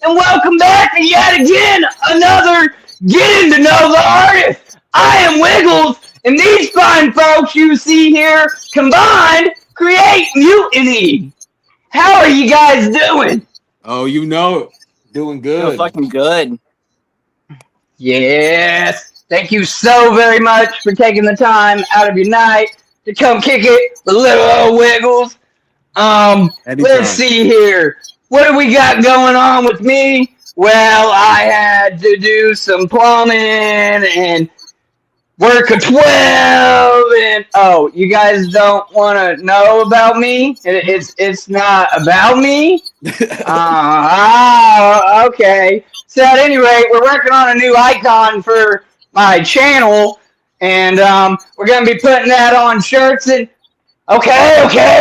and welcome back to yet again another Getting to Know the Artist. I am Wiggles, and these fine folks you see here combined create Mutiny. How are you guys doing? Oh, you know, doing good. Fucking good. Yes. Thank you so very much for taking the time out of your night to come kick it with little old Wiggles. Let's see here. What do we got going on with me? Well, I had to do some plumbing and work a 12 and oh, you guys don't want to know about me? It's not about me? Okay. So at any rate, we're working on a new icon for my channel, and we're going to be putting that on shirts and Okay,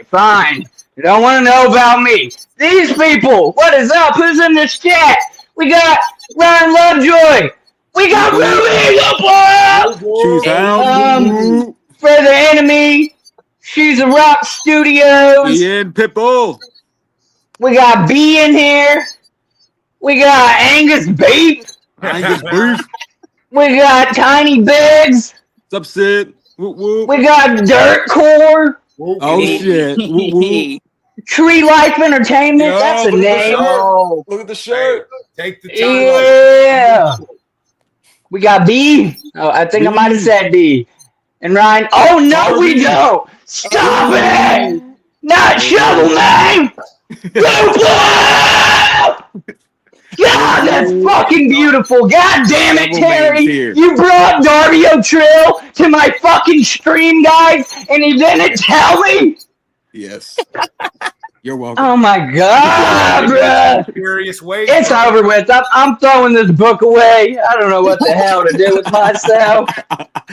fine. You don't want to know about me. These people, what is up? Who's in this chat? We got Ryan Lovejoy. We got Ruby. She's out. For the enemy, she's a Rock Studios. Ian Pitbull. We got B in here. We got Angus Beef. Angus Beef. We got Tiny Biggs. What's up, Sid? Whoop, whoop. We got Dirt Core. Oh shit! Whoop, whoop. Tree Life Entertainment. Yo, that's a name. Oh, look at the shirt. Take the time. Yeah. We got B. Oh, I think I might have said B. And Ryan. Oh no, we don't. Stop it! Not Shovel Man. God, that's fucking beautiful. God damn it, Terry. You brought Darby O'Trill to my fucking stream, guys, and he didn't tell me? Yes. You're welcome. Oh my God, bruh. Furious way. It's over with. I'm throwing this book away. I don't know what the hell to do with myself.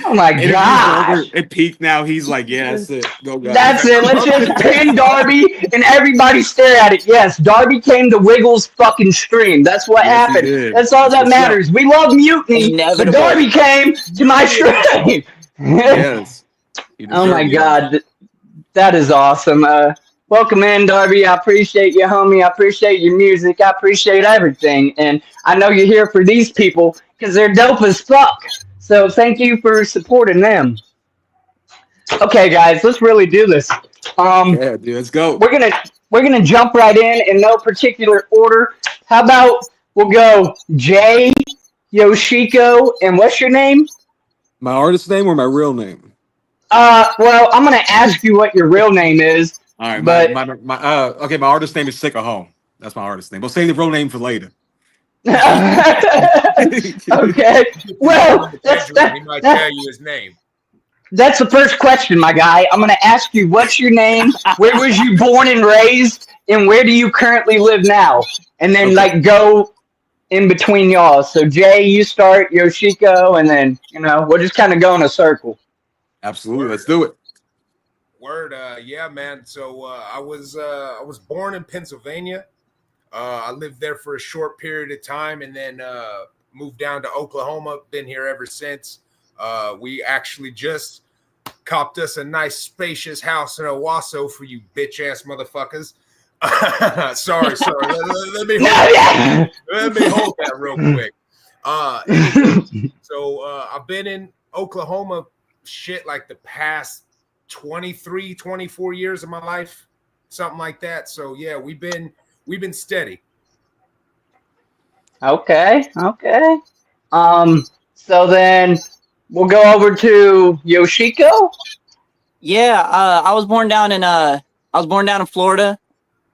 Oh my God. It peaked now. He's like, yeah, that's it. Go, guys. That's it. Let's just pin Darby and everybody stare at it. Yes, Darby came to Wiggles' fucking stream. That's what happened. That's all that matters. We love Mutiny, but Darby came to my stream. Yes. Oh my God. That is awesome. Welcome in, Darby. I appreciate you, homie. I appreciate your music. I appreciate everything. And I know you're here for these people because they're dope as fuck. So thank you for supporting them. Okay, guys, let's really do this. Yeah, dude, let's go. We're gonna jump right in no particular order. How about we'll go Jay, Yoshiko, and what's your name? My artist name or my real name? Well, I'm gonna ask you what your real name is. All right, but okay, my artist name is Sick of Home. That's my artist name. We'll save the real name for later. Okay. Well, he might tell you his name. That's the first question, my guy. I'm gonna ask you, what's your name? Where was you born and raised? And where do you currently live now? And then go in between y'all. So Jay, you start, Yoshiko, and then we'll just kind of go in a circle. Absolutely, let's do it. Word, yeah, man. So I was born in Pennsylvania. I lived there for a short period of time, and then moved down to Oklahoma. Been here ever since. We actually just copped us a nice, spacious house in Owasso for you bitch-ass motherfuckers. Sorry. Let me hold that real quick. So I've been in Oklahoma shit like the past 23, 24 years of my life, something like that. So yeah, we've been steady. Okay. So then we'll go over to Yoshiko. Yeah, I was born down in Florida.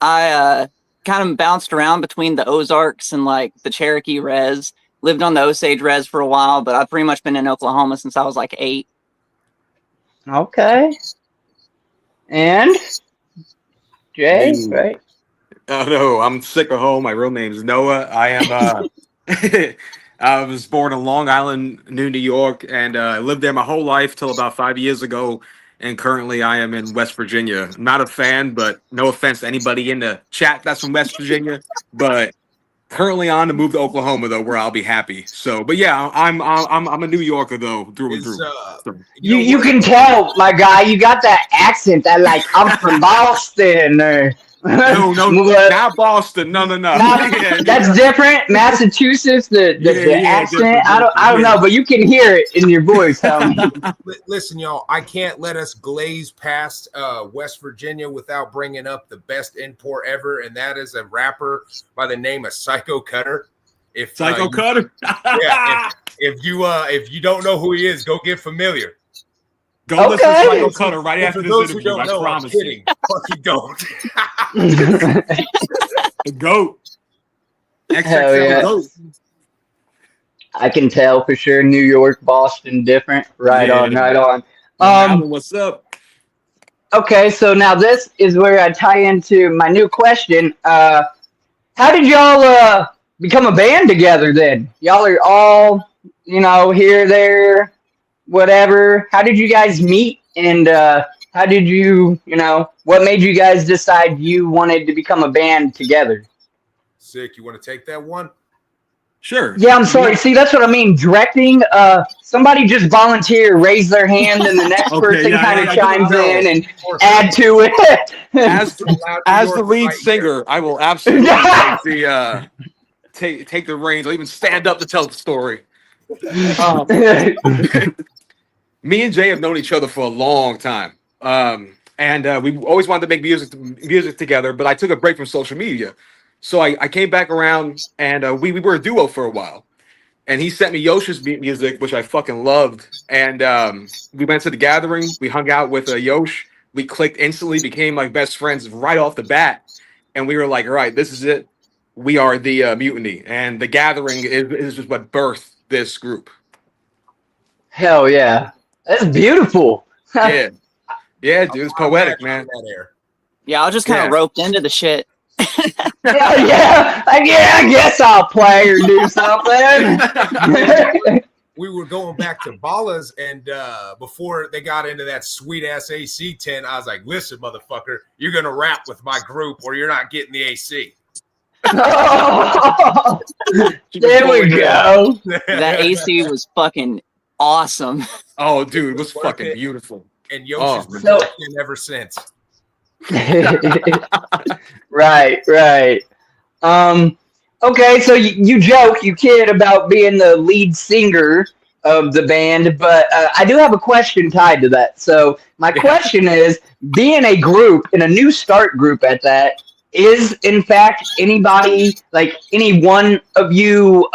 I kind of bounced around between the Ozarks and like the Cherokee Res. Lived on the Osage Res for a while, but I've pretty much been in Oklahoma since I was like 8. Okay. And Jay, right? Oh no, I'm Sick of Home. My real name is Noah. I am I was born in Long Island, New York, and I lived there my whole life till about 5 years ago. And currently I am in West Virginia. I'm not a fan, but no offense to anybody in the chat that's from West Virginia. But currently on the move to Oklahoma though, where I'll be happy. So, but yeah, I'm a New Yorker though, through and through. You can tell, my guy, you got that accent that like I'm from Boston or No, not Boston. No. That's different. Massachusetts, the accent. I don't know, but you can hear it in your voice. Listen, y'all, I can't let us glaze past West Virginia without bringing up the best import ever, and that is a rapper by the name of Psycho Cutter. Psycho Cutter? If you don't know who he is, go get familiar. Go listen to Psycho Cutter right after this interview. I promise you. Fucking don't. The GOAT. Hell yeah. GOAT. I can tell for sure. New York, Boston, different. Right on. What's up? Okay, so now this is where I tie into my new question. How did y'all become a band together then? Y'all are all, here, there, whatever. How did you guys meet? And how did you, what made you guys decide you wanted to become a band together? Sick. You want to take that one? Sure. Yeah, I'm sorry. See, that's what I mean. Directing, somebody just volunteer, raise their hand, and the next person kind of chimes in and add to it. As the lead singer, I will absolutely take the reins. I'll even stand up to tell the story. Me and Jay have known each other for a long time. And we always wanted to make music together, but I took a break from social media. So I came back around, and we were a duo for a while. And he sent me Yosh's music, which I fucking loved. And we went to the gathering. We hung out with Yosh. We clicked instantly, became like best friends right off the bat. And we were like, all right, this is it. We are the Mutiny. And the gathering is just what birthed this group. Hell yeah. That's beautiful. Yeah, dude, it's poetic, man. Yeah, I was just kind of roped into the shit. I guess I'll play or do something. We were going back to Balla's, and before they got into that sweet ass AC tent, I was like, "Listen, motherfucker, you're gonna rap with my group, or you're not getting the AC." Oh, there we go. That AC was fucking awesome. Oh, dude, it was fucking beautiful. And Yoshi's been working ever since. Right. Okay, so you joke, you kid about being the lead singer of the band, but I do have a question tied to that. So my question is, being a group, and a new start group at that, is in fact anybody, like any one of you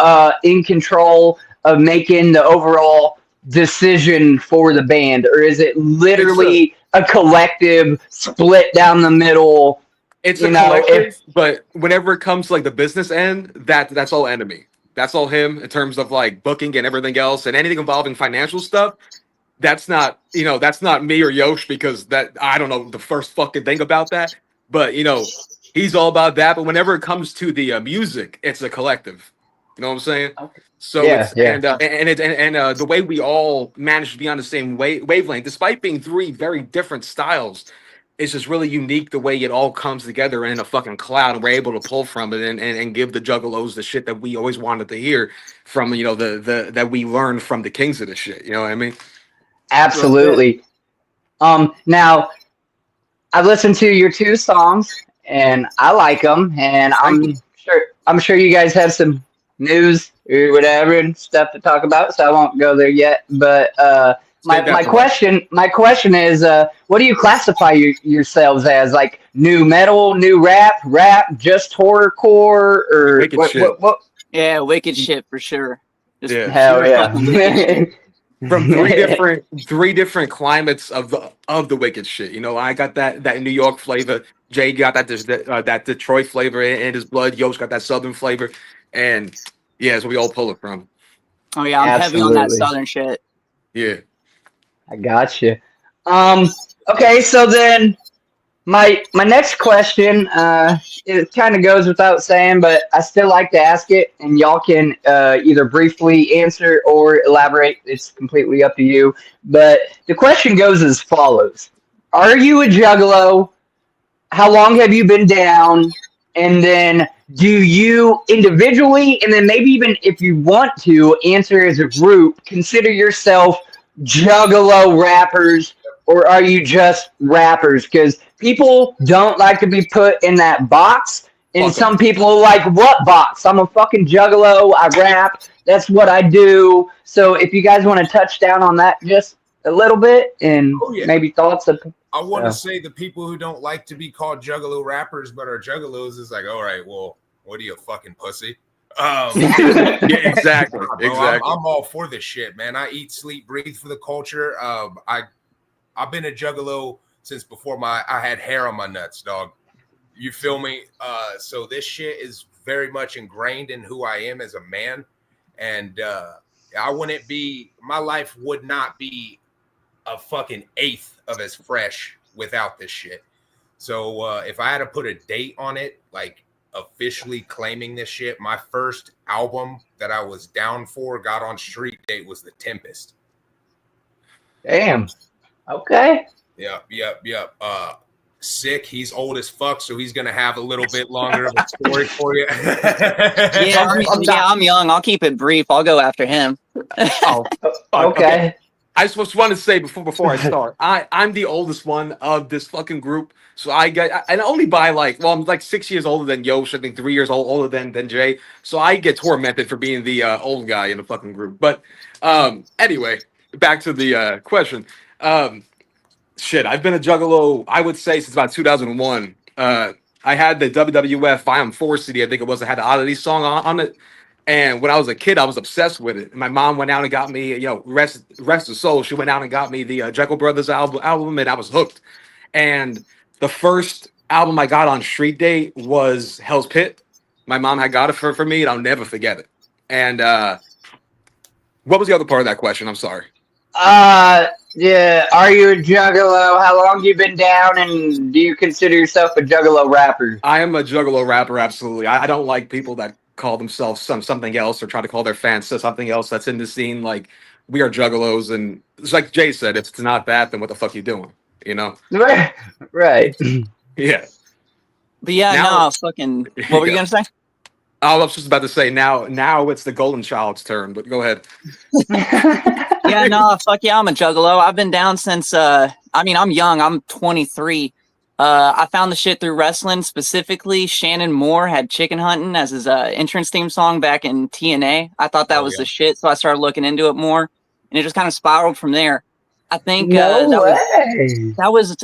in control of making the overall decision for the band, or is it literally a collective split down the middle? It's a collective, but whenever it comes to like the business end, that's all enemy. That's all him in terms of like booking and everything else, and anything involving financial stuff. That's not me or Yosh, because that I don't know the first fucking thing about that. But he's all about that. But whenever it comes to the music, it's a collective. You know what I'm saying? Okay. So the way we all manage to be on the same wavelength, despite being three very different styles, it's just really unique the way it all comes together in a fucking cloud, and we're able to pull from it and give the Juggalos the shit that we always wanted to hear from the that we learned from the kings of the shit. You know what I mean? Absolutely. Now I've listened to your two songs and I like them, and I'm sure you guys have some news or whatever and stuff to talk about, so I won't go there yet. But my question is, what do you classify yourselves as? Like new metal, new rap, just horrorcore, or wicked shit? What? Yeah, wicked shit for sure. Just hell yeah. From three different climates of the wicked shit. I got that New York flavor. Jay got that Detroit flavor in his blood. Yosh got that Southern flavor, and so we all pull it from. Oh yeah, I'm heavy on that Southern shit. Yeah, I got you. Okay, so then my next question, it kind of goes without saying, but I still like to ask it, and y'all can either briefly answer or elaborate. It's completely up to you. But the question goes as follows: are you a Juggalo? How long have you been down? And then do you individually, and then maybe even if you want to answer as a group, consider yourself Juggalo rappers, or are you just rappers? Because people don't like to be put in that box. And some people are like, what box? I'm a fucking juggalo. I rap. That's what I do. So if you guys want to touch down on that just a little bit and maybe thoughts of... I want to say the people who don't like to be called juggalo rappers but are juggalos is like, all right, well, what are you, a fucking pussy? Yeah, exactly. Bro, Exactly. I'm all for this shit, man. I eat, sleep, breathe for the culture. I've been a juggalo since before I had hair on my nuts, dog. You feel me? So this shit is very much ingrained in who I am as a man. And my life would not be a fucking eighth of as fresh without this shit. So if I had to put a date on it, like officially claiming this shit, my first album that I was down for, got on street date, was The Tempest. Damn. Okay. Yep. Sick. He's old as fuck, so he's gonna have a little bit longer of a story for you. I'm young. I'll keep it brief. I'll go after him. Okay. I just want to say before I start, I'm the oldest one of this fucking group, so I only by I'm like 6 years older than Yosh. I think 3 years older than Jay, so I get tormented for being the old guy in the fucking group. But anyway, back to the question. Shit, I've been a juggalo, I would say, since about 2001. I had the WWF Volume 4 CD, I think it was. I had the Oddity song on it. And when I was a kid, I was obsessed with it. My mom went out and got me, rest of soul. She went out and got me the Jekyll Brothers album, and I was hooked. And the first album I got on street date was Hell's Pit. My mom had got it for me, and I'll never forget it. And what was the other part of that question? I'm sorry. Yeah, are you a juggalo? How long you been down, and do you consider yourself a juggalo rapper? I am a juggalo rapper, absolutely. I don't like people that call themselves something else or try to call their fans something else that's in the scene. Like, we are juggalos, and it's like Jay said, if it's not that, then what the fuck you doing? You know? Right. Yeah. But yeah, fucking. What were you gonna say? I was just about to say now it's the Golden Child's turn, but go ahead. Fuck yeah, I'm a juggalo. I've been down since I'm young. I'm 23. I found the shit through wrestling. Specifically, Shannon Moore had Chicken Hunting as his entrance theme song back in TNA. I thought that was the shit, so I started looking into it more, and it just kind of spiraled from there. I think that was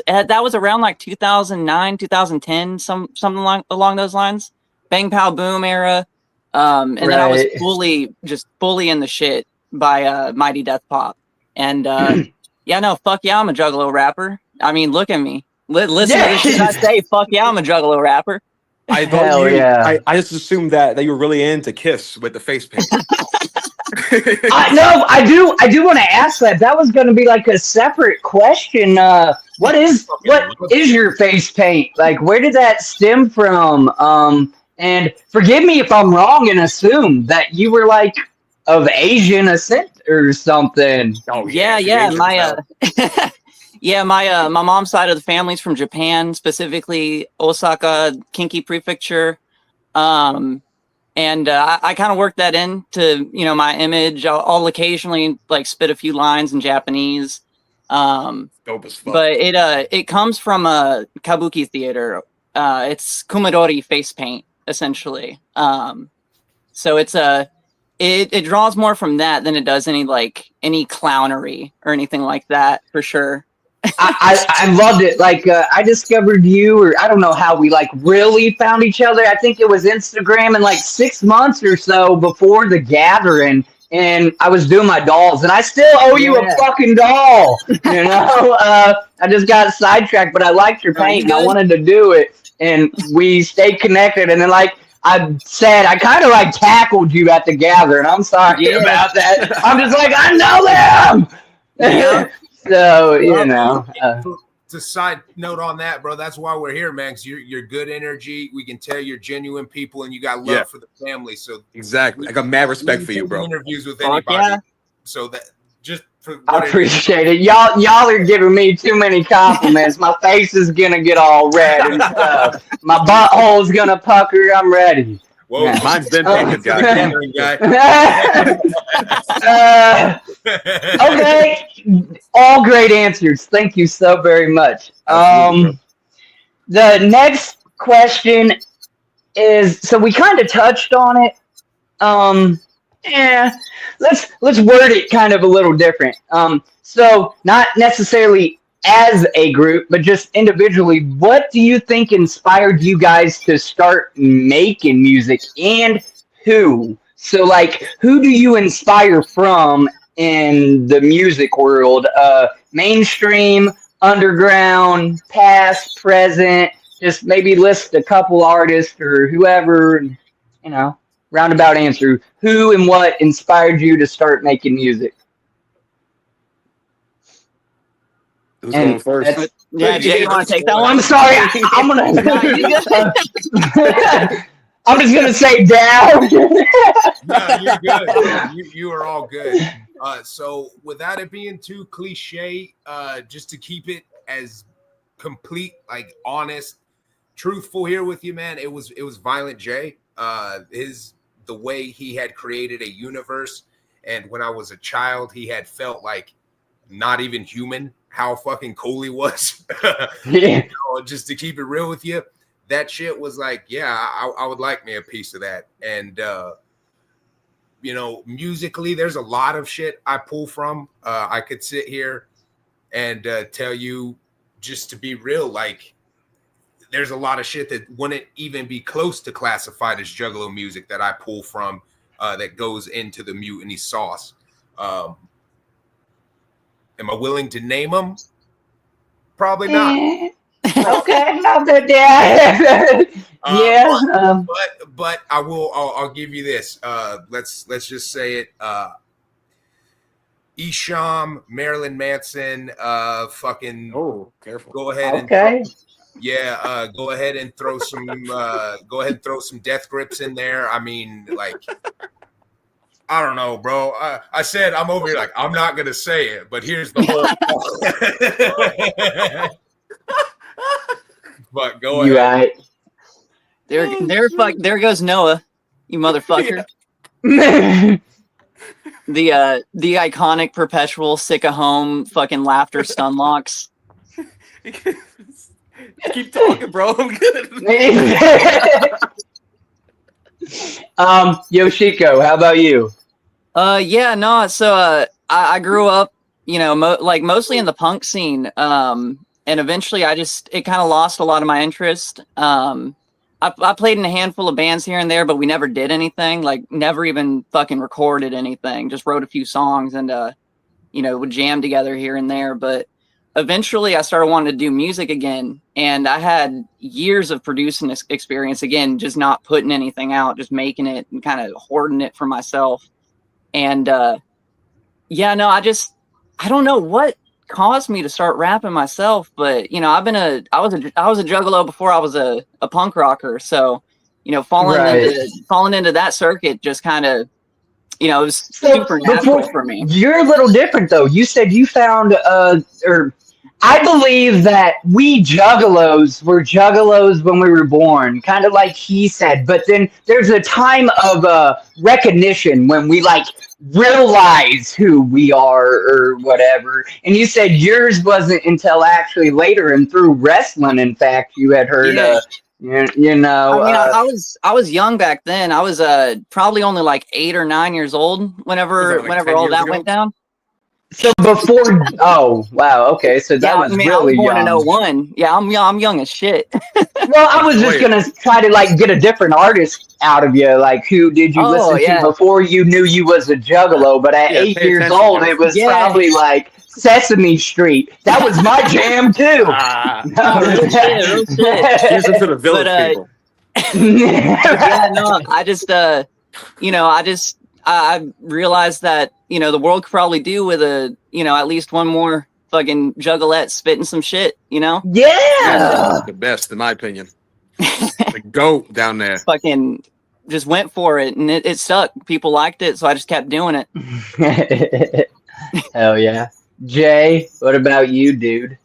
around like 2009, 2010, something along those lines. Bang Pow Boom era. And then I was fully in the shit by Mighty Death Pop. And fuck yeah, I'm a juggalo rapper. I mean, look at me. Listen to this shit I say, fuck yeah, I'm a juggalo rapper. I just assumed that you were really into Kiss with the face paint. No, I do want to ask that. That was going to be like a separate question. What is your face paint? Like, where did that stem from? And forgive me if I'm wrong and assume that you were like of Asian ascent or something. Oh yeah. My mom's side of the family's from Japan, specifically Osaka, Kinki Prefecture. And I kind of worked that into, my image. I'll occasionally like spit a few lines in Japanese. Dope as fuck. But it comes from a kabuki theater. It's kumadori face paint, essentially. So it's it draws more from that than it does any clownery or anything like that, for sure. I loved it. Like, I discovered you, or I don't know how we like really found each other. I think it was Instagram, and like 6 months or so before the gathering, and I was doing my dolls, and I still owe you a fucking doll. I just got sidetracked, but I liked your paint, and I wanted to do it, and we stayed connected. And then, like I said, I kind of like tackled you at the gather, and I'm sorry about that. I'm just like, I know them. Yeah. So, to side note on that, bro, that's why we're here, man, because you're good energy. We can tell you're genuine people, and you got love for the family. So exactly, I got mad respect for you, bro. Interviews with anybody. So that just for I appreciate it. Y'all are giving me too many compliments. My face is gonna get all red and stuff. My butthole's gonna pucker. I'm ready. Whoa, Yeah. Mine's been taken, guy. Catering guy. Okay, all great answers. Thank you so very much. Absolutely, The next question is, so we kind of touched on it. Yeah, let's word it kind of a little different. So not necessarily as a group, but just individually, what do you think inspired you guys to start making music, and who? So like, who do you inspire from in the music world? Mainstream, underground, past, present. Just maybe list a couple artists or whoever, and, you know, roundabout answer. Who and what inspired you to start making music? Who's going first? Yeah, Jay, you want to take that one? I'm sorry. I'm gonna. I'm just gonna say down. No, you're good. You are all good. So without it being too cliche, just to keep it as complete, like honest, truthful here with you, man, it was Violent J. The way he had created a universe, and when I was a child, he had felt like not even human. How fucking cool he was. Yeah. You know, just to keep it real with you, that shit was like, yeah, I would like me a piece of that. And you know, musically, there's a lot of shit I pull from. I could sit here and tell you, just to be real, like, there's a lot of shit that wouldn't even be close to classified as Juggalo music that I pull from, that goes into the Mutiny sauce. Am I willing to name them? Probably not. Okay, not that. Yeah. But I will. I'll give you this. Let's just say it. Esham, Marilyn Manson. Fucking. Oh, careful. Go ahead. Okay. Go ahead and throw some. Go ahead and throw some Death Grips in there. I mean, like. I don't know, bro. I said I'm over here like I'm not gonna say it, but here's the whole. But go You ahead. Right. There goes Noah, you motherfucker. Yeah. The iconic perpetual sick of home fucking laughter stun locks. Keep talking, bro. I'm good. Yoshiko, how about you? Yeah, no. So I grew up, you know, mostly in the punk scene. And eventually it kind of lost a lot of my interest. I played in a handful of bands here and there, but we never did anything. Like, never even fucking recorded anything. Just wrote a few songs and you know, would jam together here and there. But eventually I started wanting to do music again, and I had years of producing experience again, just not putting anything out, just making it and kind of hoarding it for myself. And yeah, no, I don't know what caused me to start rapping myself, but you know, I was a juggalo before I was a punk rocker, so you know, falling into that circuit just kind of, you know, it was super natural for me. You're a little different though. You said you found or I believe that we juggalos were juggalos when we were born, kind of like he said, but then there's a time of recognition when we like realize who we are or whatever. And you said yours wasn't until actually later and through wrestling, in fact, you had heard you know, I mean, I was young back then. I was probably only like 8 or 9 years old whenever all that went down. So before, oh wow, okay, so that was really I was born young. in 01. Yeah, I'm young as shit. Well, I was just gonna try to like get a different artist out of you. Like, who did you listen to before you knew you was a juggalo? But at 8 years old, it was probably like Sesame Street. That was my jam too. Real shit. Listen to the village people. Yeah, no, I just you know, I realized that, you know, the world could probably do with at least one more fucking juggalette spitting some shit, you know? Yeah. The best, in my opinion. The GOAT down there. Fucking just went for it, and it stuck. People liked it, so I just kept doing it. Hell yeah. Jay, what about you, dude?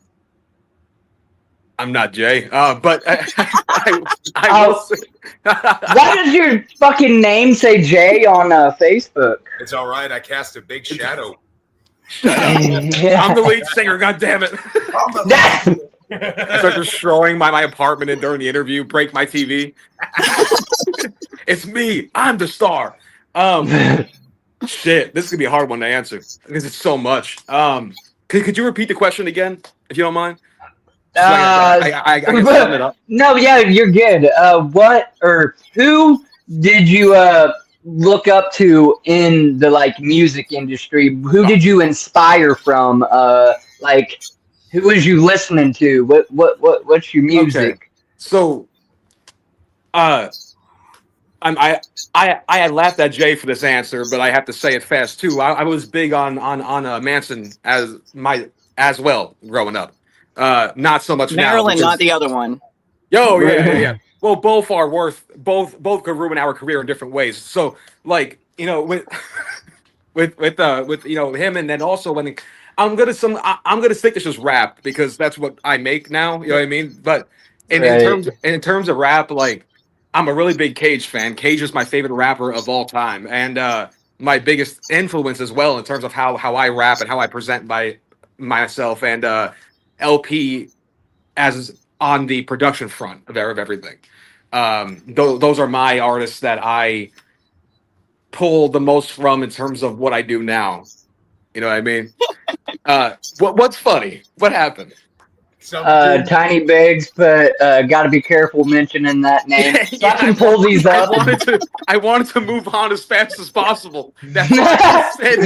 I'm not Jay, but I will say. Why does your fucking name say Jay on Facebook? It's all right. I cast a big shadow. I'm the lead singer. God damn it! I start destroying my apartment and during the interview, break my TV. It's me. I'm the star. Shit, this is gonna be a hard one to answer because it's so much. Could you repeat the question again, if you don't mind? I can sum it up. No, yeah, you're good. What or who did you look up to in the like music industry? Who did you inspire from? Like, who was you listening to? What's your music? Okay. So, I had laughed at Jay for this answer, but I have to say it fast too. I was big on Manson as well growing up. Not so much Maryland, now. not the other one. Yo, yeah. Well, both are both could ruin our career in different ways. So, like, you know, with you know him, and then also when I'm gonna stick to just rap because that's what I make now. You know what I mean? But in terms of rap, like, I'm a really big Cage fan. Cage is my favorite rapper of all time, and my biggest influence as well in terms of how I rap and how I present myself. And LP as on the production front of everything. Those are my artists that I pull the most from in terms of what I do now. You know what I mean? What's funny? What happened? Tiny Biggs, but got to be careful mentioning that name. So I can pull these up. I wanted to move on as fast as possible. That's what I said.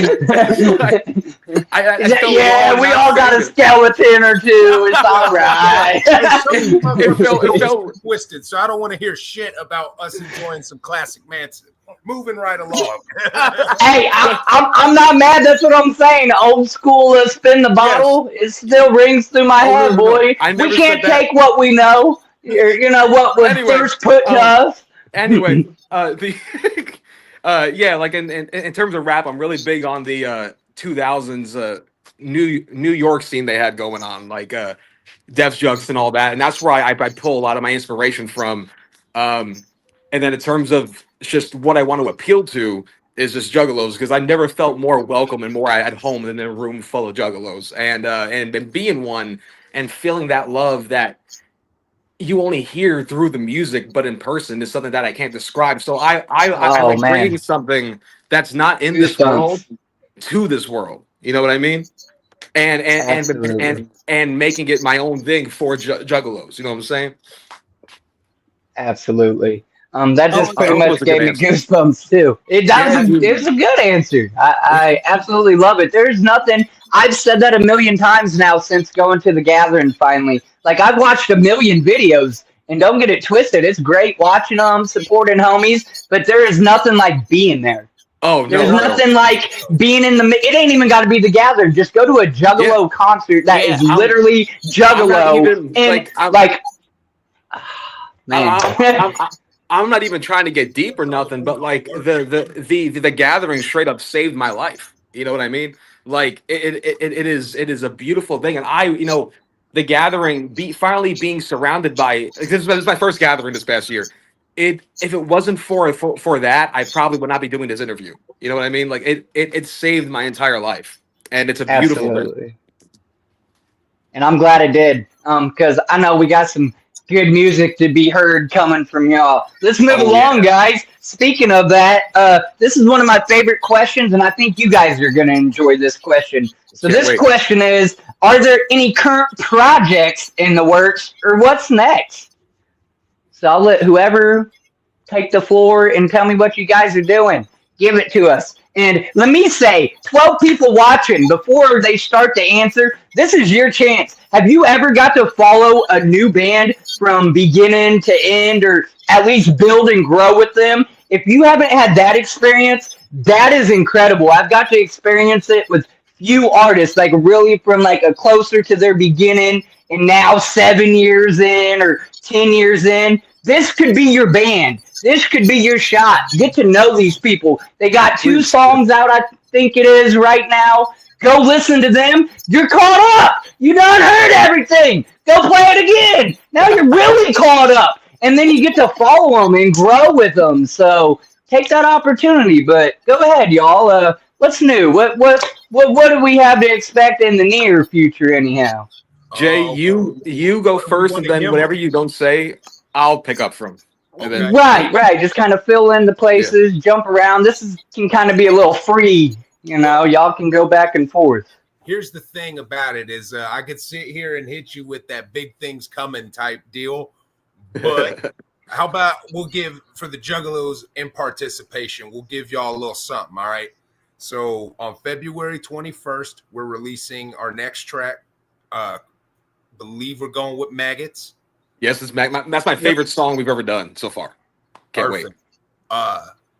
We all got a skeleton or two. It's all right. It felt twisted, so I don't want to hear shit about us enjoying some classic Manson. Moving right along. Hey, I'm not mad. That's what I'm saying. Old school spin the bottle. Yes. It still rings through my head, boy. We can't take what we know. You know what was first put to us. Anyway, yeah, like in terms of rap, I'm really big on the 2000s New York scene they had going on, like Def Jugs and all that, and that's where I pull a lot of my inspiration from. And then in terms of just what I want to appeal to is just Juggalos, because I never felt more welcome and more at home than in a room full of Juggalos, and being one and feeling that love that you only hear through the music, but in person is something that I can't describe. So I like bringing something that's not in this world to this world. You know what I mean? And making it my own thing for Juggalos. You know what I'm saying? Absolutely. That just pretty much gave me goosebumps too. It's a good answer. I absolutely love it. There's nothing. I've said that a million times now since going to the gathering finally. Like, I've watched a million videos, and don't get it twisted. It's great watching them, supporting homies, but there is nothing like being there. Oh, no. There's nothing like being in the. It ain't even got to be the gathering. Just go to a Juggalo concert that is literally Juggalo. Man. I'm not even trying to get deep or nothing, but like the gathering straight up saved my life. You know what I mean? Like it is a beautiful thing, and the gathering finally being surrounded by, this was my first gathering this past year. If it wasn't for that, I probably would not be doing this interview. You know what I mean? Like it saved my entire life, and it's a beautiful thing. And I'm glad it did, because I know we got some good music to be heard coming from y'all. Let's move along, guys. Speaking of that, this is one of my favorite questions, and I think you guys are going to enjoy this question. So this question is, are there any current projects in the works, or what's next? So I'll let whoever take the floor and tell me what you guys are doing. Give it to us. And let me say, 12 people watching, before they start to answer, this is your chance. Have you ever got to follow a new band from beginning to end, or at least build and grow with them? If you haven't had that experience, that is incredible. I've got to experience it with few artists, like really from like a closer to their beginning, and now 7 years in or 10 years in. This could be your band. This could be your shot. Get to know these people. They got 2 songs out, I think it is, right now. Go listen to them. You're caught up. You done heard everything. Go play it again. Now you're really caught up. And then you get to follow them and grow with them. So take that opportunity. But go ahead, y'all. What's new? What do we have to expect in the near future, anyhow? Jay, you go first, and then whatever you don't say, I'll pick up from. And then, Right. Just kind of fill in the places, jump around. Can kind of be a little free, Y'all can go back and forth. Here's the thing about it is I could sit here and hit you with that big things coming type deal, but how about we'll give for the Juggalos in participation, we'll give y'all a little something, all right? So on February 21st, we're releasing our next track. Believe we're going with Maggots. Yes, that's my favorite song we've ever done so far. Can't wait.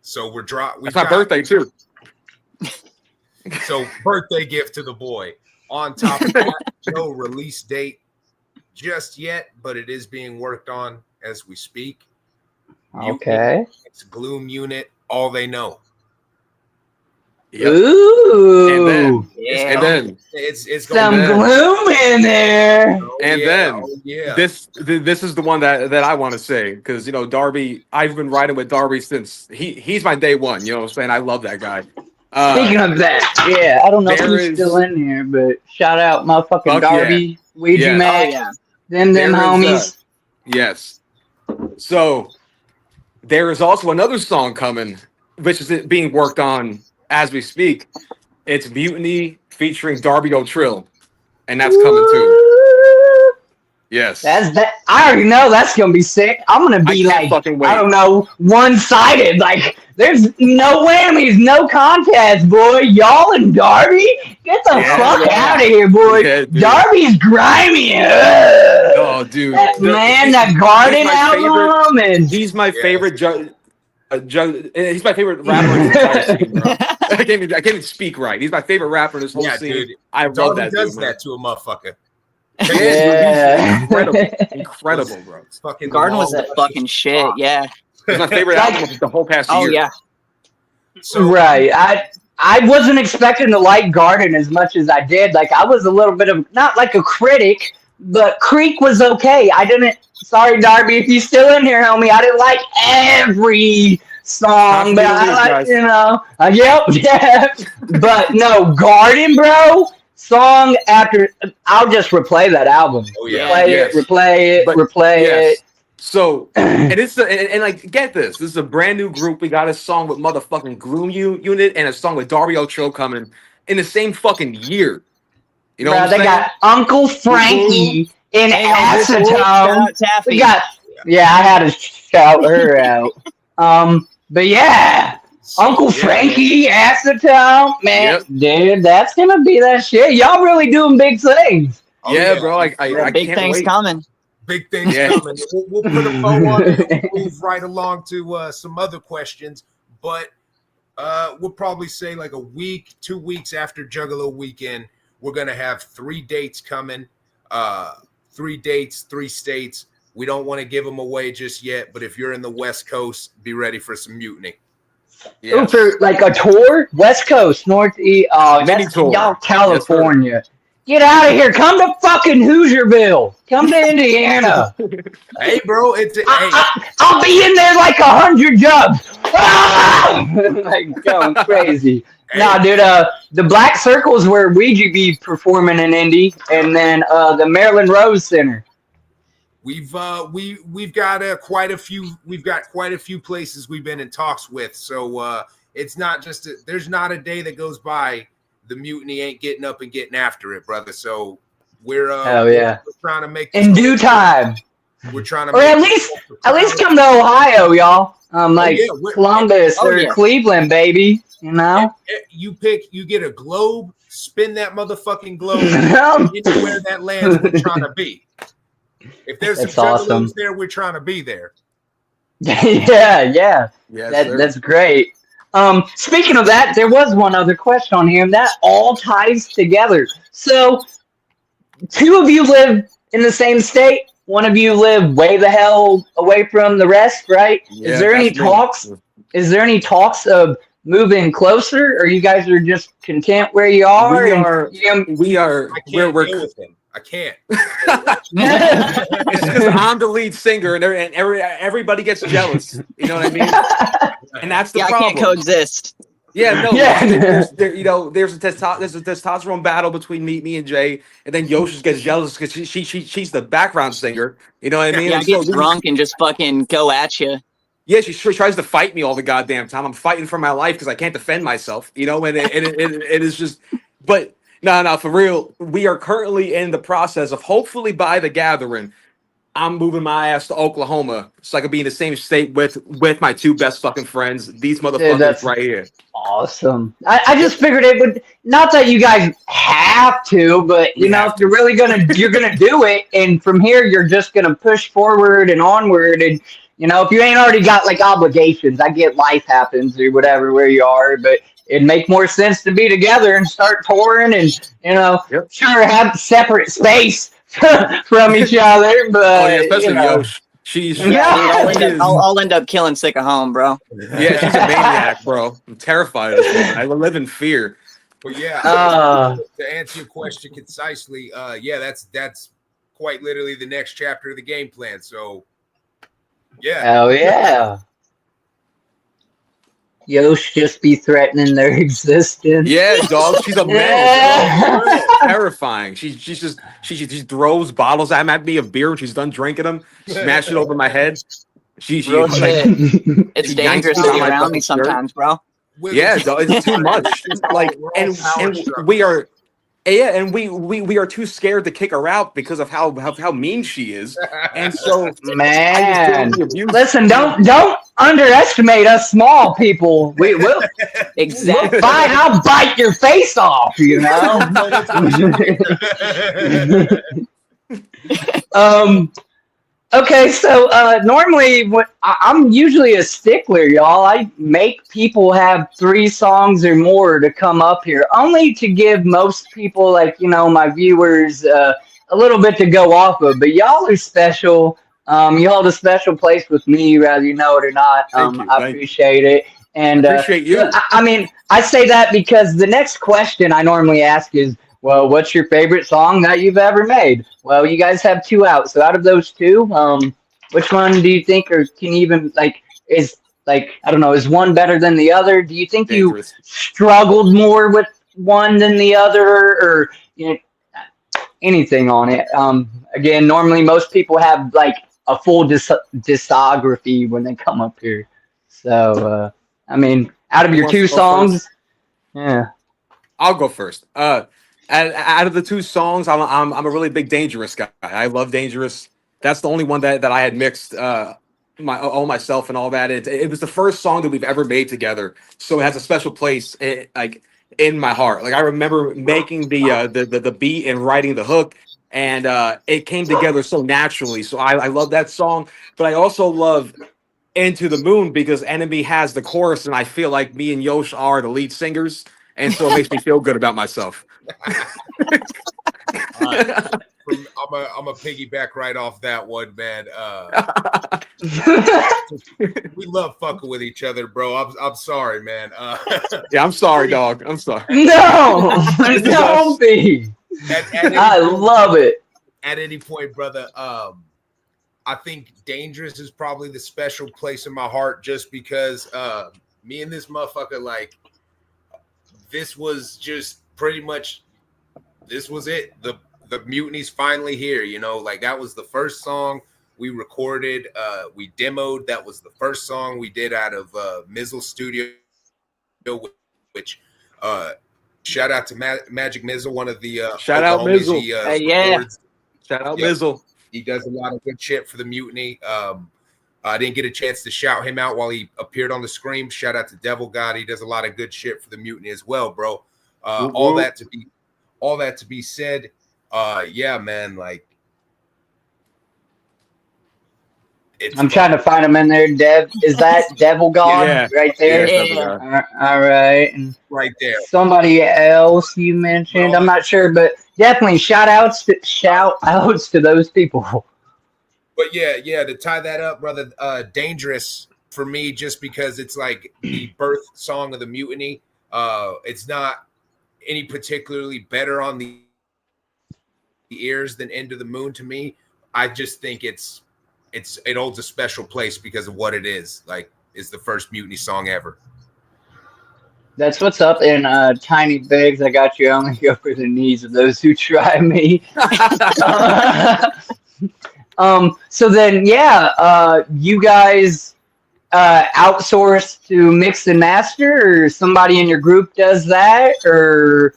So It's my birthday too. So birthday gift to the boy. On top of that, no release date just yet, but it is being worked on as we speak. Okay. It's Gloom Unit, All They Know. Yep. Ooh. And then it's some gloom in there. This is the one that I want to say, because Darby, I've been riding with Darby since he's my day one. You know what I'm saying? I love that guy. Speaking of that, I don't know if he's still in here, but shout out motherfucking Darby, Ouija Mac, them homies. Yes. So there is also another song coming, which is being worked on as we speak. It's Mutiny featuring Darby O'Trill, and that's coming too. Yes. I already know that's gonna be sick. I'm gonna be I don't know, one-sided. Like, there's no whammies, no contest, boy. Y'all and Darby? Get the fuck out of here, boy. Yeah, Darby's grimy. Oh, dude. That Garden album, and he's my favorite he's my favorite rapper in this entire scene, bro. I can't even speak right. He's my favorite rapper in this whole scene. Dude. I love that. Does that to a motherfucker. Yeah. Incredible, bro. Fucking Garden was that fucking shit. Yeah, it's my favorite album of the whole past year. Oh yeah. So, right. I wasn't expecting to like Garden as much as I did. Like, I was a little bit of not like a critic, but Creek was okay. I didn't. Sorry, Darby, if you're still in here, homie. I didn't like every song, but I like yeah. But no, Garden, bro. Song after, I'll just replay that album. Oh yeah, replay it. So, and it's and like, get this. This is a brand new group. We got a song with motherfucking Gloom Unit and a song with Darby O'Trill coming in the same fucking year. You know, they got Uncle Frankie in Acetone. We got, I had to shout her out. But yeah. Uncle Frankie, Acetone, man, dude, that's gonna be that shit. Y'all really doing big things. Bro, I big can't things wait. coming. Big things coming. We'll put a bow on it and move right along to some other questions. But we'll probably say like a week, 2 weeks after Juggalo weekend, we're gonna have 3 dates coming. 3 dates, 3 states. We don't want to give them away just yet, but if you're in the West Coast, be ready for some Mutiny. Ooh, for like a tour, West Coast, Northeast, that's y'all California. Yes, get out of here! Come to fucking Hoosierville. Come to Indiana. Hey, bro, I'll be in there like 100 jugs. Like going crazy. Hey. Nah, dude. The Black Circle's where Ouija be performing in Indy, and then the Maryland Rose Center. We've got quite a few places we've been in talks with. So it's not just there's not a day that goes by the Mutiny ain't getting up and getting after it, brother. So we're we're trying to make in due time. We're trying to, or at least come to Ohio, y'all. Columbus or Cleveland, baby. You know, you get a globe, spin that motherfucking globe, anywhere that lands. We're trying to be. If there's some Juggalos there, we're trying to be there. Yeah. That's great. Speaking of that, there was one other question on here, and that all ties together. So, 2 of you live in the same state. 1 of you live way the hell away from the rest, right? Yeah, Is there any talks? Is there any talks of moving closer, or you guys are just content where you are? We're deal with him. I can't. It's because I'm the lead singer, and everybody gets jealous. You know what I mean? And that's the problem. I can't coexist. Yeah, no. Yeah. There's a testosterone battle between me and Jay, and then Yosh gets jealous because she's the background singer. You know what I mean? Yeah, I And get drunk and just fucking go at you. Yeah, she tries to fight me all the goddamn time. I'm fighting for my life because I can't defend myself. You know, and it is just. But no, for real. We are currently in the process of hopefully by the gathering, I'm moving my ass to Oklahoma so I could be in the same state with my two best fucking friends. These motherfuckers that's right here. Awesome. I just figured it would, not that you guys have to, but you know, if you're really you're gonna do it, and from here you're just gonna push forward and onward, and you know, if you ain't already got like obligations, I get life happens or whatever where you are, but it'd make more sense to be together and start touring and, you know, sure, have separate space from each other, but especially you know. Yosh. I'll end up killing sick of home, bro. Yeah, she's a maniac, bro. I'm terrified of this woman. I live in fear. But yeah, to answer your question concisely, that's quite literally the next chapter of the game plan. So, yeah. Hell yeah. Yosh just be threatening their existence. Yeah, dog. She's a menace. Terrifying. She throws bottles at me of beer when she's done drinking them. Smash it over my head. It's dangerous to be around me sometimes, bro. Yeah, dog, it's too much. Like, and we are. Yeah, and we are too scared to kick her out because of how mean she is. And so, man, listen, don't underestimate us small people. We will exactly. Fine, I'll bite your face off. You know. Okay, so normally I'm usually a stickler, y'all. I make people have 3 songs or more to come up here, only to give most people, like, you know, my viewers, a little bit to go off of. But y'all are special. You hold a special place with me, whether you know it or not. I appreciate it. And I appreciate you. I mean, I say that because the next question I normally ask is, well, what's your favorite song that you've ever made? Well, you guys have 2 out. So out of those 2, which one do you think, or can you even, like, is, like, I don't know, is one better than the other? Do you think you struggled more with one than the other, or, you know, anything on it? Again, normally most people have, like, a full discography when they come up here. So, I mean, out of your 2 songs, yeah. I'll go first. Out of the 2 songs, I'm a really big Dangerous guy. I love Dangerous. That's the only one that I had mixed myself and all that. It was the first song that we've ever made together, so it has a special place in my heart. Like, I remember making the beat and writing the hook, and it came together so naturally. So I love that song, but I also love Into the Moon because Enemy has the chorus, and I feel like me and Yosh are the lead singers, and so it makes me feel good about myself. I'm a piggyback right off that one, man. We love fucking with each other, bro. I'm sorry, man. Yeah, I'm sorry, dog. I'm sorry. No, don't be. I love it. At any point, brother, I think Dangerous is probably the special place in my heart just because me and this motherfucker, like, this was just pretty much, this was it. The Mutiny's finally here, you know, like, that was the first song we recorded. We demoed. That was the first song we did out of Mizzle Studio, which shout out to Magic Mizzle, one of the shout out Mizzle. Yeah. Shout out Mizzle. He does a lot of good shit for the Mutiny. I didn't get a chance to shout him out while he appeared on the screen. Shout out to Devil God. He does a lot of good shit for the Mutiny as well, bro. All that to be said, yeah, man, like, I'm trying to find him in there. Is that Devil God right there? Yeah. All right. And right there. Somebody else you mentioned, I'm not sure, but definitely shout outs to those people. But yeah, to tie that up, brother, Dangerous for me, just because it's like the birth song of the Mutiny. It's not any particularly better on the ears than End of the Moon to me. I just think it holds a special place because of what it is. Like, it's the first Mutiny song ever. That's what's up. And Tiny Bigs, I got you. Only go for the knees of those who try me. So then, yeah, you guys outsource to mix and master, or somebody in your group does that, or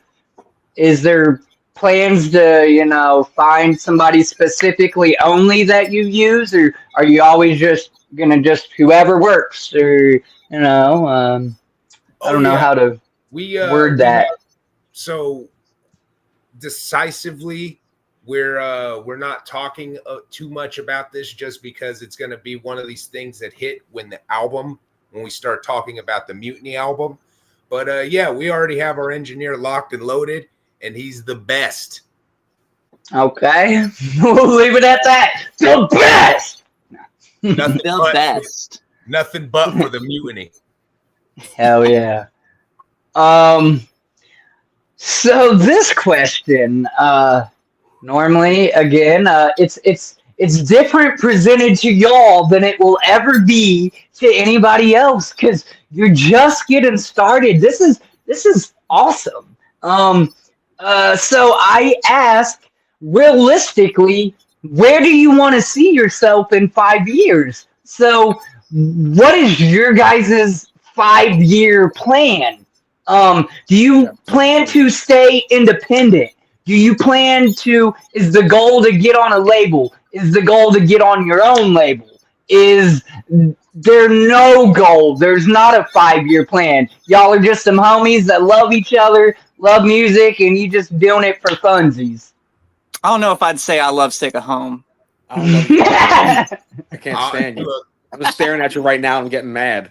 is there plans to, you know, find somebody specifically only that you use, or are you always just gonna just whoever works, or you know, I don't know how to word that. So decisively, we're not talking too much about this, just because it's going to be one of these things that hit when we start talking about the Mutiny album. But yeah, we already have our engineer locked and loaded, and he's the best. Okay, we'll leave it at that. The best. Nothing but for the Mutiny. Hell yeah. So this question, normally, again, it's different presented to y'all than it will ever be to anybody else, because you're just getting started. This is awesome. So I ask, realistically, where do you want to see yourself in 5 years? So what is your guys' 5-year plan? Do you plan to stay independent? Do you plan to, is the goal to get on a label? Is the goal to get on your own label? Is there no goal? There's not a 5-year plan. Y'all are just some homies that love each other, love music, and you just doing it for funsies. I don't know if I'd say I love Sick of Home. I can't stand you. I'm just staring at you right now and getting mad.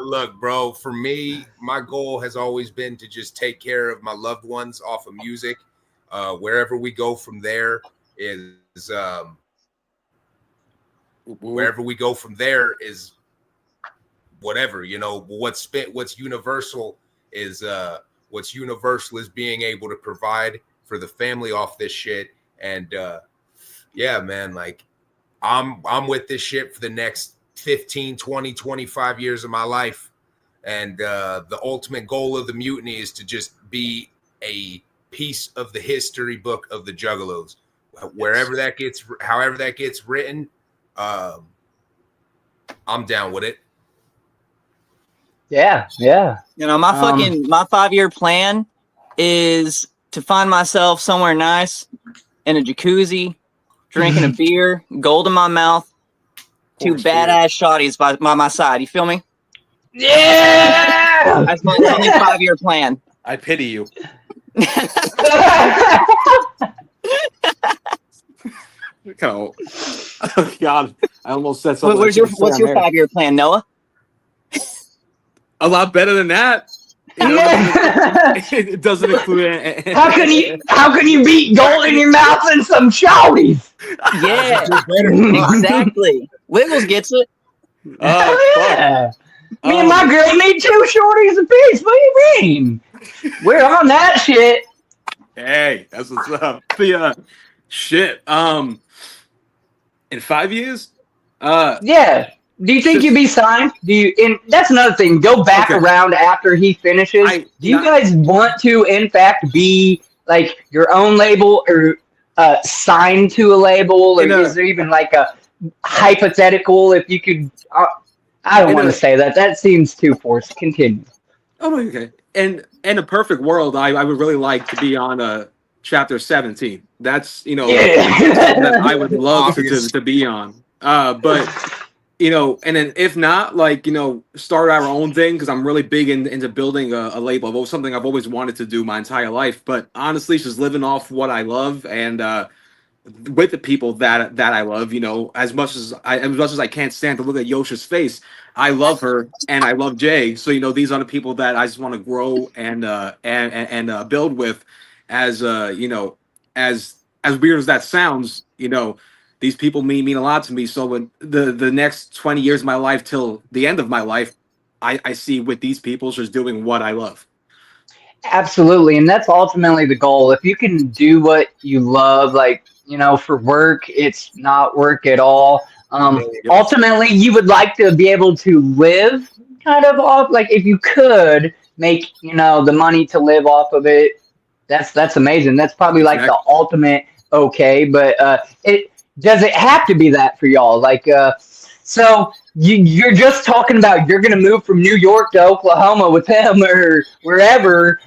Look, bro, for me, my goal has always been to just take care of my loved ones off of music. Wherever we go from there is whatever, you know. What's universal is being able to provide for the family off this shit. And yeah, man, like I'm with this shit for the next 15, 20, 25 years of my life. And the ultimate goal of the Mutiny is to just be a piece of the history book of the Juggalos. However that gets written, I'm down with it. Yeah. You know, my 5-year plan is to find myself somewhere nice in a jacuzzi, drinking a beer, gold in my mouth, two badass shotties by my side. You feel me? Yeah! That's my only 5-year plan. I pity you. Oh God! I almost said something. What's your 5-year plan, Noah? A lot better than that. You know, it doesn't include. How can you beat gold in your mouth and some shawties? Yeah, exactly. Wiggles gets it. Yeah. Me and my girl need 2 shorties apiece. What do you mean? We're on that shit. Hey, that's what's up. The shit. In 5 years. Yeah. Do you think you'd be signed? And that's another thing. Go back around after he finishes. Do you guys want to, in fact, be like your own label, or signed to a label, or is there even like a hypothetical? If you could, I don't want to say that. That seems too forced. Continue. Oh, okay. And in a perfect world, I would really like to be on chapter 17. That's that I would love to be on. But. And then if not, like, start our own thing, because I'm really big into building a label. It was something I've always wanted to do my entire life. But honestly, just living off what I love and with the people that I love, as much as I can't stand to look at Yosha's face, I love her and I love Jay. So, these are the people that I just want to grow and build with. As weird as that sounds, these people mean a lot to me. So when the next 20 years of my life till the end of my life, I see with these people just doing what I love. Absolutely, and that's ultimately the goal. If you can do what you love, like, for work, it's not work at all. Ultimately, you would like to be able to live kind of off, like if you could make, the money to live off of it. That's amazing. That's probably like the ultimate okay, but it does it have to be that for y'all? Like, so you're just talking about you're gonna move from New York to Oklahoma with him or wherever.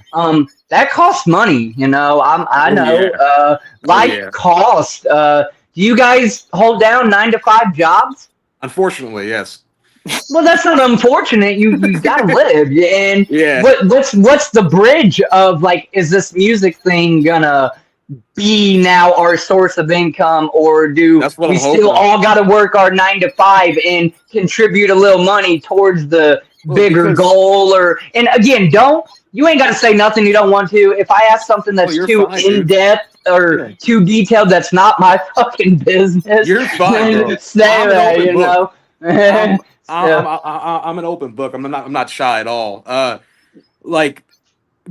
That costs money, I know. Yeah. Life cost. Do you guys hold down 9-to-5 jobs? Unfortunately, yes. Well, that's not unfortunate. You gotta live, and Yeah. What's the bridge of, like, is this music thing gonna be now our source of income, or do That's what we I'm still hoping. all got to work our 9-to-5 and contribute a little money towards the bigger goal? And again, you ain't got to say nothing you don't want to. If I ask something that's too fine, in depth or too detailed, that's not my fucking business. You're fine, bro. Say that, I'm an open book. I'm not shy at all. Like,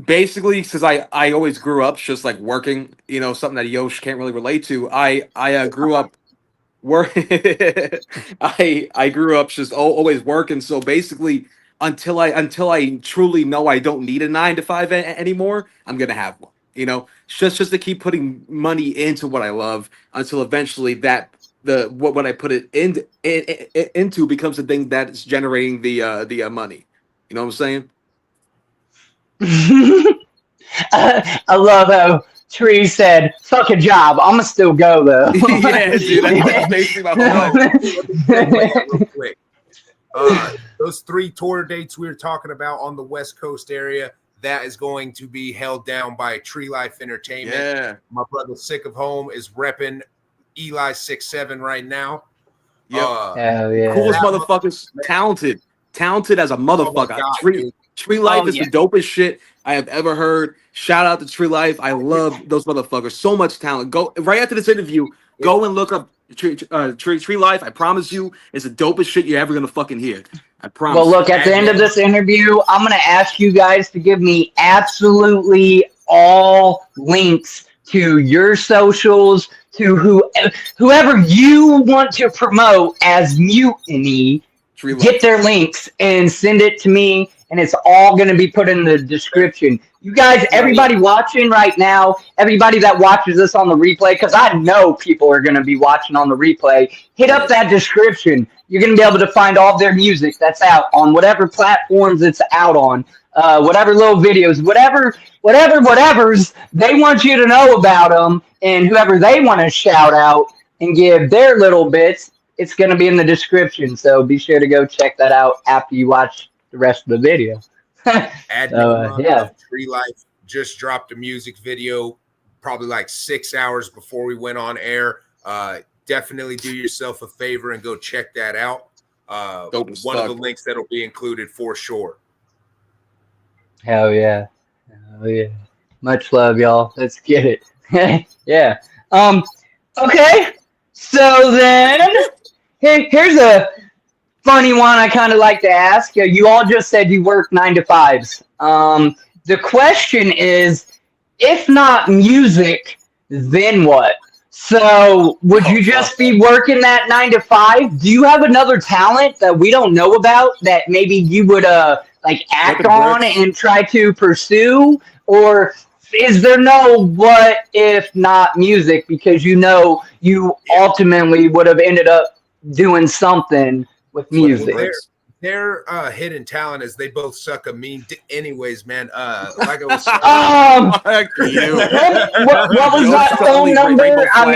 basically, since I always grew up just like working, something that Yosh can't really relate to. I grew up work. I grew up just always working. So basically, until I truly know I don't need a 9-to-5 anymore, I'm gonna have one. Just to keep putting money into what I love until eventually what I put it into becomes the thing that's generating the money. You know what I'm saying? I love how Tree said, "Fuck a job. I'ma still go though." Yeah, dude, that's basically my whole life. Real quick. Those 3 tour dates we were talking about on the West Coast area, that is going to be held down by Tree Life Entertainment. Yeah. My brother Sick of Home is repping Eli 6'7" right now. Yep. Hell yeah. Coolest motherfuckers, talented as a motherfucker. Oh God, Tree Life is the dopest shit I have ever heard. Shout out to Tree Life. I love those motherfuckers. So much talent. Go right after this interview. Go and look up Tree Life. I promise you, it's the dopest shit you're ever gonna fucking hear. I promise. Well, look, at the end of this interview, I'm gonna ask you guys to give me absolutely all links to your socials, to whoever you want to promote as Mutiny. Get their links and send it to me, and it's all going to be put in the description. You guys, everybody watching right now, everybody that watches this on the replay, because I know people are going to be watching on the replay, hit up that description. You're going to be able to find all their music that's out on whatever platforms it's out on, whatever little videos, whatever's they want you to know about them, and whoever they want to shout out and give their little bits. It's going to be in the description, so be sure to go check that out after you watch the rest of the video. Tree Life just dropped a music video probably like 6 hours before we went on air. Definitely do yourself a favor and go check that out. One of the links that'll be included for sure. Hell yeah. Much love, y'all. Let's get it. Yeah. Okay. So then, here's a funny one I kind of like to ask. You all just said you work 9-to-5s. The question is, if not music, then what? So would you just be working that 9-to-5? Do you have another talent that we don't know about that maybe you would act on and try to pursue? Or is there no what if not music, because you ultimately would have ended up doing something with music? Their hidden talent is they both suck a mean anyways, man. Like I was saying, what was that phone number? I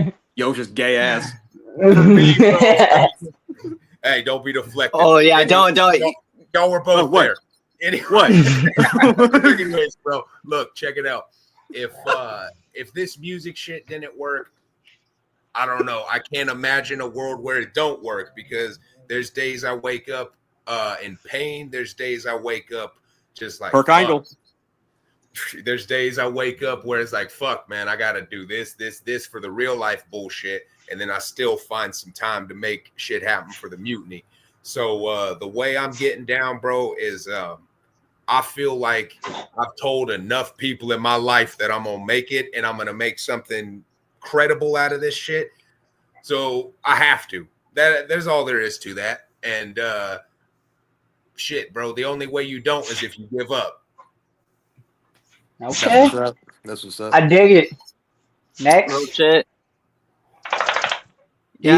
mean, yo, just gay ass. Hey, don't be deflected. Oh yeah, don't. Y'all were both there. Anyways, bro, look, check it out. If this music shit didn't work, I don't know. I can't imagine a world where it don't work, because there's days I wake up in pain. There's days I wake up just like Perk Angle. there's days I wake up where it's like, fuck, man, I gotta do this for the real life bullshit, and then I still find some time to make shit happen for the mutiny. So the way I'm getting down, bro, is I feel like I've told enough people in my life that I'm gonna make it, and I'm gonna make something credible out of this shit. So I have to. There's all there is to that. And shit, bro, the only way you don't is if you give up. Okay. That's what's up. I dig it. Next. Oh shit. Do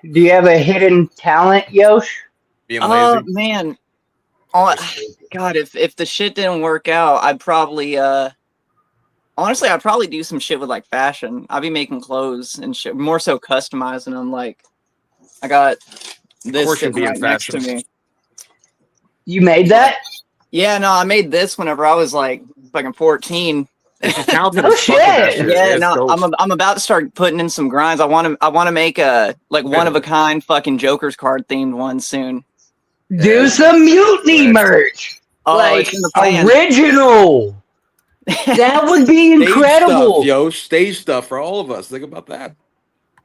you have a hidden talent, Yosh? Being lazy. Man. Oh, God, if the shit didn't work out, I'd probably honestly I'd probably do some shit with like fashion. I'd be making clothes and shit, more so customizing them. Like I got this sitting right next to me. You made that? Yeah, no, I made this whenever I was like fucking 14. Oh shit! Yeah, no, I'm about to start putting in some grinds. I want to make a like one of a kind fucking Joker's card themed one soon. Do some mutiny merch, like original. That would be incredible. Stage stuff for all of us. Think about that.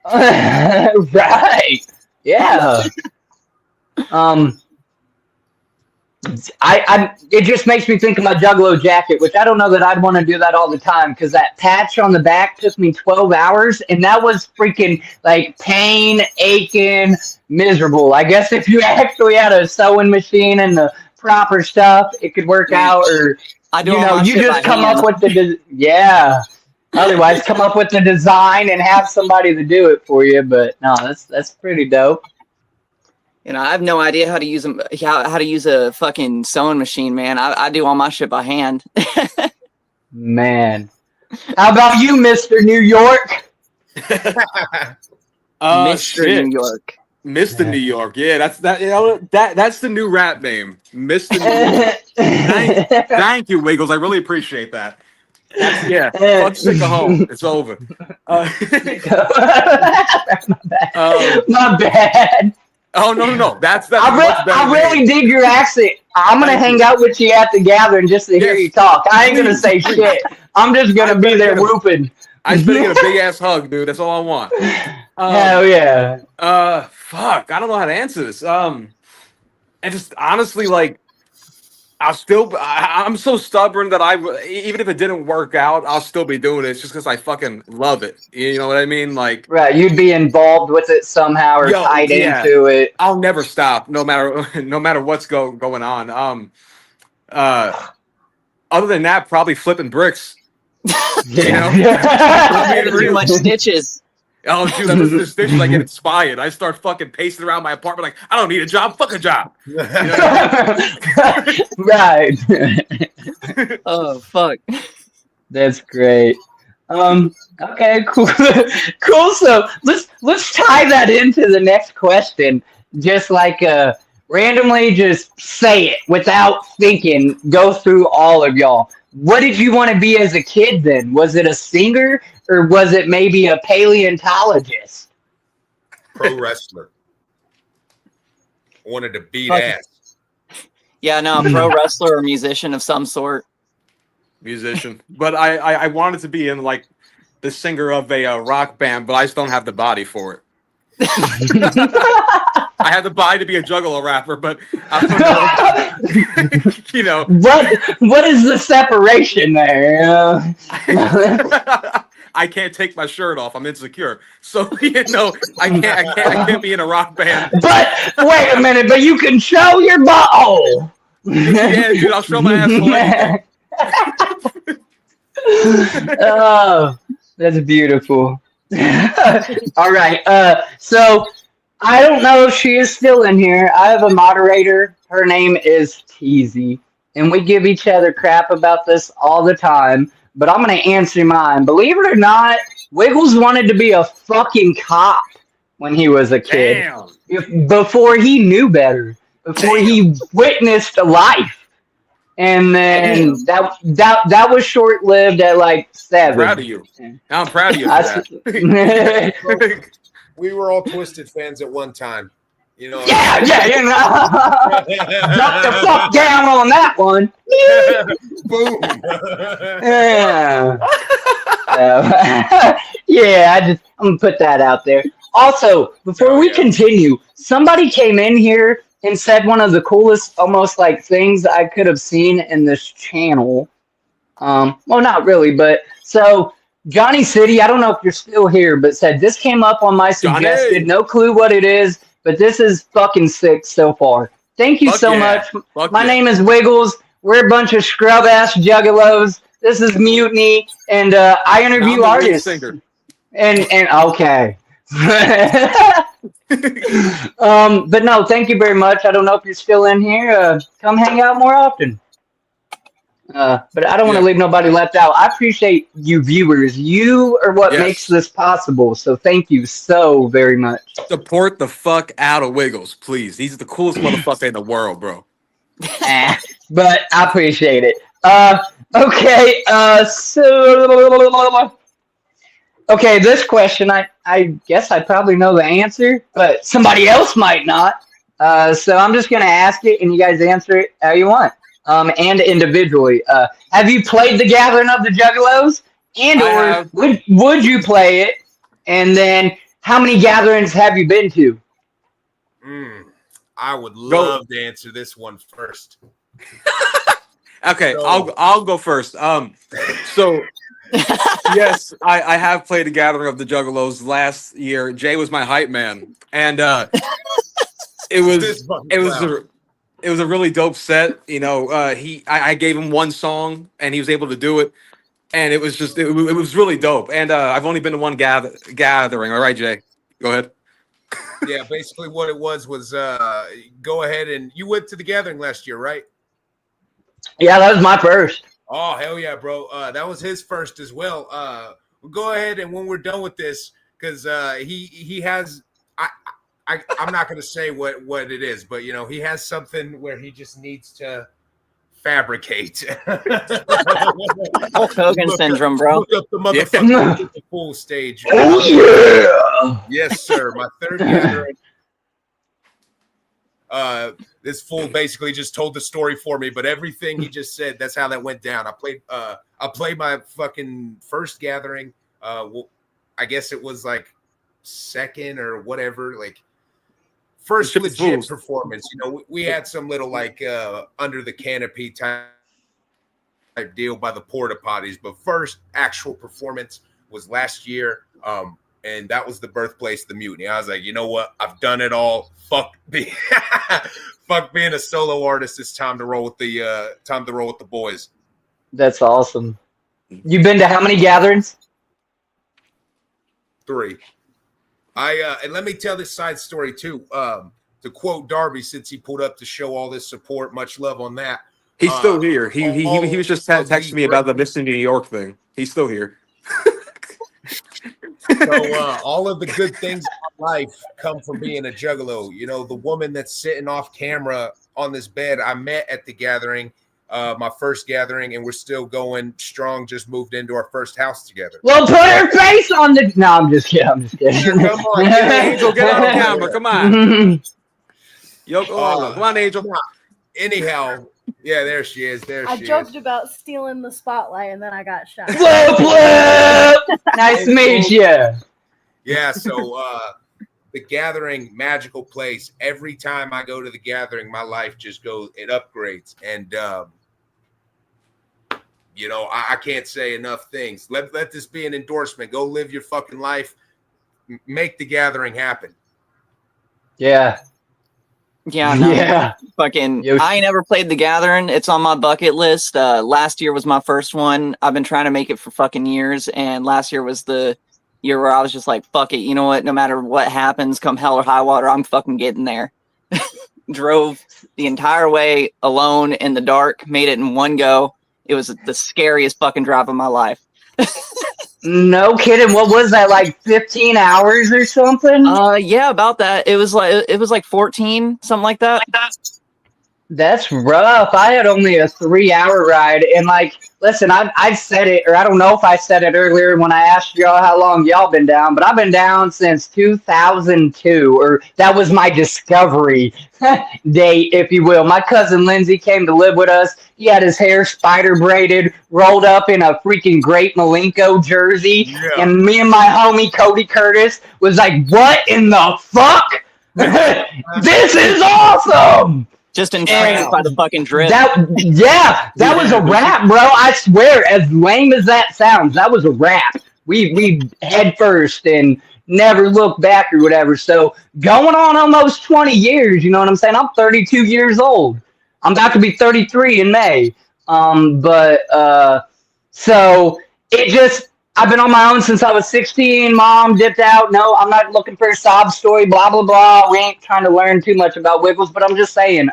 Right? Yeah. It just makes me think of my Juggalo jacket, which I don't know that I'd want to do that all the time, because that patch on the back took me 12 hours, and that was freaking like pain, aching, miserable. I guess if you actually had a sewing machine and the proper stuff, it could work out. Or you just come up with the Otherwise, come up with the design and have somebody to do it for you. But no, that's pretty dope. You know, I have no idea how to use a fucking sewing machine, man. I do all my shit by hand. Man, how about you, Mr. New York? Mr. New York. Mr. New York, yeah, that's the new rap name, Mr. New York. Thank you, Wiggles. I really appreciate that. Fuck sick of home. It's over. My bad. Oh no. That's I really dig your accent. I'm gonna hang out with you at the gathering just to hear you talk. I ain't gonna say shit. I'm just gonna be there whooping. I just better get a big ass hug, dude. That's all I want. Hell yeah. Fuck. I don't know how to answer this. And just honestly, like, I'm so stubborn that even if it didn't work out, I'll still be doing it just because I fucking love it. You know what I mean? Like, right, you'd be involved with it somehow or tied into it. I'll never stop, no matter what's going on. Other than that, probably flipping bricks. You know, too much stitches. Oh, dude, I'm listening to stitches. I get inspired. I start fucking pacing around my apartment like, I don't need a job. Fuck a job. You know? Right. Oh, fuck. That's great. Okay, cool. Cool. So let's tie that into the next question. Just like randomly, just say it without thinking. Go through all of y'all. What did you want to be as a kid then? Was it a singer or was it maybe a paleontologist? Pro wrestler. I wanted to beat ass. Yeah, no, pro wrestler or musician of some sort. Musician. But I wanted to be in like the singer of a rock band, but I just don't have the body for it. I had the body to be a Juggalo rapper, but I don't know. You know. What is the separation there? I can't take my shirt off. I'm insecure. So, you know, I can't be in a rock band. But wait a minute, but you can show your butthole. Yeah, dude, I'll show my asshole. Oh, that's beautiful. All right. So I don't know if she is still in here. I have a moderator. Her name is Teasy, and we give each other crap about this all the time. But I'm going to answer mine. Believe it or not, Wiggles wanted to be a fucking cop when he was a kid. Damn. Before he knew better. Before he witnessed life. And then that was short lived at like 7. I'm proud of you. I'm proud of you for that. We were all Twisted fans at one time. You know. Yeah, you know. Drop the fuck down on that one. Boom. Yeah. Yeah, I'm gonna put that out there. Also, before we continue, somebody came in here and said one of the coolest, almost like things I could have seen in this channel. Well, not really, but so Johnny City, I don't know if you're still here, but said this came up on my suggested. Johnny! No clue what it is, but this is fucking sick so far. Thank you so much. My name is Wiggles. We're a bunch of scrub ass juggalos. This is Mutiny, and I interview artists. And okay. But no, thank you very much. I don't know if you're still in here. Come hang out more often. But I don't want to leave nobody left out. I appreciate you viewers. You are what makes this possible. So thank you so very much. Support the fuck out of Wiggles, please. He's the coolest motherfucker in the world, bro. But I appreciate it. Okay. So okay, this question, I guess I probably know the answer, but somebody else might not. So I'm just gonna ask it, and you guys answer it how you want. And individually. Have you played the Gathering of the Juggalos? And or would you play it? And then how many gatherings have you been to? I would love to answer this one first. Okay, so, I'll go first. So yes, I have played the Gathering of the Juggalos last year. Jay was my hype man, and it was a really dope set. You know, I gave him one song and he was able to do it, and it was just it was really dope. And I've only been to one gathering. All right, Jay, go ahead. Yeah, basically what it was go ahead, and you went to the gathering last year, right? Yeah, that was my first. Oh, hell yeah, bro. That was his first as well. We'll go ahead, and when we're done with this, because he has I'm not going to say what it is, but, you know, he has something where he just needs to fabricate. Hulk Hogan syndrome, bro. Look up the motherfucker at the full stage. Oh, yeah. Yes, sir. My third gathering. This fool basically just told the story for me, but everything he just said, that's how that went down. I played my fucking first gathering. I guess it was like second or whatever, like first legit performance. You know, we had some little like under the canopy type deal by the porta potties, but first actual performance was last year. And that was the birthplace of the Mutiny. I was like, you know what? I've done it all. Fuck being a solo artist. It's time to roll with the boys. That's awesome. You've been to how many gatherings? 3. And let me tell this side story too. To quote Darby, since he pulled up to show all this support, much love on that. He's still here. He was just texting me about the Mr. New York thing. He's still here. So all of the good things in life come from being a juggalo. You know, the woman that's sitting off camera on this bed, I met at the gathering, my first gathering, and we're still going strong. Just moved into our first house together. Well, put her face on the. No, I'm just kidding. Come on, Angel, get on the camera. Come on. Come on, Angel. Anyhow. Yeah, there she is. I joked about stealing the spotlight, and then I got shot. Nice to meet you. Yeah, so the gathering, magical place. Every time I go to the gathering, my life just goes, it upgrades. And, you know, I can't say enough things. Let this be an endorsement. Go live your fucking life. Make the gathering happen. Yeah. Yeah, no, fucking. I ain't ever played the Gathering. It's on my bucket list. Last year was my first one. I've been trying to make it for fucking years, and last year was the year where I was just like, "Fuck it, you know what? No matter what happens, come hell or high water, I'm fucking getting there." Drove the entire way alone in the dark. Made it in one go. It was the scariest fucking drive of my life. No kidding. What was that, like 15 hours or something? Yeah, about that. It was like 14, something like that. That's rough. I had only a 3 hour ride, and like, listen, I said it, or I don't know if I said it earlier when I asked y'all how long y'all been down, but I've been down since 2002, or that was my discovery date, if you will. My cousin Lindsay came to live with us. He had his hair spider braided, rolled up in a freaking Great Malenko jersey, Yeah. and me and my homie Cody Curtis was like, "What in the fuck? This is awesome!" Just entranced by the fucking drip. That was a rap, bro. I swear, as lame as that sounds, that was a rap. We head first and never looked back or whatever. So going on almost 20 years, you know what I'm saying? I'm 32 years old. I'm about to be 33 in May. So it just, I've been on my own since I was 16. Mom dipped out. No, I'm not looking for a sob story, blah, blah, blah. We ain't trying to learn too much about Wiggles, but I'm just saying,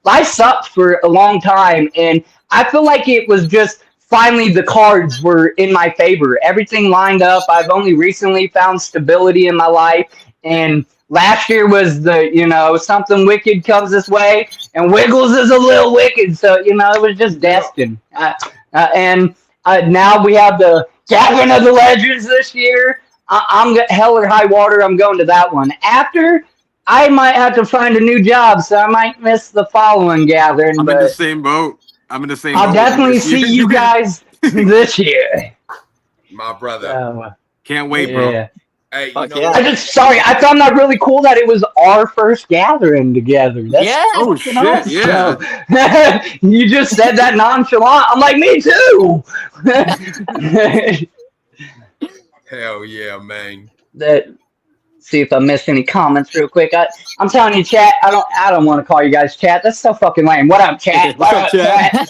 life sucked for a long time, and I feel like it was just finally the cards were in my favor. Everything lined up. I've only recently found stability in my life, and last year was something wicked comes this way, and Wiggles is a little wicked, so, it was just destined. Now we have the Gathering of the Legends this year. I'm hell or high water. I'm going to that one. After, I might have to find a new job, so I might miss the following gathering. I'm but in the same boat. I'll definitely see you guys this year. My brother. Can't wait, bro. Yeah. Hey, Sorry, I found that really cool that it was our first gathering together. That's Oh shit, awesome. yeah. You just said that nonchalant. I'm like, me too. Hell yeah, man. See if I missed any comments real quick. I'm telling you, chat. I don't want to call you guys chat. That's so fucking lame. What up, chat? What's up, chat?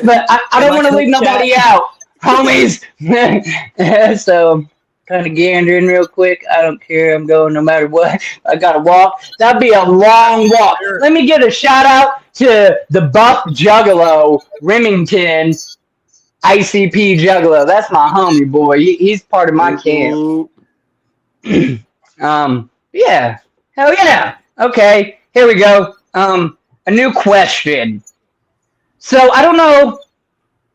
But I don't want to leave nobody out, homies. So kind of gandering real quick. I don't care. I'm going no matter what. I gotta walk. That'd be a long walk. Let me get a shout out to the Buff Juggalo Remington ICP Juggalo. That's my homie boy. He's part of my camp. Yeah. Hell yeah. Okay. Here we go. A new question. So I don't know.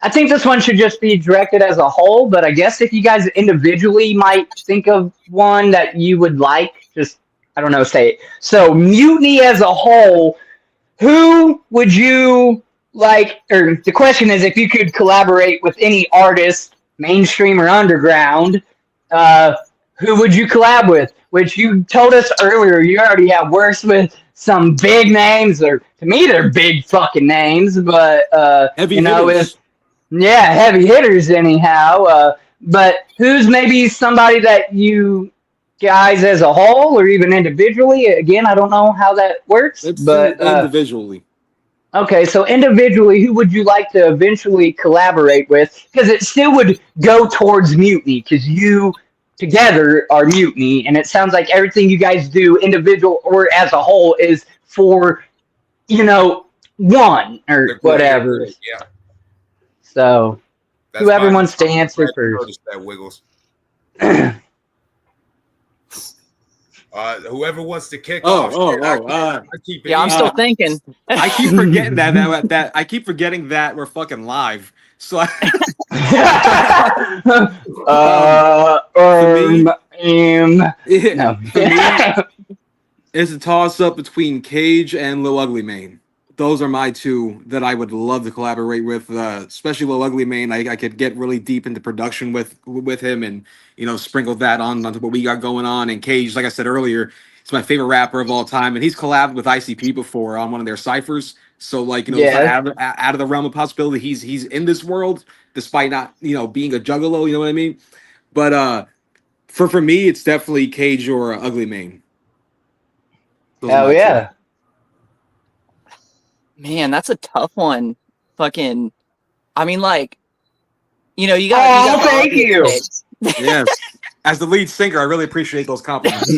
I think this one should just be directed as a whole, but I guess if you guys individually might think of one that you would like, just, I don't know, say it. So Mutiny as a whole, who would you like, or the question is if you could collaborate with any artist, mainstream or underground, who would you collab with? Which you told us earlier you already have works with some big names, or to me they're big fucking names, but Heavy hitters. Yeah, heavy hitters anyhow. But who's maybe somebody that you guys as a whole or even individually? Again, I don't know how that works. But individually. Okay, so individually, who would you like to eventually collaborate with? Because it still would go towards Mutiny, because you together are Mutiny, and it sounds like everything you guys do, individual or as a whole, is for, one or whatever. Yeah. So, whoever wants to answer first. That Wiggles. Whoever wants to kick off. I'm still thinking. I keep forgetting that I keep forgetting that we're fucking live. So it's a toss up between Cage and Lil Ugly Mane. Those are my two that I would love to collaborate with, especially Lil Ugly Mane. I could get really deep into production with him and, sprinkle that onto what we got going on. And Cage, like I said earlier, he's my favorite rapper of all time. And he's collabed with ICP before on one of their ciphers. So, it's not out of the realm of possibility. He's in this world, despite not, being a juggalo, you know what I mean? But for me, it's definitely Cage or Ugly Mane. Hell yeah. Two. Man, that's a tough one. Fucking, I mean, you got. Thank you. Yes, as the lead singer, I really appreciate those compliments.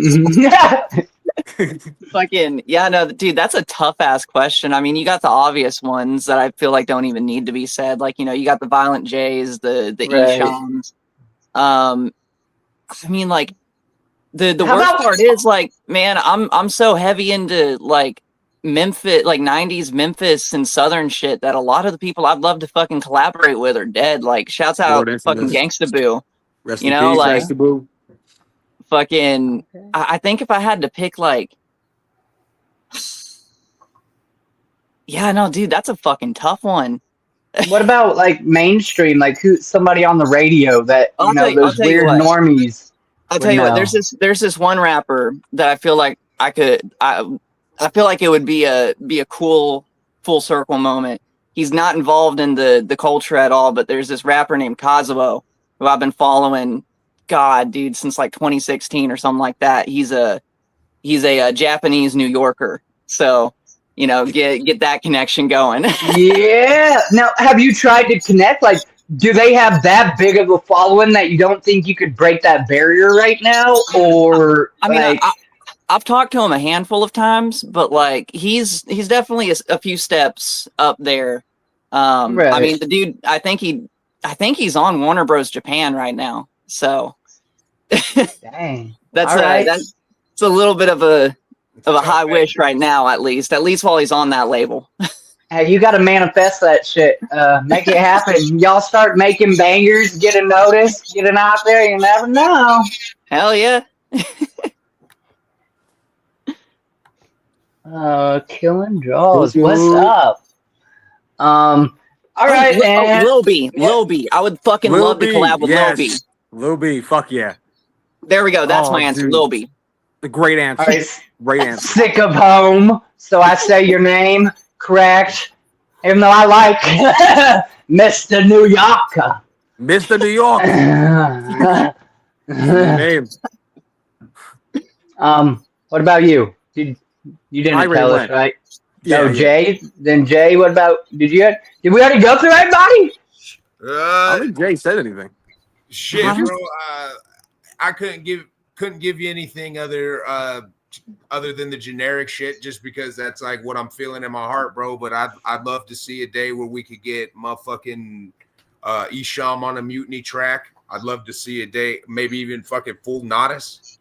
Fucking, yeah, no, dude, that's a tough ass question. I mean, you got the obvious ones that I feel like don't even need to be said. You got the Violent J's, the Eshams. I mean, the worst part is man, I'm so heavy into Memphis, like 90s Memphis and Southern shit that a lot of the people I'd love to fucking collaborate with are dead. Like, shouts out Lord fucking infamous. Gangsta Boo. Rest You in know, peace, like- Gangsta Boo. Fucking, I think if I had to pick, like, yeah, no, dude, that's a fucking tough one. What about like mainstream, like somebody on the radio that I'll tell you weird what. normies? I'll tell you what. There's this one rapper that I feel like I feel like it would be a cool full circle moment. He's not involved in the culture at all, but there's this rapper named Kazuo who I've been following. God, dude, since like 2016 or something like that. He's a Japanese New Yorker, so get that connection going. Yeah. Now, have you tried to connect? Like, do they have that big of a following that you don't think you could break that barrier right now? Or I mean, I've talked to him a handful of times, but like he's definitely a few steps up there. Right. I mean, the dude, I think he's on Warner Bros. Japan right now. So dang, that's all right. that's a little bit of a high wish right now, at least while he's on that label. Hey, you got to manifest that shit. Make it happen. Y'all start making bangers, get a notice, get it out there. You never know. Hell yeah. Killing draws. What's up? All right, and Lil B. I would fucking love to collab with Lil B. Lil B, fuck yeah. There we go. That's my answer, dude. Lil B. The great answer. all right, Great answer. sick of home. So I say your name correct, even though I like Mr. New Yorker. Mr. New York. Name. What about you? You didn't I tell us, went. right? Yeah, No, yeah. Jay. Then Jay, what about? Did we already go through everybody? I don't think Jay said anything. Shit, bro. I couldn't give you anything other than the generic shit, just because that's like what I'm feeling in my heart, bro. But I'd love to see a day where we could get motherfucking Isham on a Mutiny track. I'd love to see a day, maybe even fucking full Nodis.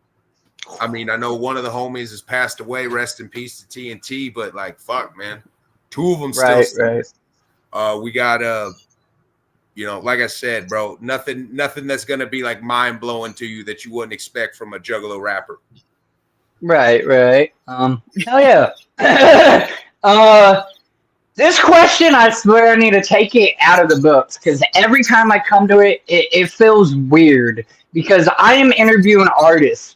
I mean, I know one of the homies has passed away. Rest in peace to TNT. But like, fuck, man, two of them still. Right. We got like I said, bro, nothing that's gonna be like mind blowing to you that you wouldn't expect from a Juggalo rapper. Right. Hell yeah. This question, I swear, I need to take it out of the books because every time I come to it, it feels weird because I am interviewing artists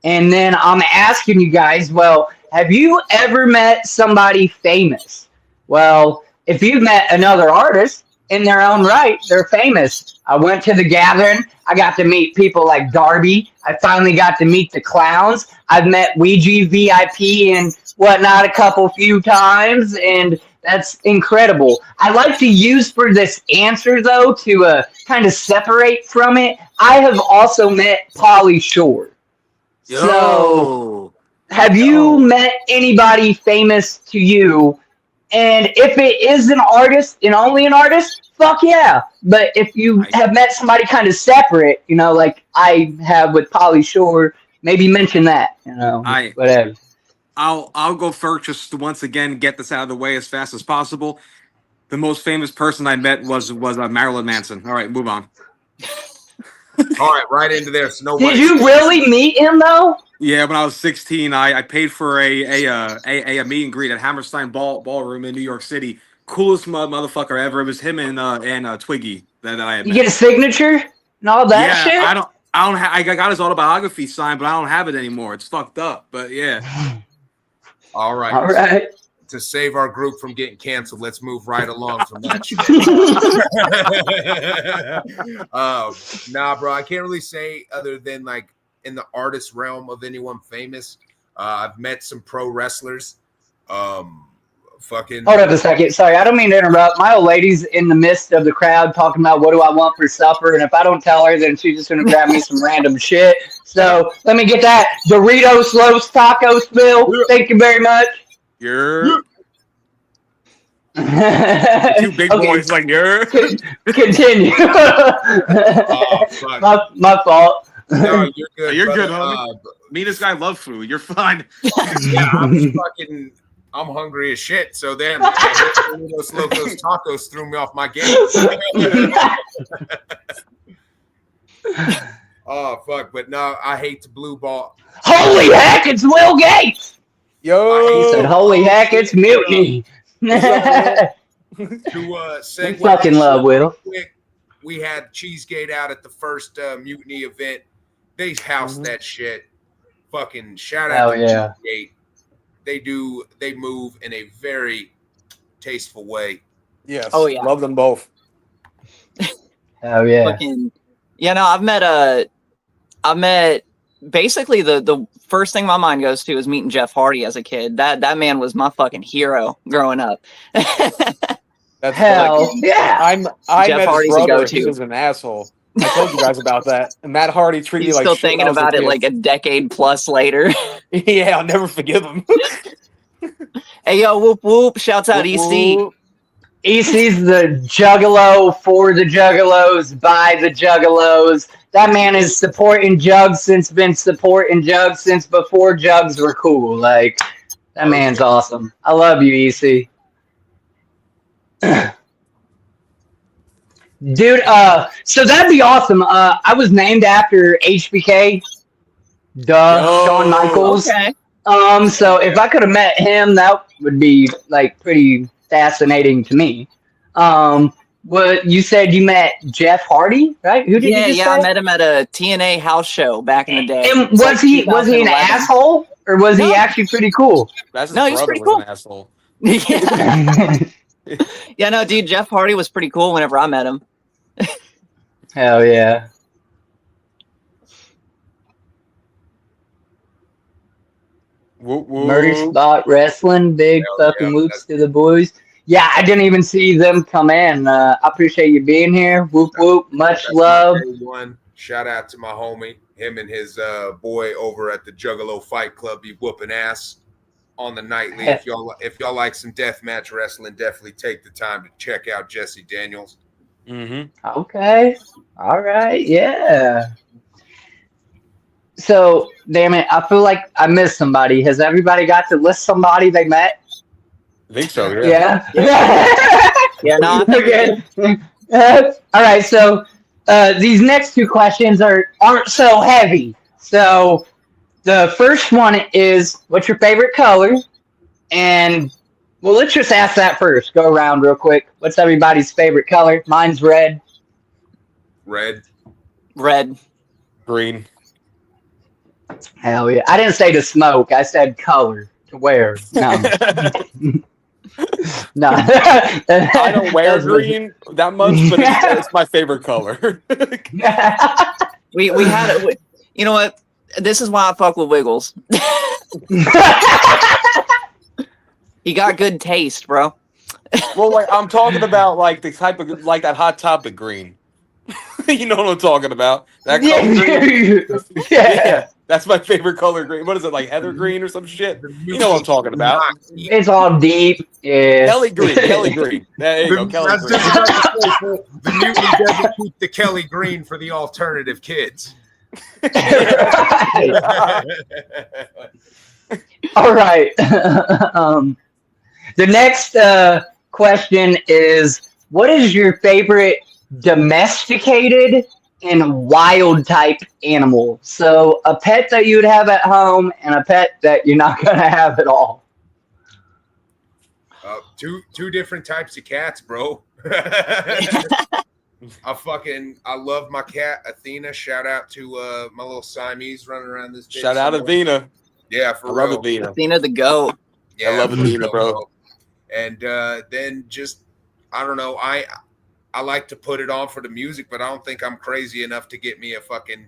and then I'm asking you guys, well, have you ever met somebody famous? Well, if you've met another artist in their own right, they're famous. I went to the gathering. I got to meet people like Darby. I finally got to meet the clowns. I've met Ouija VIP and whatnot a few times, and that's incredible. I like to use for this answer, though, to kind of separate from it. I have also met Pauly Shore. So, have you met anybody famous to you? And if it is an artist and only an artist, fuck yeah. But if you have met somebody kind of separate, like I have with Pauly Shore, maybe mention that, whatever. I'll go first, just to once again get this out of the way as fast as possible. The most famous person I met was Marilyn Manson. All right, move on. All right into there. So Did you really meet him though? Yeah, when I was 16, I paid for a meet and greet at Hammerstein Ballroom in New York City. Coolest motherfucker ever. It was him and Twiggy that I had met. You get a signature and all that shit? I got his autobiography signed, but I don't have it anymore. It's fucked up. But yeah. All right. All right. To save our group from getting canceled, let's move right along from that shit. Nah, bro, I can't really say other than like in the artist realm of anyone famous. I've met some pro wrestlers. Hold up a second. Sorry, I don't mean to interrupt. My old lady's in the midst of the crowd talking about what do I want for supper, and if I don't tell her, then she's just going to grab me some random shit. So let me get that Doritos Los Taco spill. Thank you very much. You're two big boys like you're. Continue. My fault. No, you're good. You're good, homie. Me and this guy love food. You're fine. Yeah, I'm hungry as shit. So then Los Locos Tacos threw me off my game. Oh fuck! But no, I hate the blue ball. Holy heck! It's Will Gates. Yo, He said, "Holy heck! It's Mutiny." To We segue fucking love Will. quick, we had Cheesegate out at the first Mutiny event. They housed that shit. Fucking shout out to Cheesegate. They move in a very tasteful way. yes. Oh, yeah. Love them both. Oh yeah. Fucking, yeah, no, I've met basically the first thing my mind goes to is meeting Jeff Hardy as a kid. That man was my fucking hero growing up. That's Hell funny. yeah. I Jeff met Hardy's his a brother. go-to. He was an asshole. I told you guys about that. And Matt Hardy treated He's me like still shit when thinking I was a about it kid. like a decade plus later. Yeah, I'll never forgive him. Hey, yo, whoop whoop! Shouts out EC. Whoop. EC's the Juggalo for the Juggalos, by the Juggalos. That man is supporting Jugs since before Jugs were cool. Like, that man's awesome. I love you, EC. Dude, so that'd be awesome. I was named after HBK. Duh, Yo. Shawn Michaels. Okay. So if I could have met him, that would be like pretty fascinating to me. What you said you met Jeff Hardy, right? Who did you just I say? met him at a TNA house show back in the day. And It's was like he an 2011. asshole, or was he No. actually pretty cool? That's his No, he's brother pretty was cool. an asshole. Yeah. Yeah, no, dude, Jeff Hardy was pretty cool whenever I met him. Hell yeah. Whoop, whoop. Murder Spot Wrestling, big Hell fucking yeah, whoops to the boys. Yeah, I didn't even see them come in. I appreciate you being here. Whoop whoop, much That's love. my day one. Shout out to my homie, him and his boy over at the Juggalo Fight Club. Be whooping ass on the nightly. If y'all like some deathmatch wrestling, definitely take the time to check out Jesse Daniels. Mm-hmm. Okay. All right. Yeah. So, damn it, I feel like I missed somebody. Has everybody got to list somebody they met? I think so, yeah. Yeah. Yeah, no, Okay. All right. So these next two questions aren't so heavy. So the first one is, what's your favorite color? And well, let's just ask that first. Go around real quick. What's everybody's favorite color? Mine's red. Red. Green. Hell yeah! I didn't say to smoke. I said color to wear. No. No. I don't wear green that much, but it's my favorite color. we had it. You know what? This is why I fuck with Wiggles. He got good taste, bro. Well, like I'm talking about like the type of like that Hot Topic green. You know what I'm talking about? That color green. Yeah, that's my favorite color green. What is it, like heather green or some shit? You know what I'm talking about? It's all deep. Yeah. Kelly green. There you go, Kelly green. The Mutiny doesn't keep the Kelly Green for the alternative kids. All right. The next question is, what is your favorite domesticated and wild type animal? So a pet that you would have at home and a pet that you're not going to have at all. Two different types of cats, bro. I love my cat Athena. Shout out to my little Siamese running around this bitch. Shout out Athena. Yeah, for I real. love Athena. Athena the goat. Yeah, I love for Athena, real, bro. And then just I don't know. I like to put it on for the music, but I don't think I'm crazy enough to get me a fucking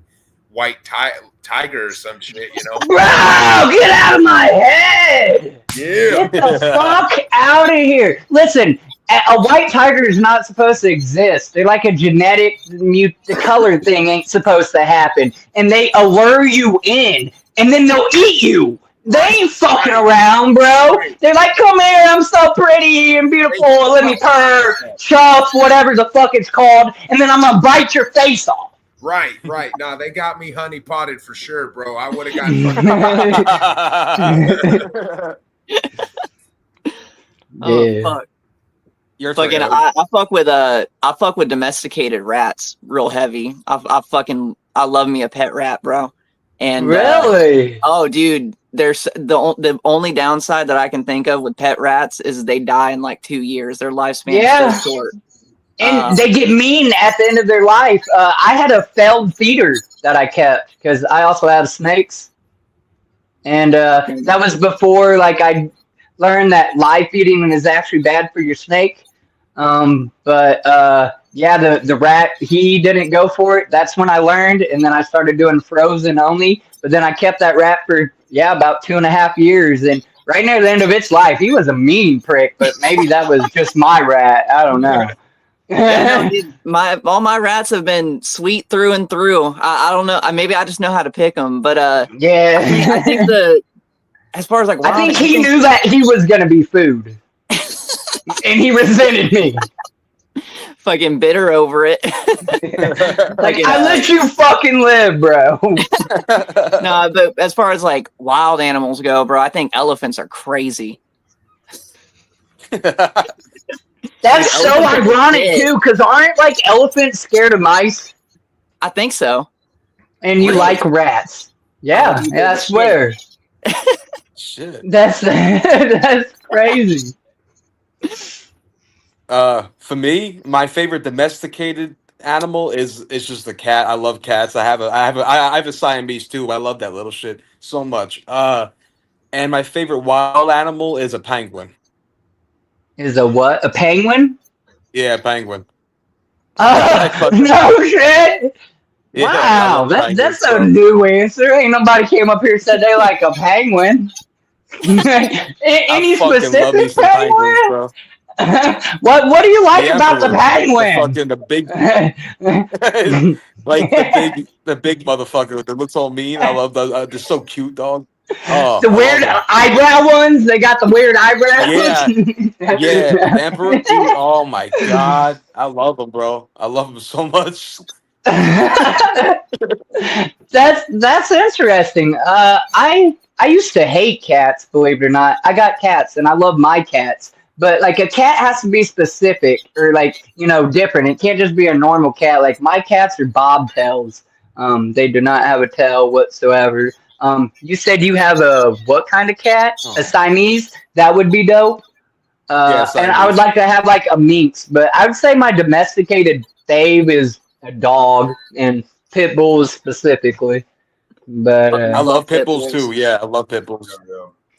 white tiger or some shit, you know? Bro, get out of my head! Yeah. Get the fuck out of here! Listen, a white tiger is not supposed to exist. They're like a genetic the color thing ain't supposed to happen, and they allure you in, and then they'll eat you. They ain't fucking around, bro. They're like, come here, I'm so pretty and beautiful. Let me purr, chuff, whatever the fuck it's called, and then I'm gonna bite your face off. Right. No, they got me honey potted for sure, bro. I would have gotten Oh Yeah. fuck. Your Fucking, turn. I fuck with domesticated rats real heavy. I love me a pet rat, bro. And Really? oh, dude, there's the only downside that I can think of with pet rats is they die in like 2 years. Their lifespan Yeah. is so short. And they get mean at the end of their life. I had a failed feeder that I kept because I also have snakes. And that was before like I learned that live feeding is actually bad for your snake. But yeah, the rat, he didn't go for it. That's when I learned, and then I started doing frozen only. But then I kept that rat for about 2.5 years, and right near the end of its life, he was a mean prick. But maybe that was just my rat. I don't know. Yeah, no, dude, all my rats have been sweet through and through. I don't know. Maybe I just know how to pick them. But Yeah, I think as far as like I think wild he knew that he was gonna be food, and he resented me. fucking bitter over it. Like, I let you fucking live, bro. No, but as far as like wild animals go, bro, I think elephants are crazy. That's Dude, so elephants are ironic big. too, because aren't like elephants scared of mice? I think so. And you Really? like rats? Yeah, Oh, dude, yeah, I shit. swear. Shit. That's that's crazy. For me, my favorite domesticated animal is just a cat. I love cats. I have a Siamese too. I love that little shit so much. And my favorite wild animal is a penguin. Is a what? A penguin? Yeah, penguin. No shit. Yeah, I Wow, love penguins, that's a bro. new answer. Ain't nobody came up here and said they like a penguin. Any I fucking love me specific some penguins, penguin? bro. What do you like The about the emperor, penguin? the big, like the big motherfucker that looks all mean. I love those. They're so cute, dog. Oh, The I weird love 'em. eyebrow ones. They got the weird eyebrows. Yeah, the emperor, dude. Oh my god, I love him, bro. I love him so much. That's interesting. I used to hate cats, believe it or not. I got cats and I love my cats. But like a cat has to be specific or like, different. It can't just be a normal cat. Like my cats are bobtails. They do not have a tail whatsoever. You said you have a what kind of cat? A Siamese? That would be dope. Yeah, And I would Siamese. like to have like a minx, but I would say my domesticated fave is a dog and pit bulls specifically. But I love pit pit bulls bulls. too. Yeah, I love pit bulls.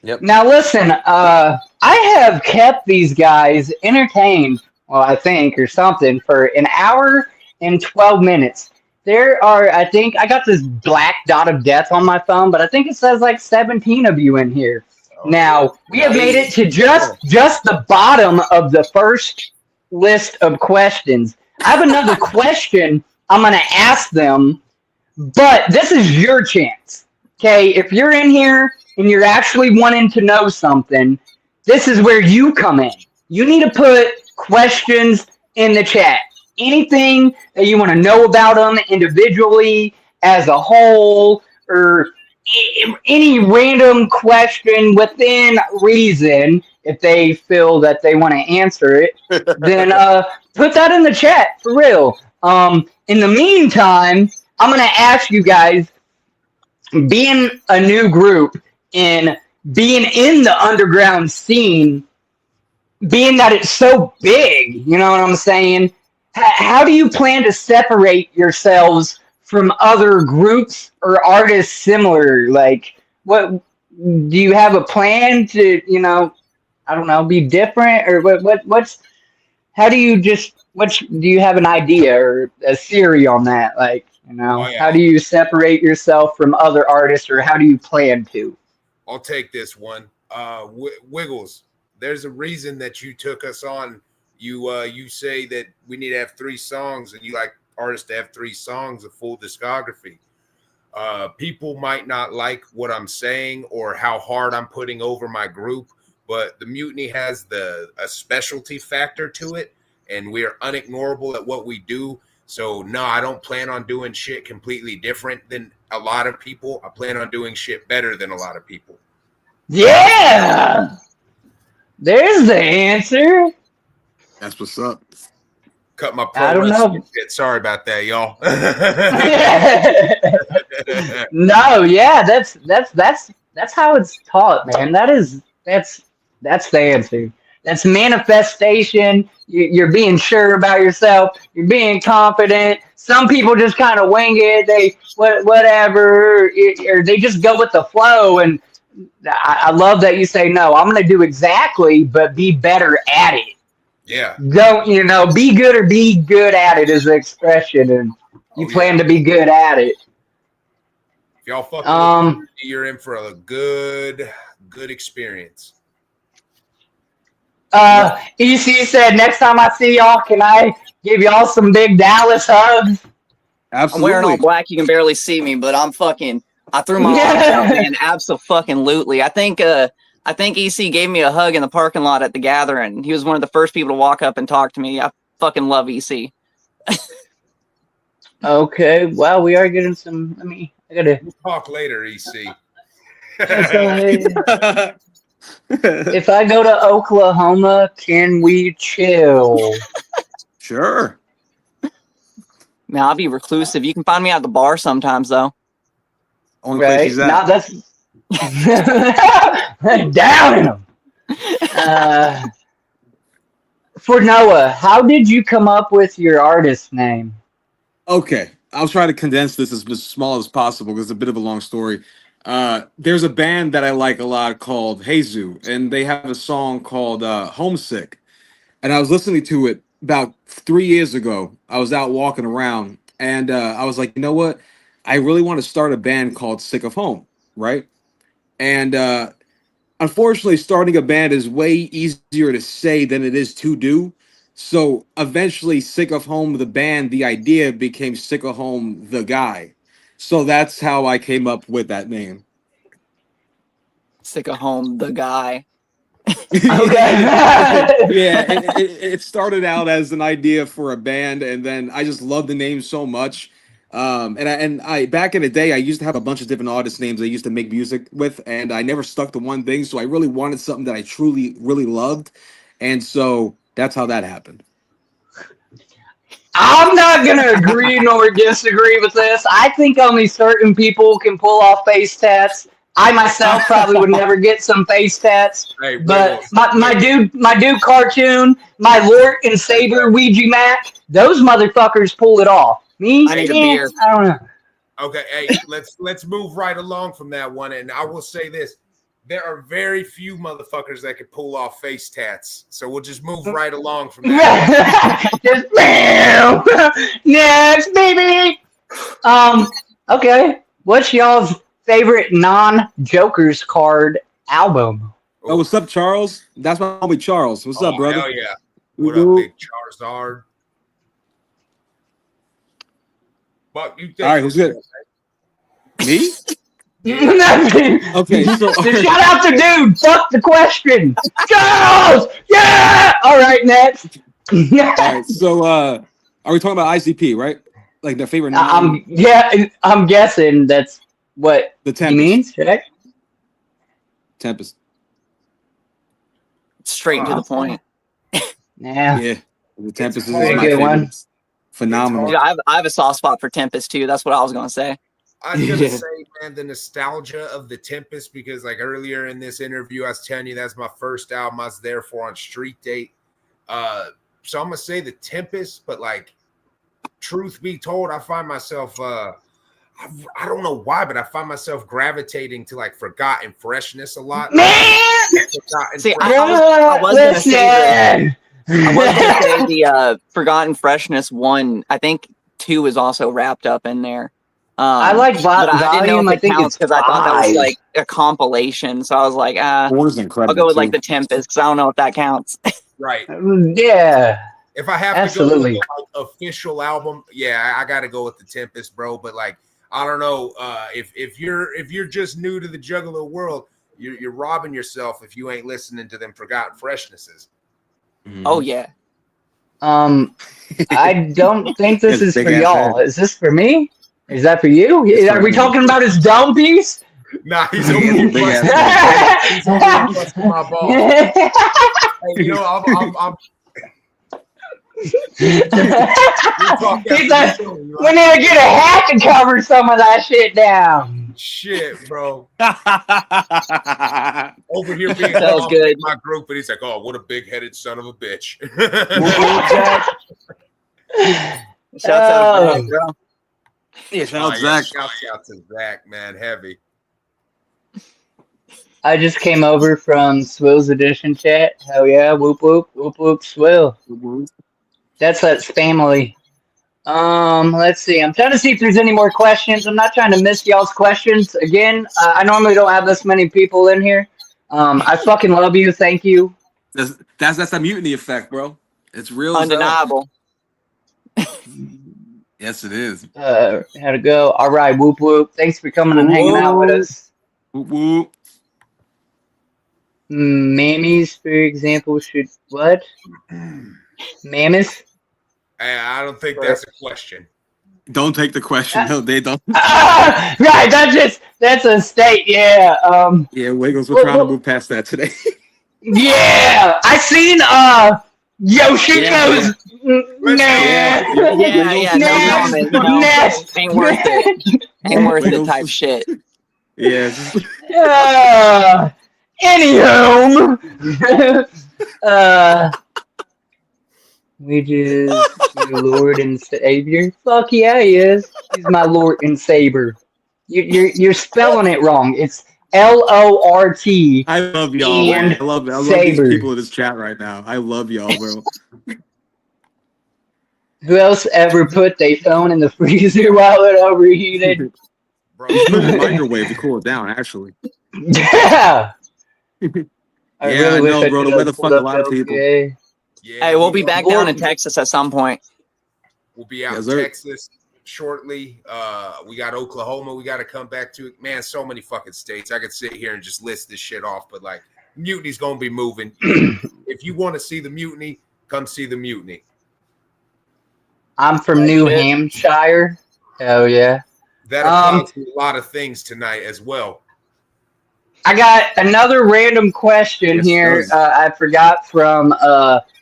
Yep. now listen, I have kept these guys entertained, well, I think, or something, for an hour and 12 minutes. There are, I think, I got this black dot of death on my phone, but I think it says like 17 of you in here. Now, we have made it to just the bottom of the first list of questions. I have another question I'm going to ask them, but this is your chance. Okay, if you're in here and you're actually wanting to know something, this is where you come in. You need to put questions in the chat. Anything that you want to know about them individually, as a whole, or any random question within reason, if they feel that they want to answer it, then put that in the chat for real. In the meantime, I'm going to ask you guys, being a new group and being in the underground scene, being that it's so big, you know what I'm saying? How do you plan to separate yourselves from other groups or artists similar? Like, what do you have a plan to, I don't know, be different, or what's how do you do you have an idea or a theory on that? Like, how do you separate yourself from other artists, or how do you plan to? I'll take this one. Wiggles, there's a reason that you took us on. You say that we need to have 3 songs, and you like artists to have 3 songs, a full discography. People might not like what I'm saying or how hard I'm putting over my group, but the Mutiny has a specialty factor to it, and we're unignorable at what we do. So no, I don't plan on doing shit completely different than a lot of people. I plan on doing shit better than a lot of people. Yeah. There's the answer. That's what's up. Cut my I pro don't wrestling know. shit. Sorry about that, y'all. No, yeah, that's how it's taught, man. That's the answer. That's manifestation. You're being sure about yourself. You're being confident. Some people just kind of wing it. They whatever, or they just go with the flow. And I love that you say no. I'm going to do exactly, but be better at it. Yeah. Don't be good or be good at it is the expression, and you plan to be good at it. If y'all fucking with me, you're in for a good experience. EC said, next time I see y'all, can I give y'all some big Dallas hugs? Absolutely. I'm wearing all black. You can barely see me, but I threw my arms out, man. Absolutely. I think EC gave me a hug in the parking lot at the gathering. He was one of the first people to walk up and talk to me. I fucking love EC. Okay, well, we are getting some. We'll talk later, EC. If I go to Oklahoma, can we chill? Sure. Man, I'll be reclusive. You can find me at the bar sometimes, though. Only place he's at. Now that's down in them. For Noah, how did you come up with your artist name? Okay, I'll try to condense this as small as possible because it's a bit of a long story. There's a band that I like a lot called Heizu, and they have a song called Homesick. And I was listening to it about 3 years ago. I was out walking around, and I was like, you know what? I really want to start a band called Sick of Home, right? And unfortunately, starting a band is way easier to say than it is to do. So eventually, Sick of Home, the band, the idea became Sick of Home, the guy. So that's how I came up with that name. Sick of Home, the guy. Okay. Yeah, it started out as an idea for a band, and then I just love the name so much. And I back in the day, I used to have a bunch of different artist names I used to make music with, and I never stuck to one thing. So I really wanted something that I truly, really loved, and so that's how that happened. I'm not going to agree nor disagree with this. I think only certain people can pull off face tats. I myself probably would never get some face tats. Hey, but my dude cartoon, my Lort and Saber Ouija mat, those motherfuckers pull it off. Me? I need a beer. I don't know. Okay, hey, let's move right along from that one. And I will say this. There are very few motherfuckers that can pull off face tats. So we'll just move right along from that. Just bam! Next, baby! Okay. What's y'all's favorite non-Jokers card album? Oh, what's up, Charles? That's my homie Charles. What's up, brother? Hell yeah. What up, big Charizard? But you think all right, who's good? Me? Okay, so shout out to dude. Fuck the question. Charles! Yeah! All right, next. All right, so are we talking about ICP, right? Like their favorite non- I'm guessing that's what the he Tempest. means, right? Tempest. Straight to the point. Yeah. The Tempest is Very my good favorite. one. Phenomenal. Dude, I have a soft spot for Tempest too. That's what I was gonna say. I was gonna say, man, the nostalgia of the Tempest, because like earlier in this interview, I was telling you that's my first album I was there for on Street Date. So I'm gonna say the Tempest, but like, truth be told, I find myself I don't know why, but I find myself gravitating to like Forgotten Freshness a lot. Man! See, I was gonna say the Forgotten Freshness 1. I think 2 is also wrapped up in there. I like but I didn't know volume. if I it think counts it's because I thought that was 5. like a compilation. So I was like, Four is incredible. I'll go with like too. the Tempest because I don't know if that counts. Right. Yeah. If I have Absolutely. to go with like official album, yeah, I got to go with the Tempest, bro. But like, I don't know if you're just new to the Juggalo world, you're robbing yourself if you ain't listening to them Forgotten Freshnesses. Mhm. Oh yeah. I don't think this is Big for ass y'all. head. Is this for me? Is that for you? It's Are for we me. talking about his dome piece? Nah, he's over here Big busting. ass. He's over here busting my balls. Hey, you know, I'm He's like, we we need to get a hat to cover some of that shit down. shit, bro. Over here being That was good. in my group, and he's like, "Oh, what a big-headed son of a bitch." Shouts out to Zach, bro. Yeah, shout out Zach. Shout out to Zach, man, heavy. I just came over from Swill's Edition chat. Hell yeah, whoop whoop, whoop whoop, Swill. That's family. Let's see. I'm trying to see if there's any more questions. I'm not trying to miss y'all's questions. Again, I normally don't have this many people in here. I fucking love you. Thank you. That's the mutiny effect, bro. It's real. Undeniable. Yes, it is. How'd it go? All right, whoop whoop. Thanks for coming and hanging out with us. Whoop whoop. Mammies, for example, should what? Mammoth? I don't think that's a question. Don't take the question. No, they don't. Right, that's a state. Yeah. Yeah, Wiggles. We're trying to move past that today. Yeah, I seen Yoshiko's. Yeah. No comment. Ain't worth it. Ain't worth it. Type shit. Yes. Anywho, we just your Lord and Savior. Fuck yeah, he is. He's my Lord and Savior. You're spelling it wrong. It's LORT. I love y'all. Man. I love these people in this chat right now. I love y'all, bro. Who else ever put their phone in the freezer while it overheated? Bro, Put it in the microwave to cool it down, actually. Yeah. I know, wish bro. I The weather fucked a lot of people. Okay. yeah, Hey, we'll be back down in Texas at some point. We'll be out Yes, in sir. Texas shortly. We got Oklahoma. We got to come back to. Man, so many fucking states. I could sit here and just list this shit off, but like, Mutiny's gonna be moving. If you want to see the Mutiny, come see the Mutiny. I'm from New Hampshire. Hell yeah. That applies to a lot of things tonight as well. I got another random question Yes, here. does. I forgot from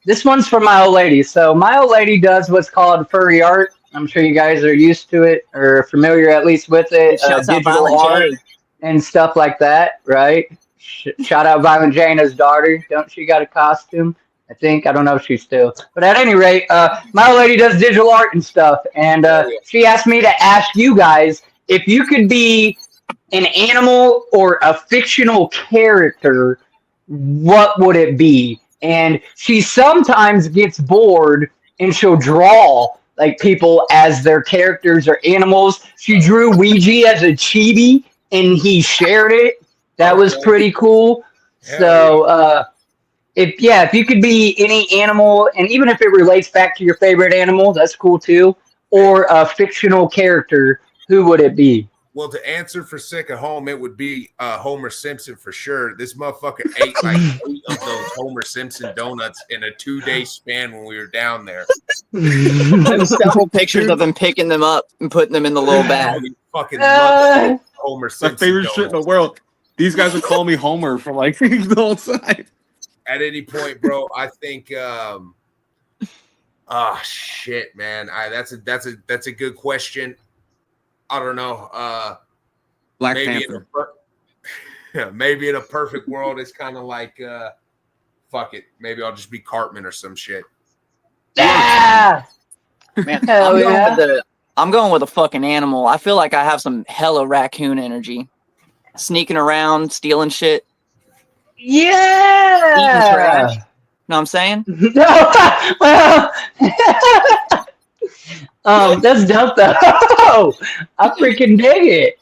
this one's from my old lady. So my old lady does what's called furry art. I'm sure you guys are used to it or familiar at least with it. Shouts out Digital Violent art J. and stuff like that, right? Shout out Violent J and his daughter. Don't she got a costume? I think. I don't know if she's still. But at any rate, my old lady does digital art and stuff. And she asked me to ask you guys if you could be an animal or a fictional character, what would it be? And she sometimes gets bored and she'll draw like people as their characters or animals. She drew Ouija as a chibi and he shared it. That was pretty cool. So if you could be any animal, and even if it relates back to your favorite animal, that's cool too. Or a fictional character, who would it be? Well, to answer for sick at home, it would be Homer Simpson for sure. This motherfucker ate like 8 of those Homer Simpson donuts in a 2-day span when we were down there. There's several pictures of him picking them up and putting them in the little bag. He fucking loved Homer My Simpson favorite donuts. shit in the world. These guys would call me Homer for like the whole time. At any point, bro, I think shit, man. That's a good question. I don't know. Black Maybe Panther. maybe in a perfect world, it's kind of like fuck it. Maybe I'll just be Cartman or some shit. Yeah. Man, Hell I'm going with a fucking animal. I feel like I have some hella raccoon energy. Sneaking around, stealing shit, eating Yeah. trash. Know what I'm saying? No. Well, that's dope though. I freaking dig it.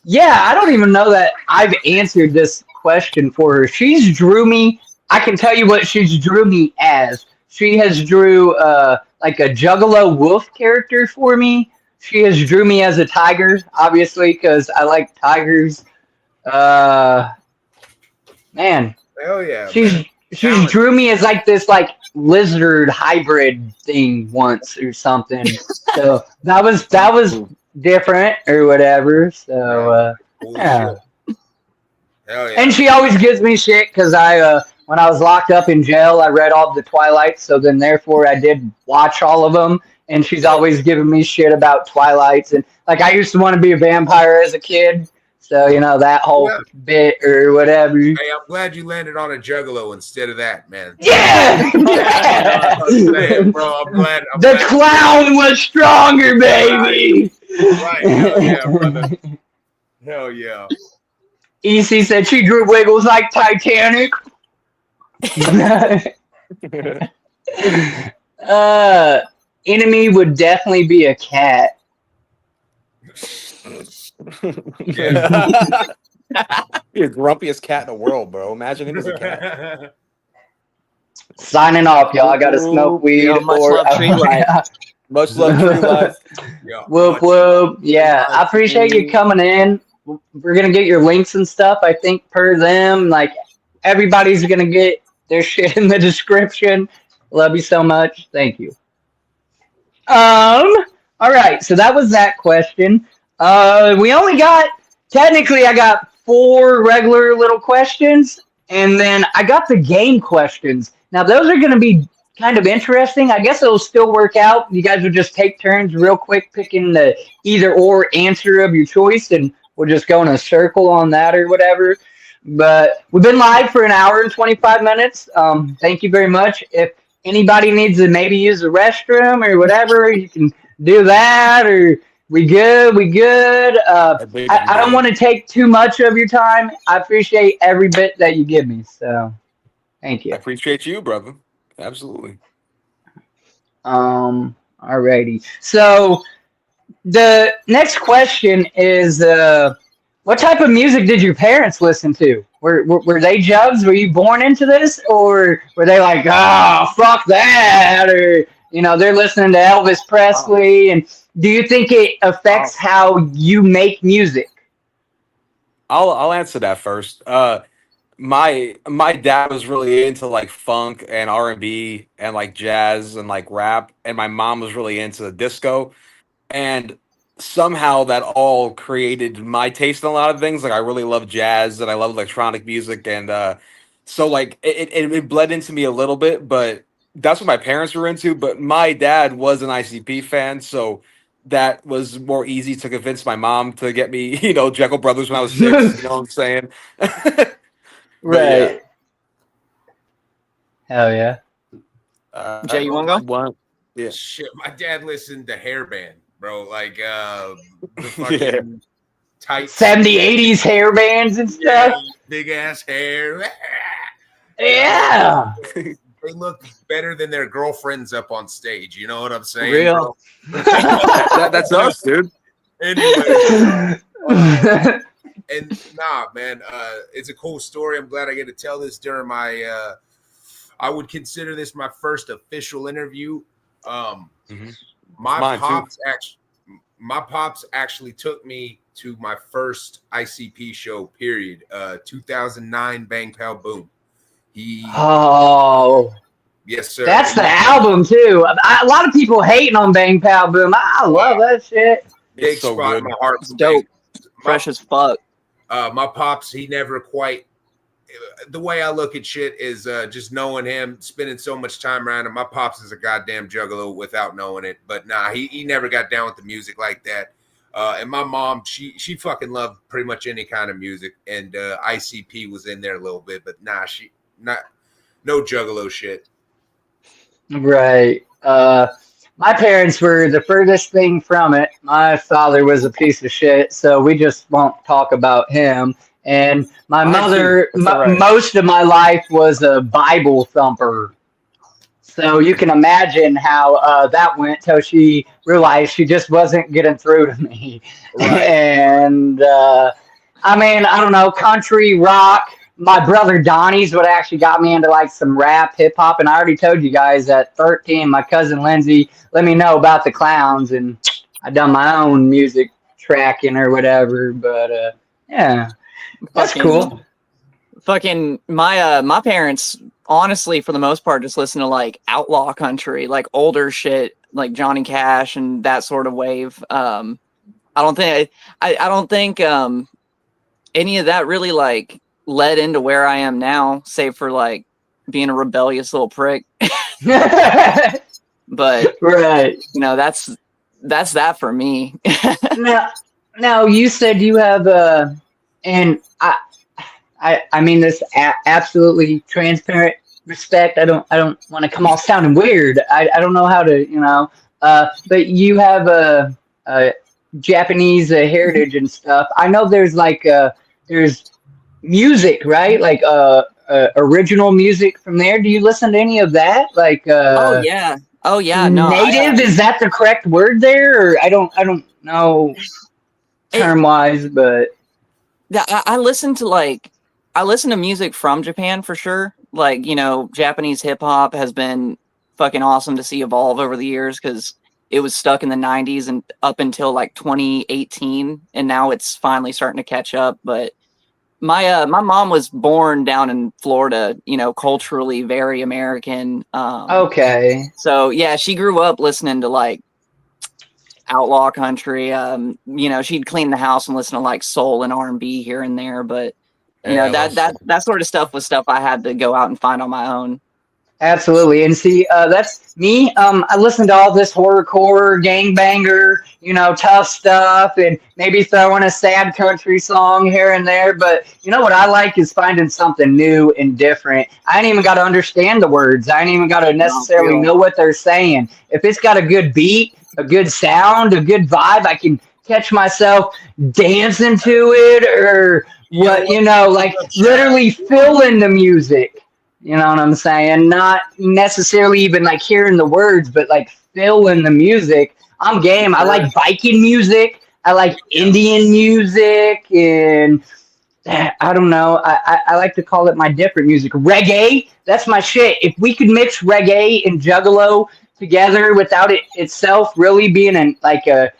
Yeah, I don't even know that I've answered this question for her. She's drew me. I can tell you what she's drew me as. She has drew like a Juggalo wolf character for me. She has drew me as a tiger, obviously, because I like tigers. Man, Hell yeah. she's She drew me as like this like lizard hybrid thing once or something. So that was different or whatever. So yeah. Hell yeah. And she always gives me shit because I when I was locked up in jail, I read all the Twilight, so then therefore I did watch all of them. And she's always giving me shit about Twilights, and like I used to want to be a vampire as a kid, so you know that whole bit or whatever. Hey, I'm glad you landed on a Juggalo instead of that, man. Yeah, bro. I'm glad. The clown was stronger, baby. Right. Hell yeah, brother. Hell yeah. EC said she drew Wiggles like Titanic. Enemy would definitely be a cat. Yeah. You're the grumpiest cat in the world, bro. Imagine him as a cat. Signing off, y'all. I gotta smoke weed. Yo, much love, Tree Life. Much love, Tree Life. Whoop whoop. Yeah, I appreciate you coming in. We're gonna get your links and stuff. I think per them, like everybody's gonna get their shit in the description. Love you so much. Thank you. All right. So that was that question. We only got technically I got 4 regular little questions, and then I got the game questions. Now those are gonna be kind of interesting. I guess it'll still work out. You guys will just take turns real quick picking the either or answer of your choice, and we'll just go in a circle on that or whatever. But we've been live for an hour and 25 minutes. Thank you very much. If anybody needs to maybe use the restroom or whatever, you can do that. Or we good. I don't want to take too much of your time. I appreciate every bit that you give me. So thank you. I appreciate you, brother. Absolutely. Alrighty. So the next question is what type of music did your parents listen to? Were they jugs? Were you born into this, or were they like, oh, fuck that, or you know they're listening to Elvis Presley? And do you think it affects how you make music? I'll answer that first. My dad was really into like funk and R&B and like jazz and like rap, and my mom was really into disco, and somehow that all created my taste in a lot of things. Like I really love jazz and I love electronic music, and so like it bled into me a little bit, but that's what my parents were into. But my dad was an ICP fan, so that was more easy to convince my mom to get me, you know, Jekyll Brothers when I was 6. You know what I'm saying? Right. Hell yeah. Jay, you want to go? One. Yeah. Shit, my dad listened to Hairband, bro. Like the fucking tight 70s, 80s hair bands and stuff. Big ass hair. Yeah. They look better than their girlfriends up on stage. You know what I'm saying? Real. That's us, dude. Anyway. And nah, man, it's a cool story. I'm glad I get to tell this during my I would consider this my first official interview. My pops actually took me to my first ICP show, period. 2009 Bang Pow Boom. Yes, sir. That's the album too. A lot of people hating on Bang Pow Boom. I love that shit. Big so spot in my heart. It's dope. Fresh as fuck. My pops, he never quite. The way I look at shit is just knowing him, spending so much time around him. My pops is a goddamn juggalo without knowing it. But nah, he never got down with the music like that. And my mom, she fucking loved pretty much any kind of music. And ICP was in there a little bit, but nah, no juggalo shit. Right. My parents were the furthest thing from it. My father was a piece of shit, so we just won't talk about him. And my mother, most of my life was a Bible thumper. So you can imagine how that went till she realized she just wasn't getting through to me. Right. And I mean, I don't know, country, rock. My brother Donnie's what actually got me into like some rap, hip hop. And I already told you guys at 13, my cousin Lindsay let me know about the clowns, and I done my own music tracking or whatever. But yeah, that's cool. fucking my parents, honestly, for the most part, just listen to like outlaw country, like older shit, like Johnny Cash and that sort of wave. I don't think any of that really like led into where I am now, save for like being a rebellious little prick. But Right. you know, that's that for me. Now you said you have and I mean this absolutely transparent respect. I don't want to come off sounding weird. I don't know how to, you know, but you have a Japanese heritage and stuff. I know there's like there's music, right? Like original music from there. Do you listen to any of that? Like Oh yeah, no, native, is that the correct word there? Or I don't know term wise, but I listen to music from Japan for sure. Like, you know, Japanese hip hop has been fucking awesome to see evolve over the years because it was stuck in the 90s and up until like 2018, and now it's finally starting to catch up. But my mom was born down in Florida, you know, culturally very American. okay. So yeah, she grew up listening to like outlaw country. You know, she'd clean the house and listen to like soul and R&B here and there, but you know, that sort of stuff was stuff I had to go out and find on my own. Absolutely. And see, that's me. I listen to all this horrorcore, gangbanger, you know, tough stuff, and maybe throw in a sad country song here and there. But you know what I like is finding something new and different. I ain't even got to understand the words. I ain't even got to necessarily know what they're saying. If it's got a good beat, a good sound, a good vibe, I can catch myself dancing to it or what, you know, like literally feeling the music. You know what I'm saying? Not necessarily even like hearing the words, but like feeling the music. I'm game. I like Viking music. I like Indian music, and I don't know. I like to call it my different music. Reggae. That's my shit. If we could mix reggae and Juggalo together without it itself really being like a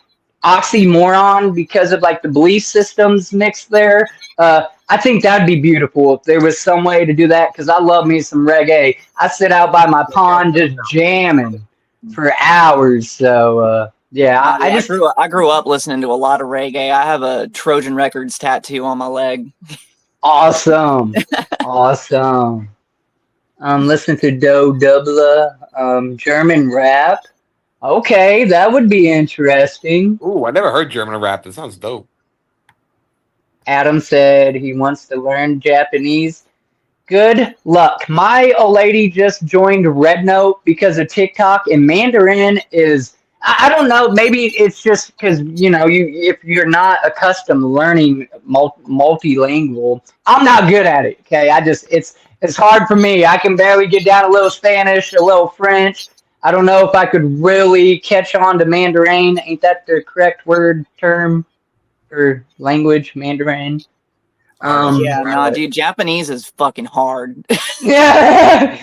oxymoron because of like the belief systems mixed there. I think that'd be beautiful if there was some way to do that, because I love me some reggae. I sit out by my pond just jamming for hours. So yeah, I grew up listening to a lot of reggae. I have a Trojan Records tattoo on my leg. Awesome. Awesome. Listen to Dubla, German rap. Okay, that would be interesting. Ooh, I never heard German rap. That sounds dope. Adam said he wants to learn Japanese. Good luck. My old lady just joined Red Note because of TikTok, and Mandarin is, I don't know, maybe it's just because, you know, if you're not accustomed to learning multilingual, I'm not good at it, okay? It's hard for me. I can barely get down a little Spanish, a little French. I don't know if I could really catch on to Mandarin. Ain't that the correct term for language, Mandarin? Dude, Japanese is fucking hard. Yeah,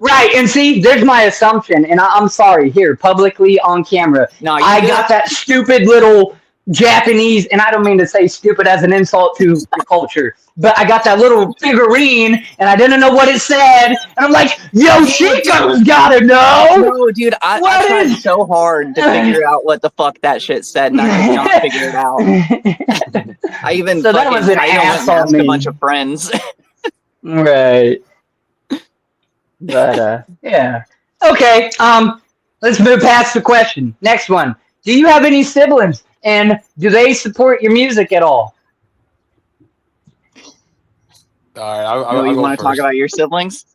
right. And see, there's my assumption, and I'm sorry here publicly on camera. No, I got that stupid little Japanese, and I don't mean to say stupid as an insult to the culture, but I got that little figurine, and I didn't know what it said, and I'm like, yo, Chico's gotta know. No, dude, I tried so hard to figure out what the fuck that shit said, and I could not figure it out. I even so that was an asshole. A bunch of friends. Right. But yeah. Okay. Let's move past the question. Next one. Do you have any siblings, and do they support your music at all? All right, you want to talk about your siblings?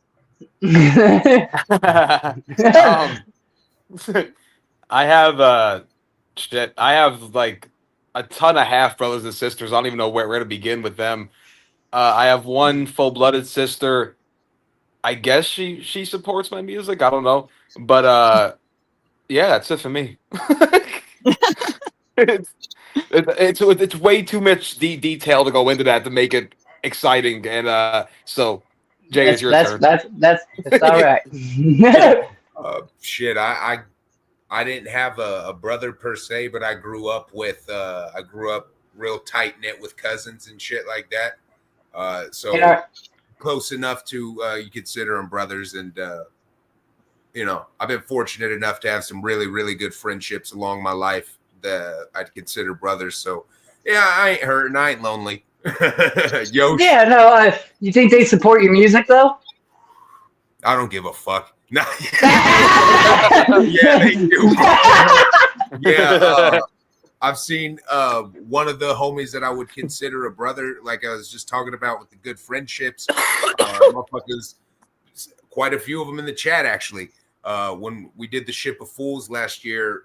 I have I have like a ton of half brothers and sisters. I don't even know where to begin with them. I have one full-blooded sister. I guess she supports my music. I don't know, but yeah, that's it for me. It's way too much detail to go into that to make it exciting, and so Jay, it's your turn. That's all right. Shit, I didn't have a brother per se, but I grew up real tight knit with cousins and shit like that. So close enough to you consider them brothers. And, you know, I've been fortunate enough to have some really, really good friendships along my life that I'd consider brothers. So, yeah, I ain't hurting. I ain't lonely. Yo, Yeah, no, you think they support your music, though? I don't give a fuck. No. Yeah, they do. Yeah, I've seen one of the homies that I would consider a brother, like I was just talking about with the good friendships. Motherfuckers, quite a few of them in the chat, actually. When we did the Ship of Fools last year,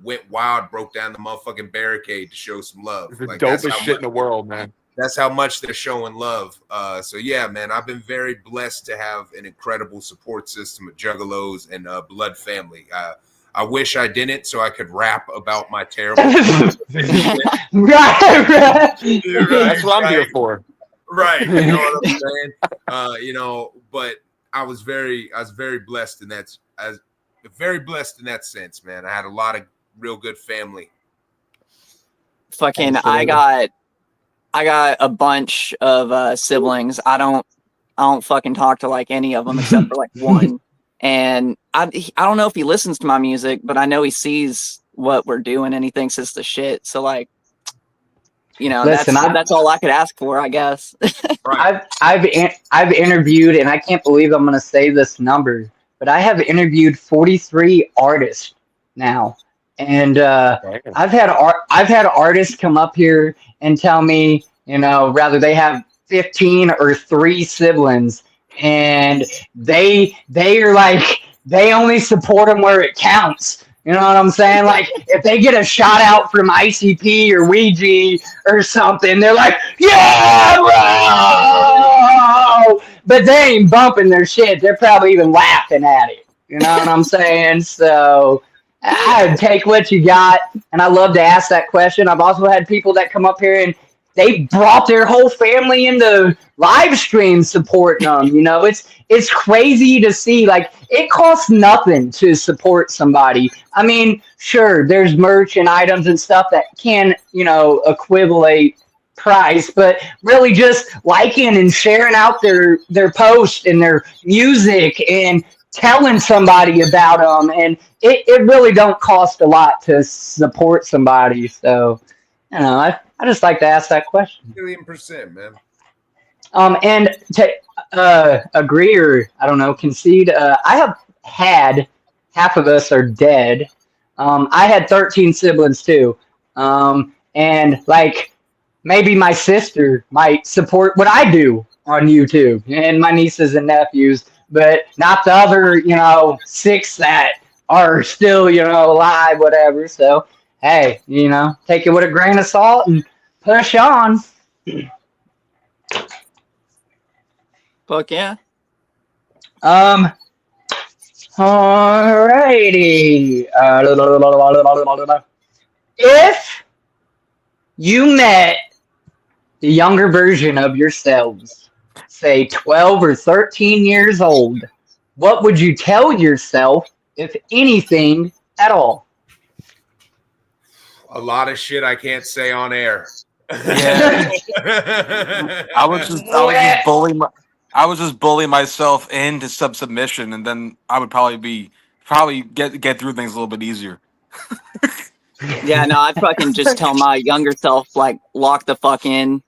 went wild, broke down the motherfucking barricade to show some love. It's the Like, dopest shit in the world, man. That's how much they're showing love. So yeah, man, I've been very blessed to have an incredible support system of Juggalos and blood family. I wish I didn't, so I could rap about my terrible. Right. That's what I'm here for. Right, you know what I'm saying? You know, but I was very blessed in that. I was very blessed in that sense, man. I had a lot of real good family. Fucking, Absolutely. I got a bunch of siblings. I don't fucking talk to like any of them except for like one. And I don't know if he listens to my music, but I know he sees what we're doing and he thinks it's the shit. So like, you know, Listen, that's all I could ask for, I guess. Right. I've interviewed, and I can't believe I'm going to say this number, but I have interviewed 43 artists now, and I've had artists come up here and tell me, you know, rather they have 15 or 3 siblings, and they are like, they only support them where it counts. You know what I'm saying? Like, if they get a shout out from ICP or Ouija or something, they're like, yeah, bro! But they ain't bumping their shit. They're probably even laughing at it. You know what I'm saying? So I'd take what you got, and I love to ask that question. I've also had people that come up here and they brought their whole family into live stream supporting them. You know, it's crazy to see. Like, it costs nothing to support somebody. I mean, sure, there's merch and items and stuff that can, you know, equivalent price, but really just liking and sharing out their post and their music and telling somebody about them, and it really don't cost a lot to support somebody. So, you know, I just like to ask that question. 1,000,000%, man. And to agree or I don't know, concede. I have had half of us are dead. I had 13 siblings too, and like maybe my sister might support what I do on YouTube, and my nieces and nephews, but not the other, you know, 6 that are still, you know, alive, whatever. So hey, you know, take it with a grain of salt and push on. Fuck yeah. Alrighty. If you met the younger version of yourselves, say 12 or 13 years old, what would you tell yourself, if anything at all? A lot of shit I can't say on air. Yeah. I was just bullying myself into submission, and then I would probably get through things a little bit easier. Yeah, no, I'd fucking just tell my younger self, like, lock the fuck in,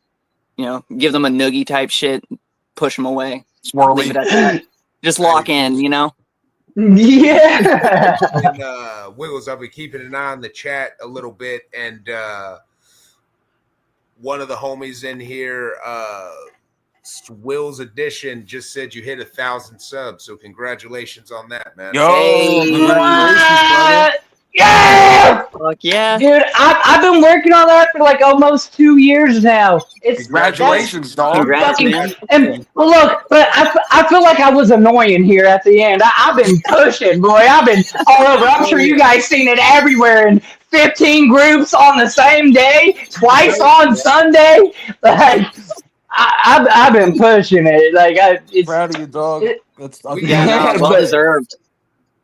you know, give them a noogie type shit, push them away. Leave it at that. Just lock in, you know? Yeah. And, Wiggles, I'll be keeping an eye on the chat a little bit, and one of the homies in here, Will's Edition, just said you hit 1,000 subs, so congratulations on that, man. Yo, Hey. congratulations, brother. Yeah. Fuck yeah. Dude, I've been working on that for like almost 2 years now. Congratulations, dog. Congrats, man. And well, look, but I feel like I was annoying here at the end. I've been pushing, boy. I've been all over. I'm sure you guys seen it everywhere in 15 groups on the same day, twice on Sunday. Like, I've been pushing it. Like, it's Proud of you, dog. Yeah, no, well deserved.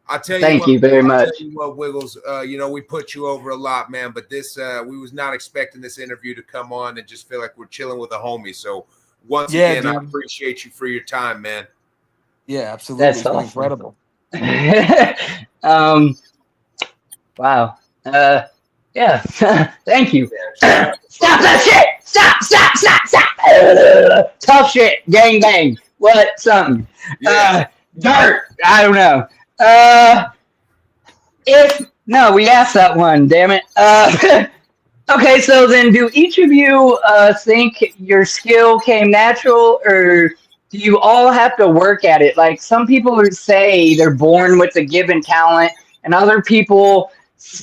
I'll tell you Thank what, you very much. I'll tell you what, Wiggles, you know, we put you over a lot, man, but this, we was not expecting this interview to come on and just feel like we're chilling with a homie. So once again, I appreciate you for your time, man. Yeah, absolutely. That's it's been awesome. incredible. Wow. Yeah. Thank you. Stop that shit! Stop! Tough shit. Gang bang. What? Something. Yeah. Dirt. I don't know. We asked that one. Damn it. Okay, so then do each of you think your skill came natural, or do you all have to work at it? Like some people would say they're born with a given talent, and other people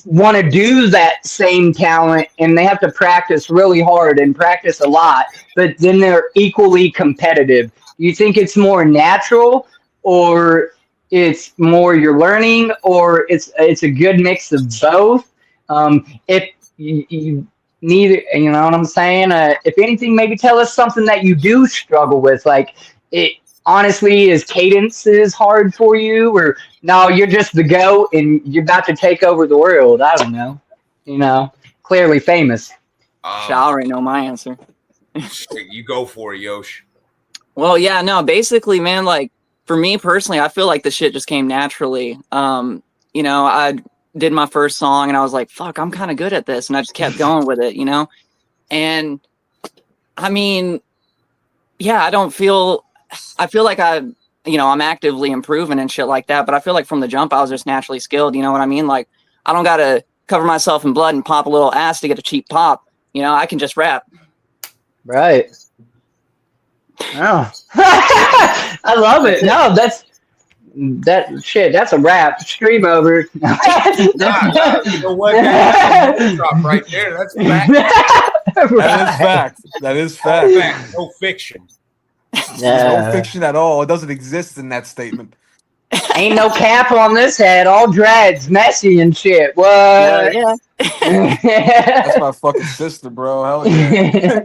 want to do that same talent and they have to practice really hard and practice a lot, but then they're equally competitive. Do you think it's more natural, or it's more you're learning, or it's a good mix of both? If you neither, you know what I'm saying? If anything, maybe tell us something that you do struggle with. Like, it honestly, is cadence is hard for you, or no, you're just the GOAT and you're about to take over the world. I don't know. You know, clearly famous. I already know my answer. You go for it, Yosh. Well, yeah, no, basically, man, like for me personally, I feel like the shit just came naturally. You know, I did my first song and I was like, fuck, I'm kind of good at this. And I just kept going with it, you know? And I mean, yeah, I feel like I'm actively improving and shit like that. But I feel like from the jump, I was just naturally skilled. You know what I mean? Like, I don't got to cover myself in blood and pop a little ass to get a cheap pop. You know, I can just rap. Right. Oh, I love it. No, that's a wrap. Stream over. You know what? Drop right there. That's fact. That is fact. No fiction. No fiction at all. It doesn't exist in that statement. Ain't no cap on this head. All dreads, messy and shit. What? Yeah. That's my fucking sister, bro. Hell yeah.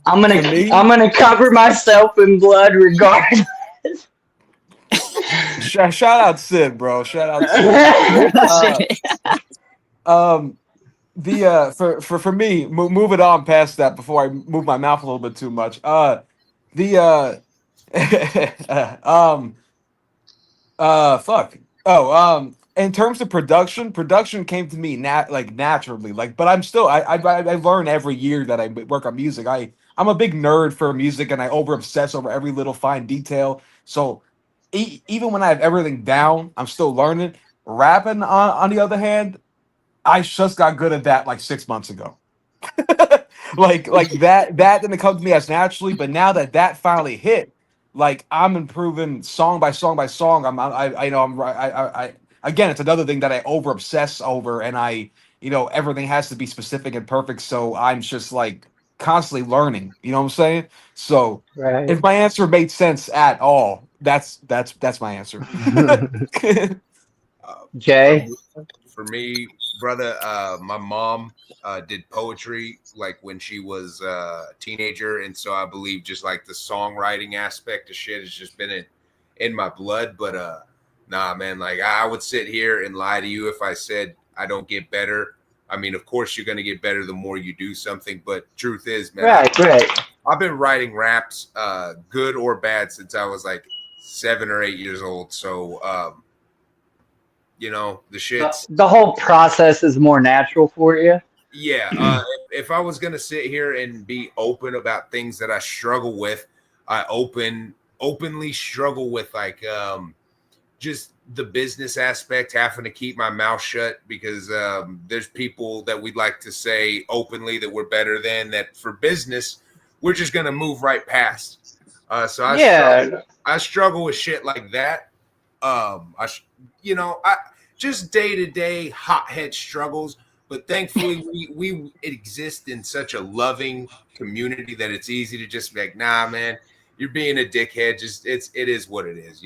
I'm gonna cover myself in blood regardless. Shout out Sid, bro. Shout out Sid. For me, move it on past that before I move my mouth a little bit too much. In terms of production came to me naturally. Like, but I learn every year that I work on music. I'm a big nerd for music, and I over obsess over every little fine detail. So even when I have everything down, I'm still learning. Rapping, on the other hand, I just got good at that like 6 months ago. like that didn't come to me as naturally, but now that finally hit, like I'm improving song by song by song. Again, it's another thing that I over obsess over, and everything has to be specific and perfect. So I'm just like constantly learning. You know what I'm saying? So right. If my answer made sense at all, that's my answer. Jay, for me, brother, my mom did poetry like when she was a teenager, and so I believe just like the songwriting aspect of shit has just been in my blood. But nah, man, like I would sit here and lie to you if I said I don't get better. I mean, of course you're gonna get better the more you do something, but truth is, man, right. I've been writing raps, good or bad, since I was like 7 or 8 years old. So the shit's the whole process is more natural for you. Yeah. If I was gonna sit here and be open about things that I struggle with, I openly struggle with like just the business aspect, having to keep my mouth shut because there's people that we'd like to say openly that we're better than, that for business we're just gonna move right past. So I struggle with shit like that. I just day-to-day hothead struggles, but thankfully we exist in such a loving community that it's easy to just be like, nah, man, you're being a dickhead. Just it is what it is,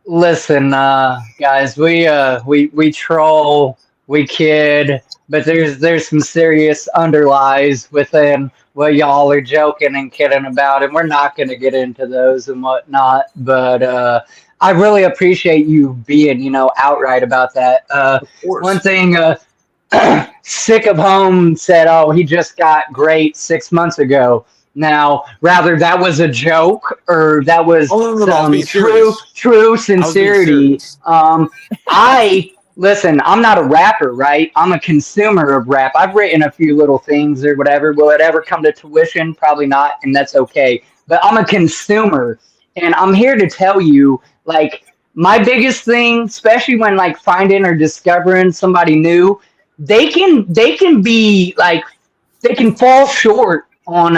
Listen, guys, we troll, we kid, but there's some serious underlies within what y'all are joking and kidding about, and we're not going to get into those and whatnot. But I really appreciate you being, outright about that. One thing, Sick of Home said, "Oh, he just got great 6 months ago." Now, rather that was a joke or that was no, I was some being serious. true I was being sincerity. serious. Listen, I'm not a rapper, right? I'm a consumer of rap. I've written a few little things or whatever. Will it ever come to tuition? Probably not, and that's okay. But I'm a consumer, and I'm here to tell you, like, my biggest thing, especially when like finding or discovering somebody new, they can be like they can fall short on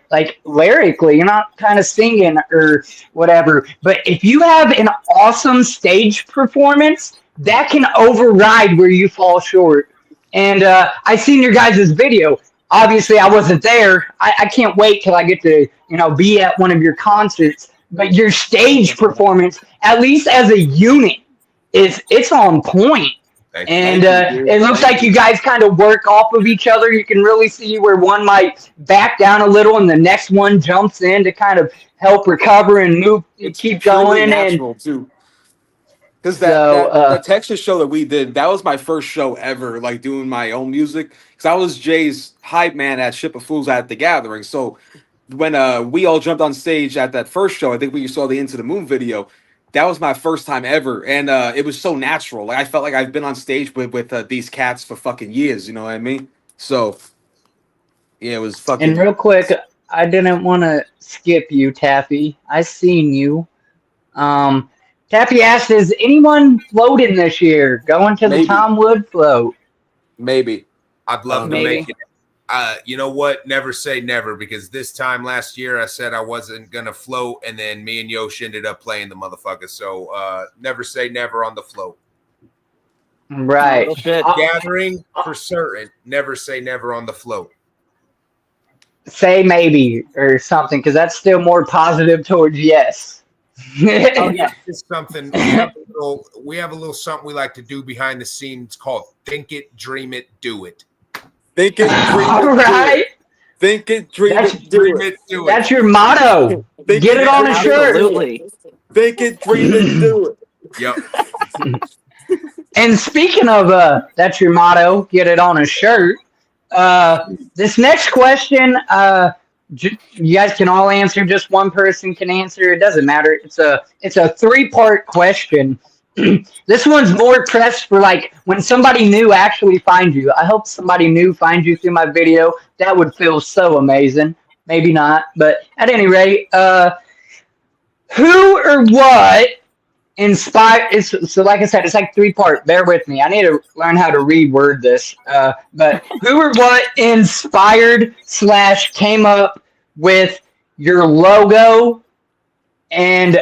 like lyrically. You're not kind of singing or whatever, but if you have an awesome stage performance, that can override where you fall short. And I seen your guys' video. Obviously, I wasn't there. I can't wait till I get to be at one of your concerts. But your stage performance, at least as a unit, it's on point. And it looks like you guys kind of work off of each other. You can really see where one might back down a little, and the next one jumps in to kind of help recover and move, keep going. Natural too. Because that Texas show that we did, that was my first show ever, like doing my own music. Because I was Jay's hype man at Ship of Fools at the Gathering. So when we all jumped on stage at that first show, I think we saw the Into the Moon video. That was my first time ever, and it was so natural. Like I felt like I've been on stage with these cats for fucking years. You know what I mean? So yeah, it was fucking. And real quick, I didn't want to skip you, Taffy. I seen you. Taffy asked, "Is anyone floating this year? Going to the Tom Wood float?" Maybe. I'd love to make it. You know what? Never say never, because this time last year I said I wasn't gonna float, and then me and Yosh ended up playing the motherfucker. So never say never on the float. Right. Gathering for certain. Never say never on the float. Say maybe or something, because that's still more positive towards yes. Oh, yeah, it's something. We have a little something we like to do behind the scenes called "Think It, Dream It, Do It." Think it, dream All it, right. Think it, dream it, do it. That's your motto. Get it on a shirt. Absolutely. Think it, dream it, do it. Yep. And speaking of that's your motto, get it on a shirt. This next question, you guys can all answer. Just one person can answer. It doesn't matter. It's a 3-part question. This one's more pressed for like when somebody new actually finds you. I hope somebody new finds you through my video. That would feel so amazing. Maybe not, but at any rate, who or what inspired? So like I said, it's like 3-part. Bear with me. I need to learn how to reword this. But who or what inspired / came up with your logo and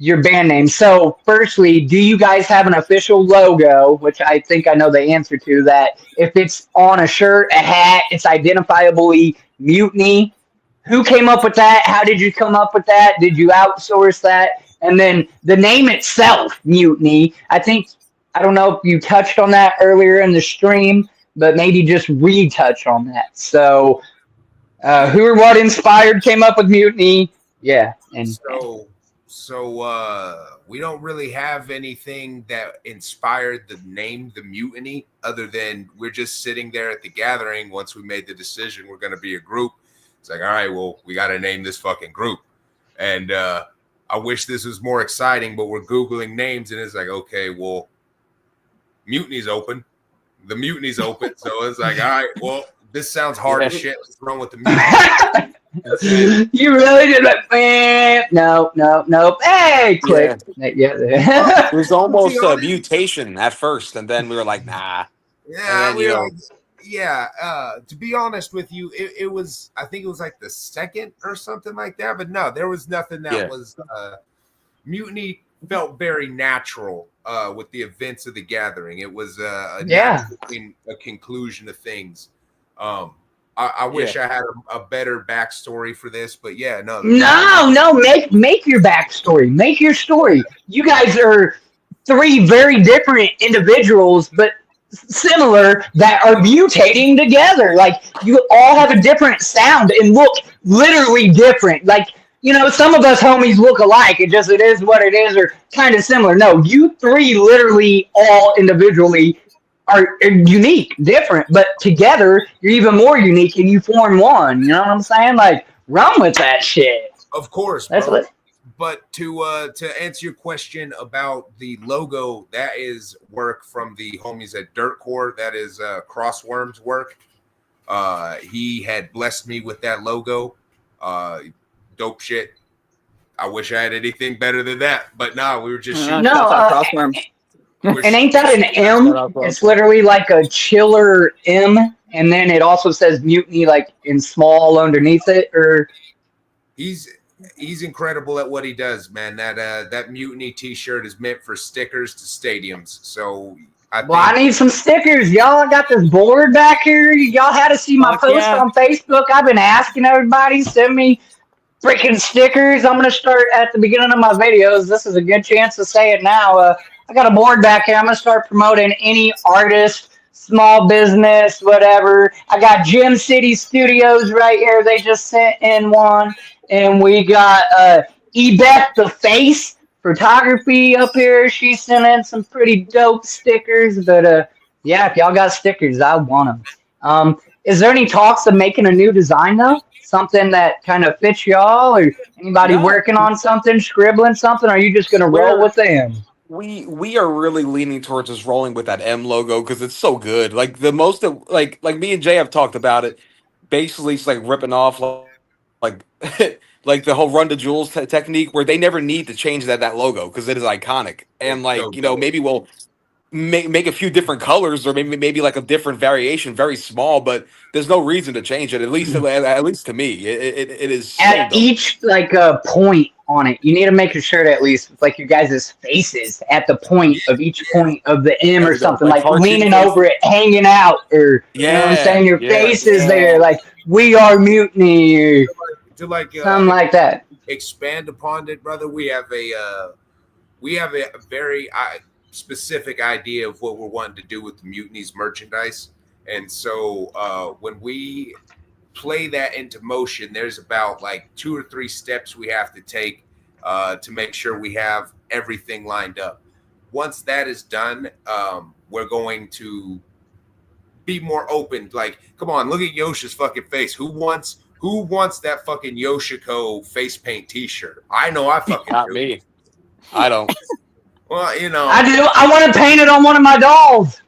your band name? So firstly, do you guys have an official logo, which I think I know the answer to that? If it's on a shirt, a hat, it's identifiably Mutiny. Who came up with that? How did you come up with that? Did you outsource that? And then the name itself, Mutiny, I don't know if you touched on that earlier in the stream, but maybe just retouch on that. So who or what inspired came up with Mutiny? Yeah. And So we don't really have anything that inspired the name The Mutiny, other than we're just sitting there at the gathering. Once we made the decision we're going to be a group, it's like, all right, well, we got to name this fucking group. And I wish this was more exciting, but we're Googling names, and it's like, okay, well, Mutiny's open. The Mutiny's open. So it's like, all right, well, this sounds hard as shit. Let's run with the Mutiny. You really did like, no. Hey, click. Yeah. It was almost a mutation at first, and then we were like, nah. Yeah, to be honest with you, it was, I think it was like the second or something like that. But no, there was nothing that was Mutiny felt very natural with the events of the gathering. It was a conclusion of things. I wish I had a better backstory for this, but yeah, no. Make your backstory. Make your story. You guys are 3 very different individuals, but similar, that are mutating together. Like, you all have a different sound and look literally different. Like, some of us homies look alike. It is what it is, or kind of similar. No, you 3 literally all individually are unique, different, but together you're even more unique and you form one. You know what I'm saying? Like, run with that shit. Of course, That's bro. what. But to answer your question about the logo, that is work from the homies at Dirtcore. That is Crossworm's work. He had blessed me with that logo. Dope shit. I wish I had anything better than that, but nah, we were just shooting. No, Crossworm. and ain't that an M? It's literally like a chiller M, and then it also says Mutiny like in small underneath it. Or he's incredible at what he does, man. That Mutiny T-shirt is meant for stickers to stadiums. So I need some stickers, y'all. I got this board back here. Y'all had to see my post on Facebook. I've been asking everybody send me freaking stickers. I'm gonna start at the beginning of my videos. This is a good chance to say it now. I got a board back here. I'm gonna start promoting any artist, small business, whatever. I got Gym City Studios right here. They just sent in one, and we got Ebeth the Face Photography up here. She sent in some pretty dope stickers. But yeah, if y'all got stickers, I want them. Is there any talks of making a new design though? Something that kind of fits y'all, or anybody working on something, scribbling something? Or are you just gonna roll with them? We are really leaning towards just rolling with that M logo because it's so good. Like the most of like me and Jay have talked about it. Basically, it's like ripping off like like the whole Run to Jewels technique where they never need to change that logo because it is iconic. And like maybe we'll make a few different colors or maybe like a different variation, very small, but there's no reason to change it. At least to me, it is so at dope. Each like point on it. You need to make a shirt at least with like your guys' faces at the point of each point of the M or something, like leaning over it, hanging out, or you know what I'm saying? Your face is there, like we are Mutiny, or something like that. Expand upon it, brother. We have a very specific idea of what we're wanting to do with the Mutiny's merchandise, and so when we play that into motion, there's about like 2 or 3 steps we have to take to make sure we have everything lined up. Once that is done, we're going to be more open. Like, come on, look at Yosha's fucking face. Who wants that fucking Yoshiko face paint T-shirt? I know I fucking Not do. me. I don't. Well, you know, I do. I want to paint it on one of my dolls.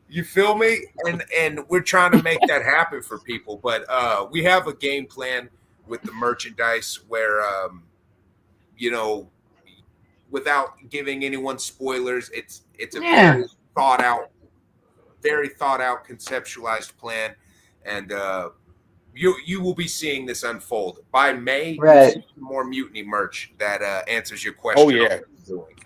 You feel me? And we're trying to make that happen for people. But we have a game plan with the merchandise where, without giving anyone spoilers, it's a very thought out, conceptualized plan. And you will be seeing this unfold. By May, right. More Mutiny merch that answers your question. Oh, yeah.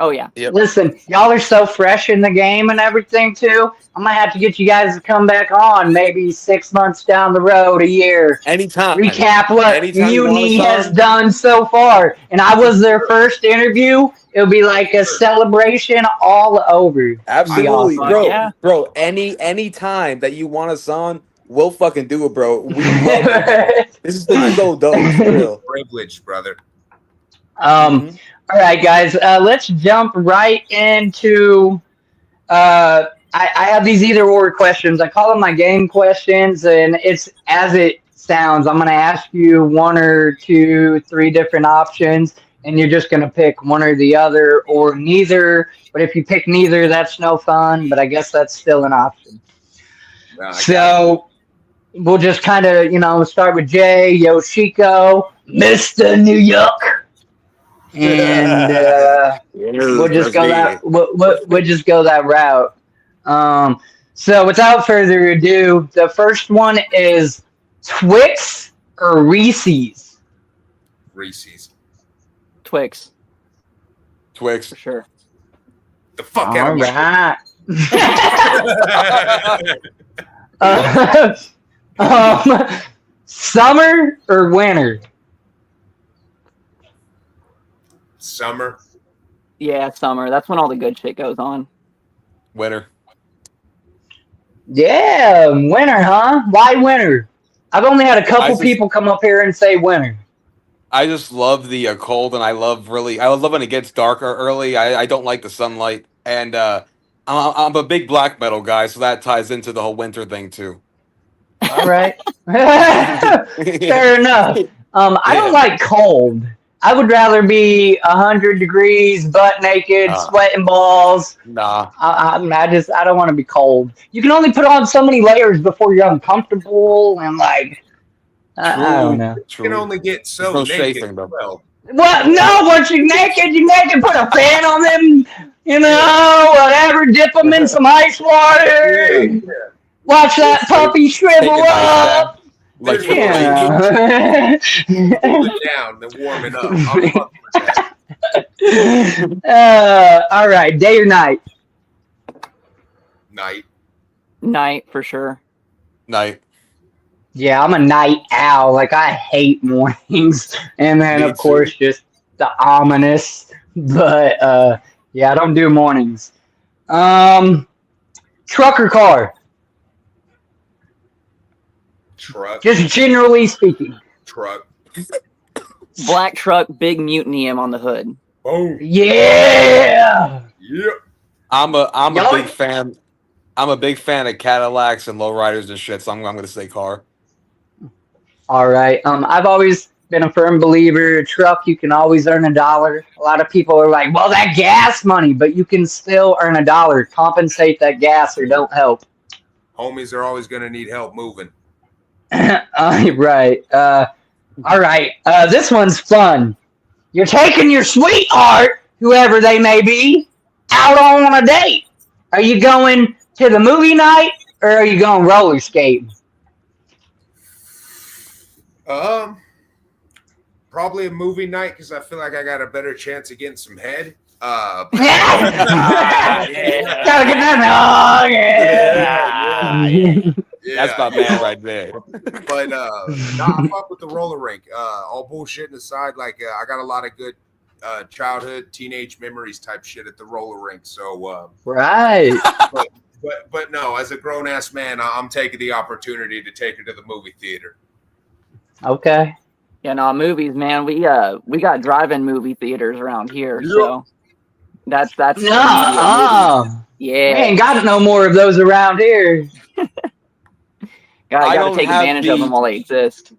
Oh yeah. Yep. Listen, y'all are so fresh in the game and everything too. I'm gonna have to get you guys to come back on maybe 6 months down the road, a year. Anytime. Recap what Mutiny has done so far. And I was their first interview. It'll be like a celebration all over. Absolutely, awesome. bro. Yeah. Bro, any time that you want us on, we'll fucking do it, bro. We love it. This is so dope. Real privilege, brother. All right, guys. Let's jump right into. I have these either-or questions. I call them my game questions, and it's as it sounds. I'm going to ask you 1 or 2, 3 different options, and you're just going to pick one or the other or neither. But if you pick neither, that's no fun. But I guess that's still an option. So we'll just kind of, start with Jay, Yoshiko, Mr. New York. And we'll just go that we'll just go that route. So without further ado, the first one is Twix or Reese's. Reese's. Twix. Twix. For sure. The fuck out of my summer or winter? Summer. Yeah, summer. That's when all the good shit goes on. Winter. Yeah, winter, huh? Why winter? I've only had a couple people come up here and say winter. I just love the cold, and I love when it gets darker early. I don't like the sunlight, and I'm a big black metal guy, so that ties into the whole winter thing too. All right. Fair enough. I don't like cold. I would rather be 100 degrees, butt naked, sweating balls. Nah. I don't want to be cold. You can only put on so many layers before you're uncomfortable and like. I don't know. You can only get so naked. Well, what? No, once you're naked, put a fan on them, whatever, dip them in some ice water. Yeah. Watch that puppy shrivel up. Like, cool it down, then warm it up. I'm up for that. All right, day or night? Night. Night, for sure. Night. Yeah, I'm a night owl. Like, I hate mornings. And then, of course, just the ominous. But, yeah, I don't do mornings. Truck or car? Truck. Just generally speaking. Truck. Black truck, big Mutiny on the hood. Oh. Yeah. Yep. I'm a big fan. I'm a big fan of Cadillacs and lowriders and shit, so I'm going to say car. All right. I've always been a firm believer. Truck, you can always earn $1. A lot of people are like, well, that gas money, but you can still earn $1. Compensate that gas or don't help. Homies are always going to need help moving. Right. All right. This one's fun. You're taking your sweetheart, whoever they may be, out on a date. Are you going to the movie night or are you going roller skating? Probably a movie night because I feel like I got a better chance of getting some head. Gotta get that. Yeah. That's my man right there. But I fuck with the roller rink. All bullshitting aside, like I got a lot of good childhood, teenage memories type shit at the roller rink. So right. But no, as a grown ass man, I'm taking the opportunity to take her to the movie theater. Okay. Yeah, no, movies, man. We got drive-in movie theaters around here, so that's no. Yeah. We ain't got no more of those around here. Gotta take advantage of them while they exist.